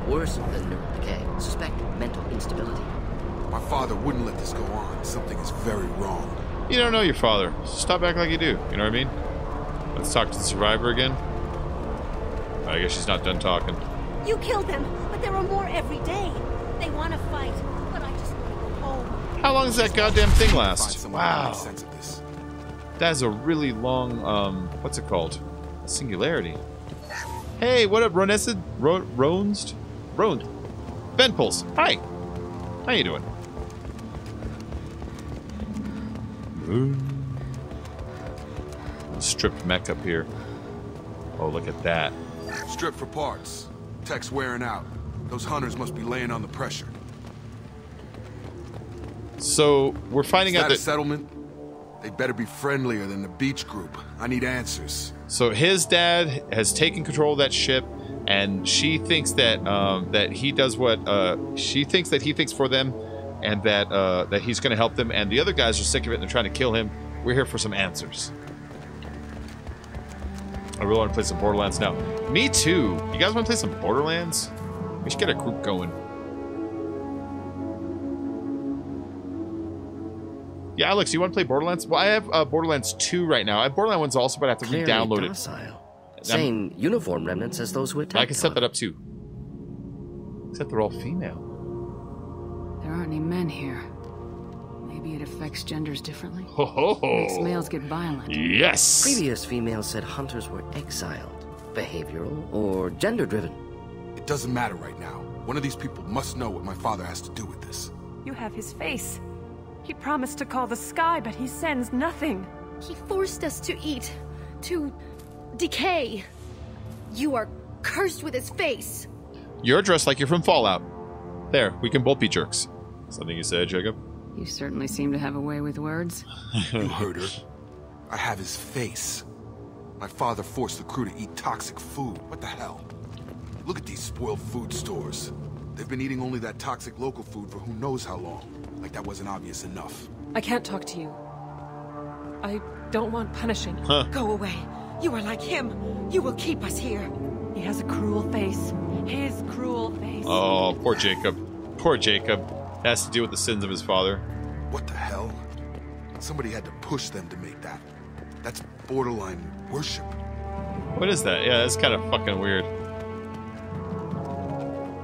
F: Worse than nerve decay. Suspect mental instability.
R: My father wouldn't let this go on. Something is very wrong.
B: You don't know your father. Stop acting like you do. You know what I mean? Let's talk to the survivor again. I guess she's not done talking.
J: You killed them, but there are more every day. They want to fight, but I just want to go home.
B: How long does that goddamn thing last? Wow. That is a really long, what's it called? A singularity. Hey, what up, Ronested? Roned? Ben Pulse. Hi. How you doing? Stripped mech up here. Oh, look at that.
R: Strip for parts. Tech's wearing out. Those hunters must be laying on the pressure.
B: So, we're finding out that...
R: a settlement? They better be friendlier than the beach group. I need answers.
B: So his dad has taken control of that ship, and she thinks that that he does what she thinks that he thinks for them, and that that he's going to help them. And the other guys are sick of it and they're trying to kill him. We're here for some answers. I really want to play some Borderlands now. Me too. You guys want to play some Borderlands? We should get a group going. Yeah, Alex, you want to play Borderlands? Well, I have Borderlands 2 right now. I have Borderlands 1 also, but I have to re-download it.
F: Same uniform remnants as those who attacked.
B: I can set that up too. Except they're all female.
K: There aren't any men here. Maybe it affects genders differently.
B: Ho ho ho!
K: Makes males get violent.
B: Yes!
F: Previous females said hunters were exiled, behavioral, or gender-driven.
R: It doesn't matter right now. One of these people must know what my father has to do with this.
G: You have his face. He promised to call the sky, but he sends nothing.
J: He forced us to eat, to decay. You are cursed with his face.
B: You're dressed like you're from Fallout. There, we can both be jerks. Something you said, Jacob?
K: You certainly seem to have a way with words.
R: You heard her. I have his face. My father forced the crew to eat toxic food. What the hell? Look at these spoiled food stores. They've been eating only that toxic local food for who knows how long. Like that wasn't obvious enough.
G: I can't talk to you. I don't want punishing.
B: Huh.
G: Go away. You are like him. You will keep us here. He has a cruel face. His cruel face.
B: Oh, poor Jacob. Poor Jacob. Has to deal with the sins of his father.
R: What the hell? Somebody had to push them to make that. That's borderline worship.
B: What is that? Yeah, that's kind of fucking weird.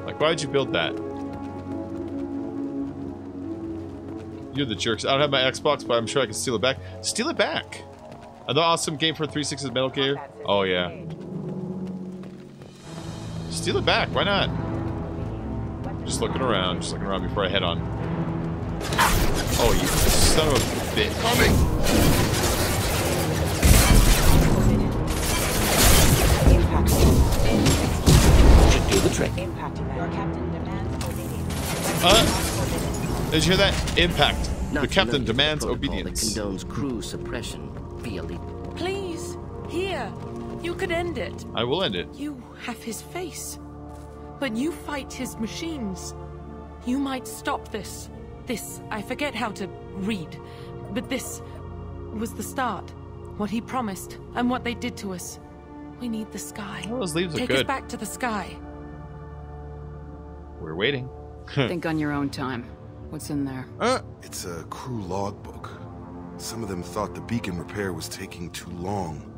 B: Like, why would you build that? You're the jerks. I don't have my Xbox, but I'm sure I can steal it back. Steal it back! Another awesome game for 360's Metal Gear. Oh, yeah. Steal it back. Why not? Just looking around before I head on. Oh, you son of a bitch. Coming!
F: Should do the trick.
B: Did you hear that? Impact.
F: Not
B: the captain
F: familiar
B: demands
F: with the protocol
B: obedience.
F: That condones crew suppression via lead.
G: Please, here. You could end it.
B: I will end it.
G: You have his face. But you fight his machines. You might stop this. This, I forget how to read. But this was the start. What he promised, and what they did to us. We need the sky.
B: Oh, those leaves are
G: Take
B: good.
G: us back to the sky.
B: We're waiting.
K: Think on your own time. What's in there?
R: It's a crew logbook. Some of them thought the beacon repair was taking too long.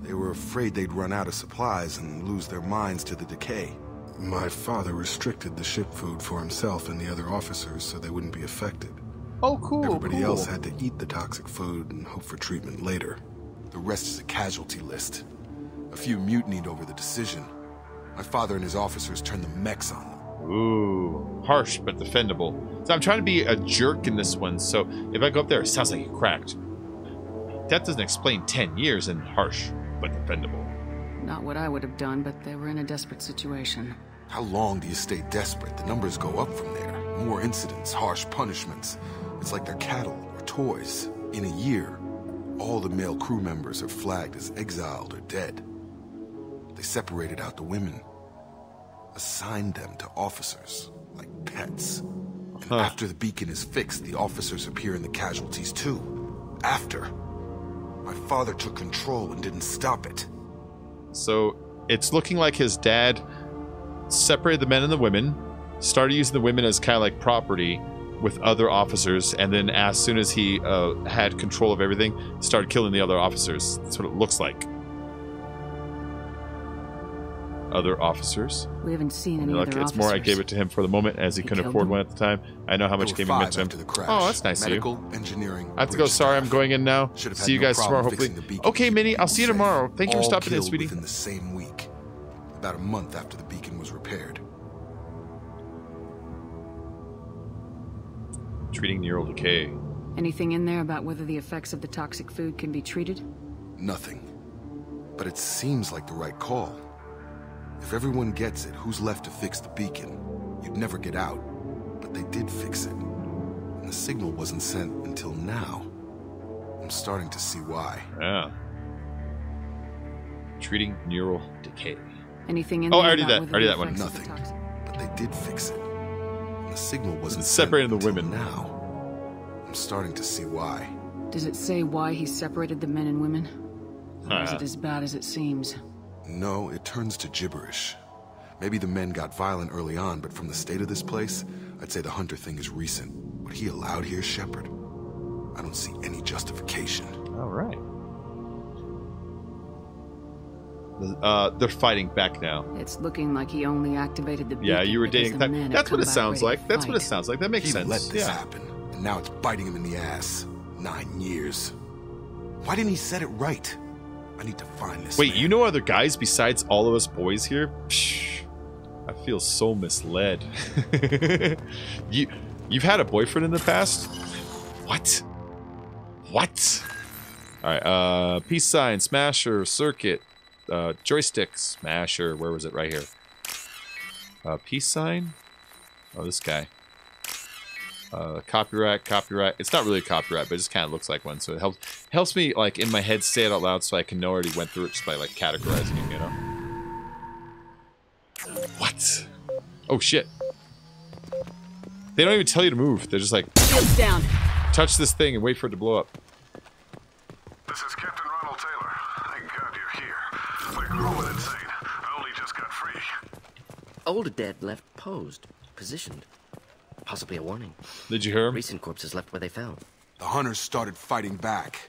R: They were afraid they'd run out of supplies and lose their minds to the decay. My father restricted the ship food for himself and the other officers so they wouldn't be affected.
B: Oh, cool.
R: Everybody else had to eat the toxic food and hope for treatment later. The rest is a casualty list. A few mutinied over the decision. My father and his officers turned the mechs on them.
B: Ooh, harsh but defendable. So I'm trying to be a jerk in this one, so if I go up there, it sounds like it cracked. That doesn't explain 10 years in harsh but defendable.
K: Not what I would have done, but they were in a desperate situation.
R: How long do you stay desperate? The numbers go up from there. More incidents, harsh punishments. It's like they're cattle or toys. In a year, all the male crew members are flagged as exiled or dead. They separated out the women, assigned them to officers, like pets. And after the beacon is fixed, the officers appear in the casualties too. After. My father took control and didn't stop it.
B: So, it's looking like his dad separated the men and the women, started using the women as kind of like property with other officers, and then as soon as he had control of everything, started killing the other officers. That's what it looks like. Other officers.
K: We haven't seen any other officers.
B: It's more I gave it to him for the moment as he couldn't afford one at the time. I know how much gaming meant to him. Oh, that's nice of you.
R: Engineering,
B: I have to go. Sorry, I'm going in now. See you guys tomorrow, hopefully. Okay, Minnie, I'll see you tomorrow. Thank you for stopping in, sweetie.
R: Within the same week, about a month after the beacon was repaired.
B: Treating neural decay.
K: Anything in there about whether the effects of the toxic food can be treated?
R: Nothing. But it seems like the right call. If everyone gets it, who's left to fix the beacon? You'd never get out. But they did fix it. And the signal wasn't sent until now. I'm starting to see why.
B: Yeah. Treating neural decay.
K: Anything in there?
B: Oh, I already that one.
R: Nothing. But they did fix it. And the signal wasn't
B: separating the women.
R: Now. I'm starting to see why.
K: Does it say why he separated the men and women? Or is it as bad as it seems?
R: No, it turns to gibberish. Maybe the men got violent early on, but from the state of this place, I'd say the Hunter thing is recent. What he allowed here, Shepard, I don't see any justification.
B: All right. They're fighting back now.
K: It's looking like he only activated the beacon.
B: Yeah, you were dating time. That's what it sounds like. That's what it sounds like. That makes sense.
R: He let this happen, and now it's biting him in the ass. 9 years. Why didn't he set it right? I need to find this
B: Wait,
R: man.
B: You know other guys besides all of us boys here? Psh, I feel so misled. You've had a boyfriend in the past? What? What? Alright, peace sign, smasher, circuit, joystick, smasher, where was it? Right here. Peace sign? Oh, this guy. Copyright. It's not really a copyright, but it just kind of looks like one. So it helps me, like, in my head say it out loud so I can know I already went through it just by, like, categorizing it, you know? What? Oh, shit. They don't even tell you to move. They're just like,
K: shields down.
B: Touch this thing and wait for it to blow up.
L: This is Captain Ronald Taylor. Thank God you're here. We're growing insane. I only just got free.
F: Old dead left posed, positioned. Possibly a warning.
B: Did you hear him?
F: Recent corpses left where they fell.
R: The hunters started fighting back.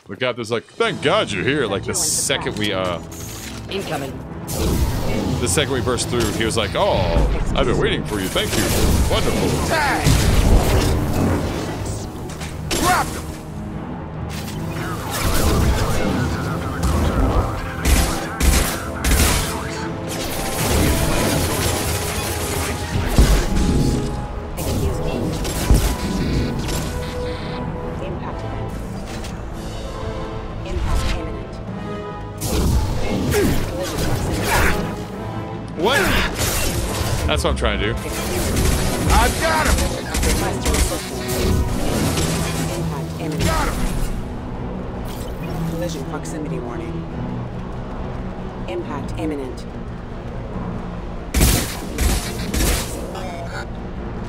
B: Look out, there's like, thank God you're here. Like the second we,
F: Incoming.
B: The second we burst through, he was like, oh, I've been waiting for you. Thank you. Wonderful.
L: Tag!
R: Dropped him!
B: What? That's what I'm trying to do.
L: I've got him! Got him!
P: Collision proximity warning. Impact imminent.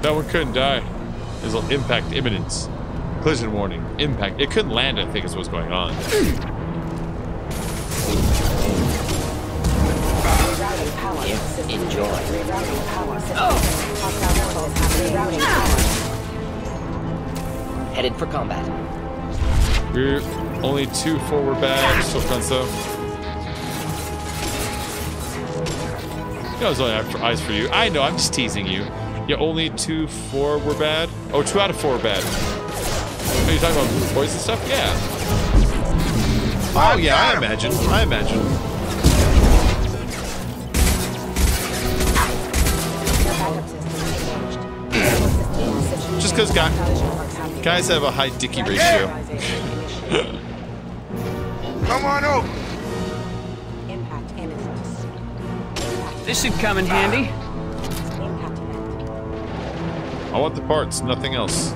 B: That one couldn't die. There's an impact imminence. Collision warning. Impact. It couldn't land, I think is what's going on.
F: Enjoy. Headed for combat.
B: We're only 2 forward bags, so Frenzo. You know I was only after eyes for you. I know, I'm just teasing you. Yeah, only 2 forward bad? Oh, 2 out of 4 bad. Are you talking about boys and stuff? Yeah. Oh yeah, I imagine. Just because guys have a high dicky ratio.
L: Come on over.
K: This should come in handy.
B: I want the parts, nothing else.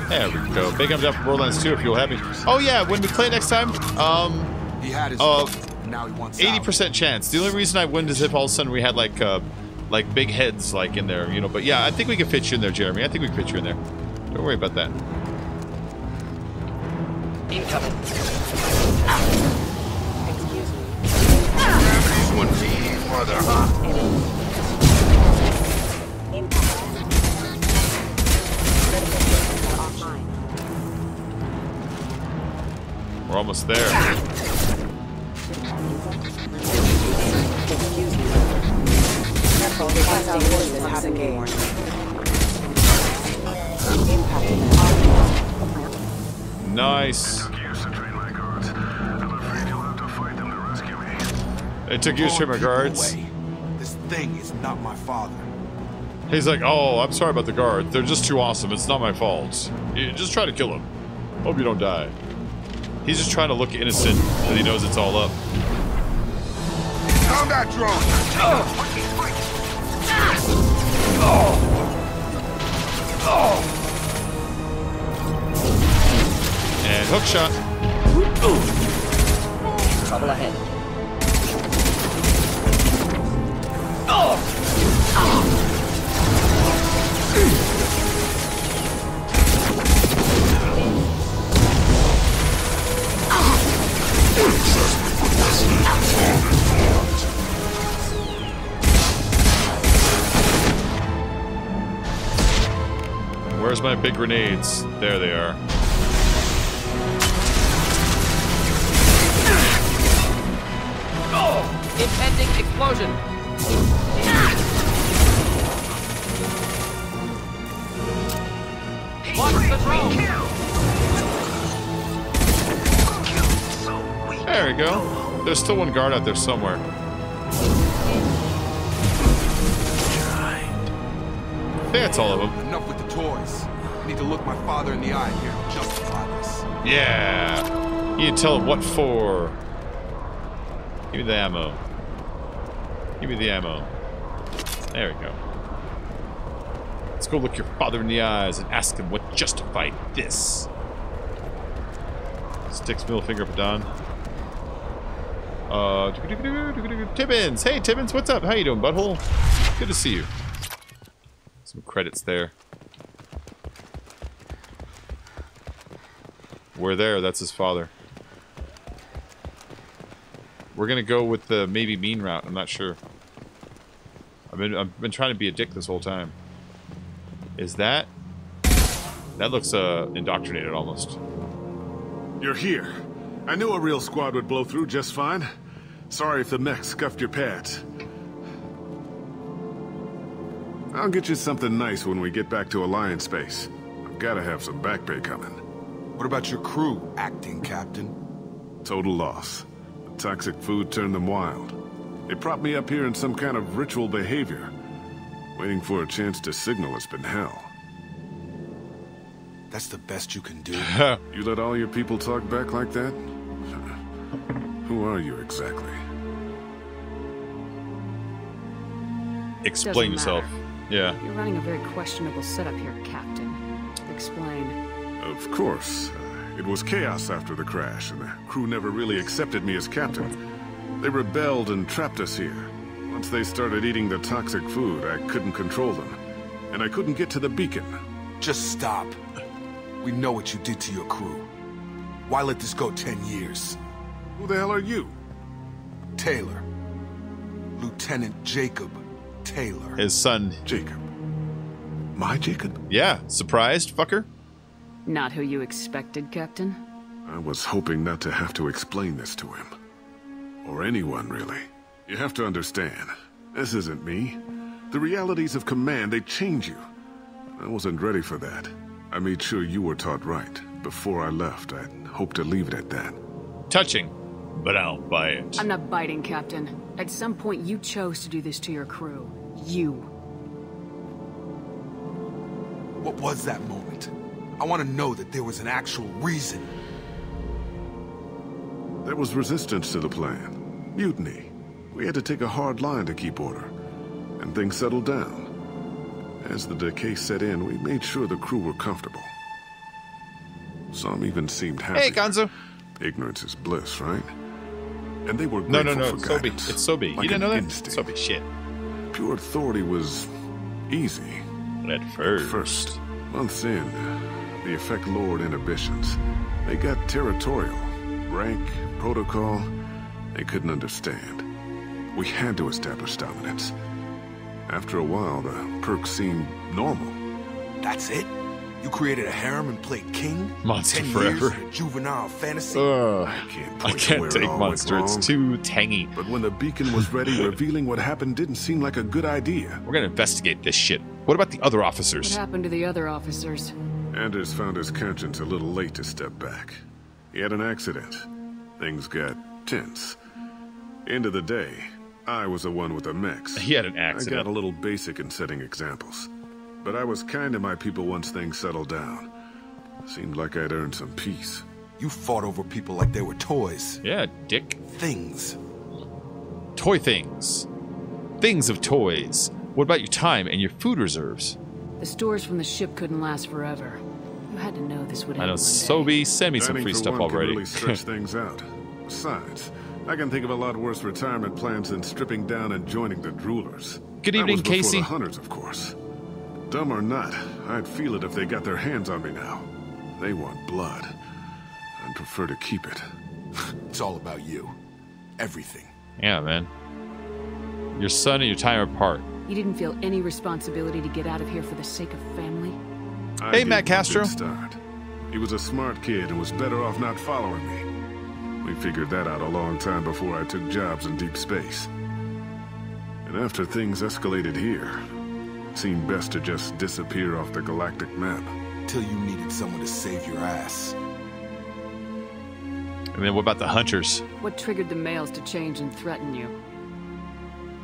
B: There we go. Big thumbs up for Borderlands 2 if you'll have me. Oh yeah, when we play next time,
R: he had his now he wants
B: 80% chance. The only reason I wouldn't is if all of a sudden we had like big heads like in there, you know. But yeah, I think we can fit you in there, Jeremy. I think we can fit you in there. Don't worry about that.
Q: Incoming. Excuse me.
B: We're almost there. Nice. It took years to train my guards.
R: This thing is not my father.
B: He's like, oh, I'm sorry about the guards. They're just too awesome. It's not my fault. You just try to kill them. Hope you don't die. He's just trying to look innocent, but he knows it's all up.
R: Combat drone!
B: And hook shot.
Q: Trouble ahead.
B: Where's my big grenades? There they are.
Q: Impending explosion. Watch the drone.
B: There we go. There's still one guard out there somewhere. I think that's all of them.
R: Enough with the toys. I need to look my father in the eye here and justify this.
B: Yeah. You need to tell him what for. Give me the ammo. Give me the ammo. There we go. Let's go look your father in the eyes and ask him what justified this. Sticks middle finger up and down. Tibbins! Hey Tibbins, what's up? How you doing, butthole? Good to see you. Some credits there. We're there, that's his father. We're gonna go with the maybe mean route, I'm not sure. I've been trying to be a dick this whole time. Is that? That looks indoctrinated almost.
L: You're here. I knew a real squad would blow through just fine. Sorry if the mech scuffed your pads. I'll get you something nice when we get back to Alliance space. I've gotta have some back pay coming.
R: What about your crew, acting captain?
L: Total loss. The toxic food turned them wild. They propped me up here in some kind of ritual behavior. Waiting for a chance to signal has been hell.
R: That's the best you can do?
L: You let all your people talk back like that? Who are you exactly?
B: Explain yourself. Yeah.
K: You're running a very questionable setup here, Captain. Explain.
L: Of course. It was chaos after the crash, and the crew never really accepted me as captain. They rebelled and trapped us here. Once they started eating the toxic food, I couldn't control them. And I couldn't get to the beacon.
R: Just stop. We know what you did to your crew. Why let this go 10 years?
L: Who the hell are you?
R: Taylor. Lieutenant Jacob Taylor.
B: His son.
L: Jacob. My Jacob?
B: Yeah. Surprised, fucker?
K: Not who you expected, Captain?
L: I was hoping not to have to explain this to him. Or anyone, really. You have to understand, this isn't me. The realities of command, they change you. I wasn't ready for that. I made sure you were taught right. Before I left, I'd hoped to leave it at that.
B: Touching. but I don't buy it.
K: I'm not biting, Captain. At some point, you chose to do this to your crew. You.
R: What was that moment? I want to know that there was an actual reason.
L: There was resistance to the plan. Mutiny. We had to take a hard line to keep order. And things settled down. As the decay set in, we made sure the crew were comfortable. Some even seemed happy.
B: Hey, Gonzo.
L: Ignorance is bliss, right? And they were grateful
B: no.
L: for guidance.
B: It's Sobi.
L: Like
B: You didn't know that?
L: instinct.
B: Sobi, shit.
L: Pure authority was easy.
B: At first.
L: Months in, the effect lowered inhibitions. They got territorial. Rank, protocol, they couldn't understand. We had to establish dominance. After a while, the perks seemed normal.
R: That's it? You created a harem and played king?
B: Monster
R: 10
B: forever.
R: years of juvenile fantasy?
L: I
B: can't take Monster. It's too tangy.
L: But when the beacon was ready, revealing what happened didn't seem like a good idea.
B: We're gonna investigate this shit. What about the other officers?
K: What happened to the other officers?
L: Anders found his conscience a little late to step back. He had an accident. Things got tense. End of the day, I was the one with the mechs.
B: He had an accident.
L: I got a little basic in setting examples. But I was kind to my people once things settled down. Seemed like I'd earned some peace.
R: You fought over people like they were toys.
B: Yeah, dick.
R: Things.
B: Toy things. Things of toys. What about your time and your food reserves?
K: The stores from the ship couldn't last forever. You had to know this would end.
B: I know,
K: one day.
B: Sobi, send me some
L: Dining
B: free
L: for
B: stuff
L: one can
B: already.
L: really stretch things out. Besides, I can think of a lot worse retirement plans than stripping down and joining the droolers.
B: Good
L: That
B: evening,
L: was before
B: Casey.
L: The hunters, of course. Dumb or not, I'd feel it if they got their hands on me now. They want blood. I'd prefer to keep it.
R: It's all about you. Everything.
B: Yeah, man. Your son and your time apart.
K: You didn't feel any responsibility to get out of here for the sake of family?
B: Hey, Matt Castro.
L: Start. He was a smart kid and was better off not following me. We figured that out a long time before I took jobs in deep space. And after things escalated here, it seemed best to just disappear off the galactic map.
R: Till you needed someone to save your ass.
B: And then what about the hunters?
K: What triggered the males to change and threaten you?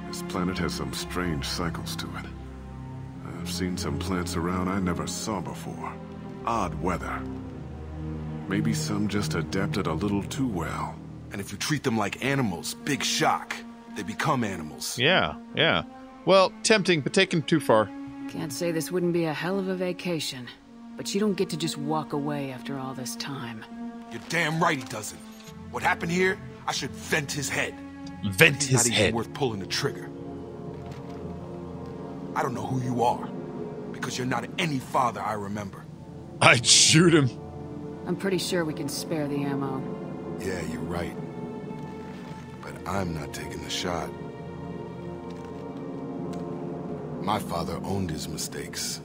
L: This planet has some strange cycles to it. I've seen some plants around I never saw before. Odd weather. Maybe some just adapted a little too well.
R: And if you treat them like animals, big shock. They become animals.
B: Yeah. Well, tempting, but taken too far.
K: Can't say this wouldn't be a hell of a vacation. But you don't get to just walk away after all this time.
R: You're damn right he doesn't. What happened here, I should vent his head.
B: Vent his
R: head. Not even worth pulling the trigger. I don't know who you are, because you're not any father I remember.
B: I'd shoot him.
K: I'm pretty sure we can spare the ammo.
R: Yeah, you're right. But I'm not taking the shot. My father owned his mistakes.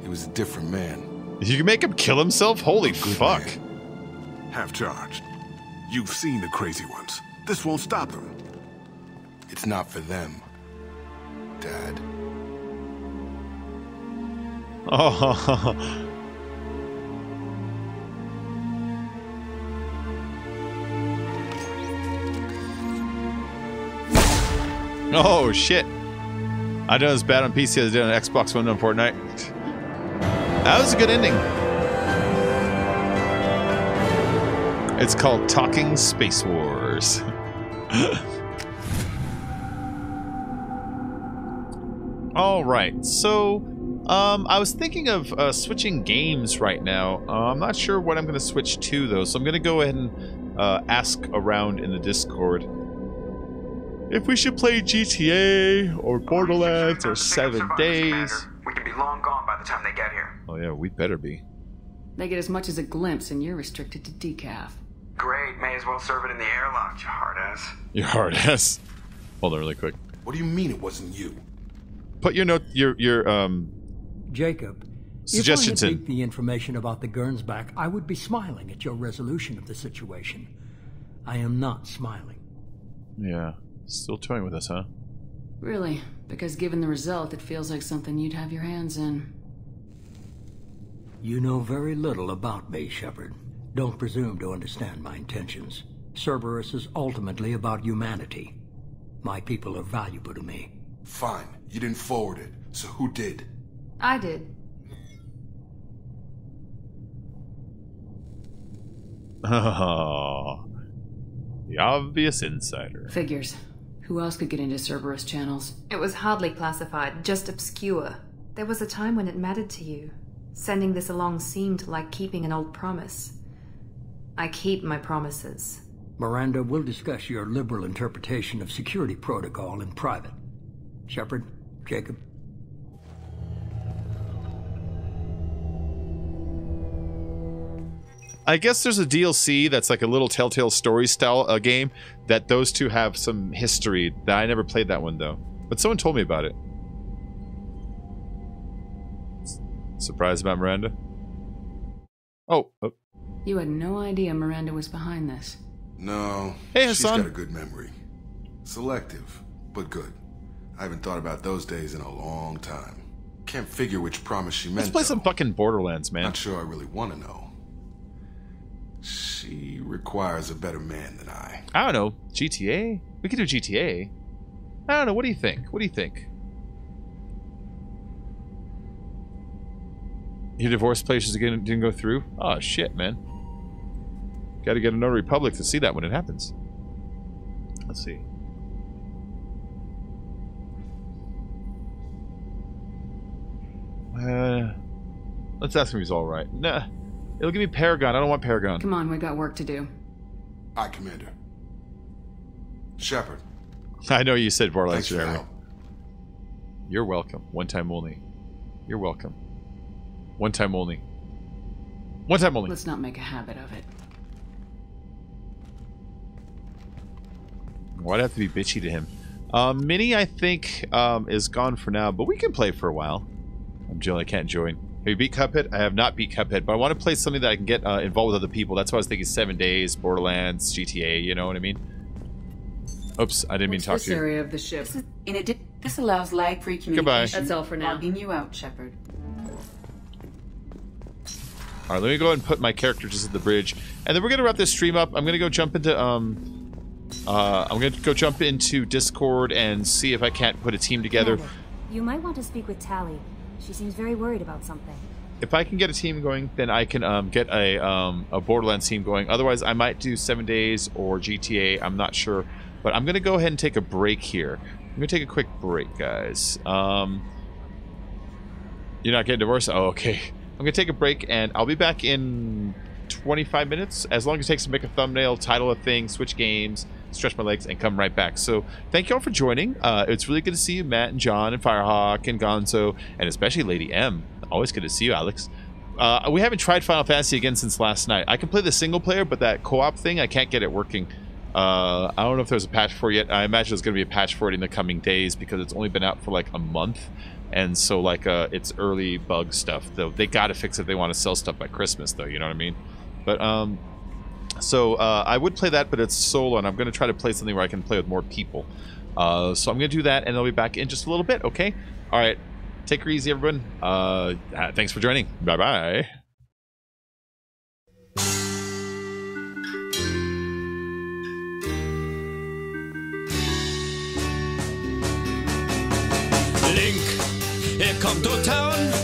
R: He was a different man.
B: You can make him kill himself? Holy fuck.
L: Man. Half charged. You've seen the crazy ones. This won't stop them.
R: It's not for them, Dad.
B: Oh. Oh, shit. I done this bad on PC as I did on Xbox One on Fortnite. That was a good ending. It's called Talking Space Wars. All right, so I was thinking of switching games right now. I'm not sure what I'm going to switch to, though, so I'm going to go ahead and ask around in the Discord if we should play GTA or Borderlands or 7 Days.
I: We could be long gone by the time they get here.
B: Oh yeah, we better be.
K: They get as much as a glimpse, and you're restricted to decaf.
I: Great, may as well serve it in the airlock, you hard ass.
B: You hard ass. Hold on really quick.
R: What do you mean it wasn't you?
B: Put your note, your
P: Jacob,
B: suggestions
P: if I had
B: in.
P: leaked the information about the Gernsback, I would be smiling at your resolution of the situation. I am not smiling.
B: Yeah, still toying with us, huh?
K: Really? Because given the result, it feels like something you'd have your hands in.
P: You know very little about me, Shepard. Don't presume to understand my intentions. Cerberus is ultimately about humanity. My people are valuable to me.
R: Fine. You didn't forward it, so who did?
K: I did.
B: Oh, the obvious insider.
K: Figures. Who else could get into Cerberus channels?
O: It was hardly classified, just obscure. There was a time when it mattered to you. Sending this along seemed like keeping an old promise. I keep my promises.
P: Miranda, we'll discuss your liberal interpretation of security protocol in private. Shepard, Jacob.
B: I guess there's a DLC that's like a little Telltale Story style game that those two have some history. That I never played that one though, but someone told me about it. Surprised about Miranda? Oh.
K: You had no idea Miranda was behind this.
R: No.
B: Hey,
R: she's
B: Hassan.
R: got a good memory. Selective, but good. I haven't thought about those days in a long time. Can't figure which promise she meant.
B: Let's play some fucking Borderlands, man.
R: Not sure I really want to know. She requires a better man than I.
B: I don't know. GTA? We could do GTA. I don't know. What do you think? What do you think? Your divorce places didn't go through? Oh, shit, man. Gotta get a Notary Public to see that when it happens. Let's see. Let's ask him if he's alright. Nah. It'll give me Paragon. I don't want Paragon.
K: Come on, we got work to do.
R: Aye, Commander. Shepard.
B: I know you said Borderlands.
R: Thanks for your help.
B: You're welcome. One time only. You're welcome. One time only. One time only.
K: Let's not make a habit of it.
B: Why'd I have to be bitchy to him? Minnie, I think, is gone for now, but we can play for a while. I'm Jill. I can't join. Have you beat Cuphead? I have not beat Cuphead, but I want to play something that I can get involved with other people. That's why I was thinking 7 Days, Borderlands, GTA, you know what I mean? Oops, I didn't mean to talk to you.
K: This area of the ship.
H: This allows lag-free communication.
B: Goodbye.
K: That's all for now.
H: Logging you out, Shepard.
B: Alright, let me go ahead and put my character just at the bridge. And then we're going to wrap this stream up. I'm going to go jump into, Discord and see if I can't put a team together.
N: Commander, you might want to speak with Tali. She seems very worried about something.
B: If I can get a team going, then I can get a Borderlands team going. Otherwise, I might do 7 Days or GTA. I'm not sure. But I'm going to go ahead and take a break here. I'm going to take a quick break, guys. You're not getting divorced? Oh, okay. I'm going to take a break, and I'll be back in 25 minutes. As long as it takes to make a thumbnail, title a thing, switch games, stretch my legs, and come right back. So thank you all for joining. It's really good to see you, Matt and John and Firehawk and Gonzo, and especially Lady M. Always good to see you, Alex. We haven't tried Final Fantasy again since last night. I can play the single player, but that co-op thing, I can't get it working. I don't know if there's a patch for it yet. I imagine there's going to be a patch for it in the coming days because it's only been out for like a month. And so like it's early bug stuff. Though they got to fix it if they want to sell stuff by Christmas, though. You know what I mean? But I would play that, but it's solo, and I'm going to try to play something where I can play with more people. So I'm going to do that, and I'll be back in just a little bit, okay? All right. Take her easy, everyone. Thanks for joining. Bye-bye.
S: Link, er kommt to town.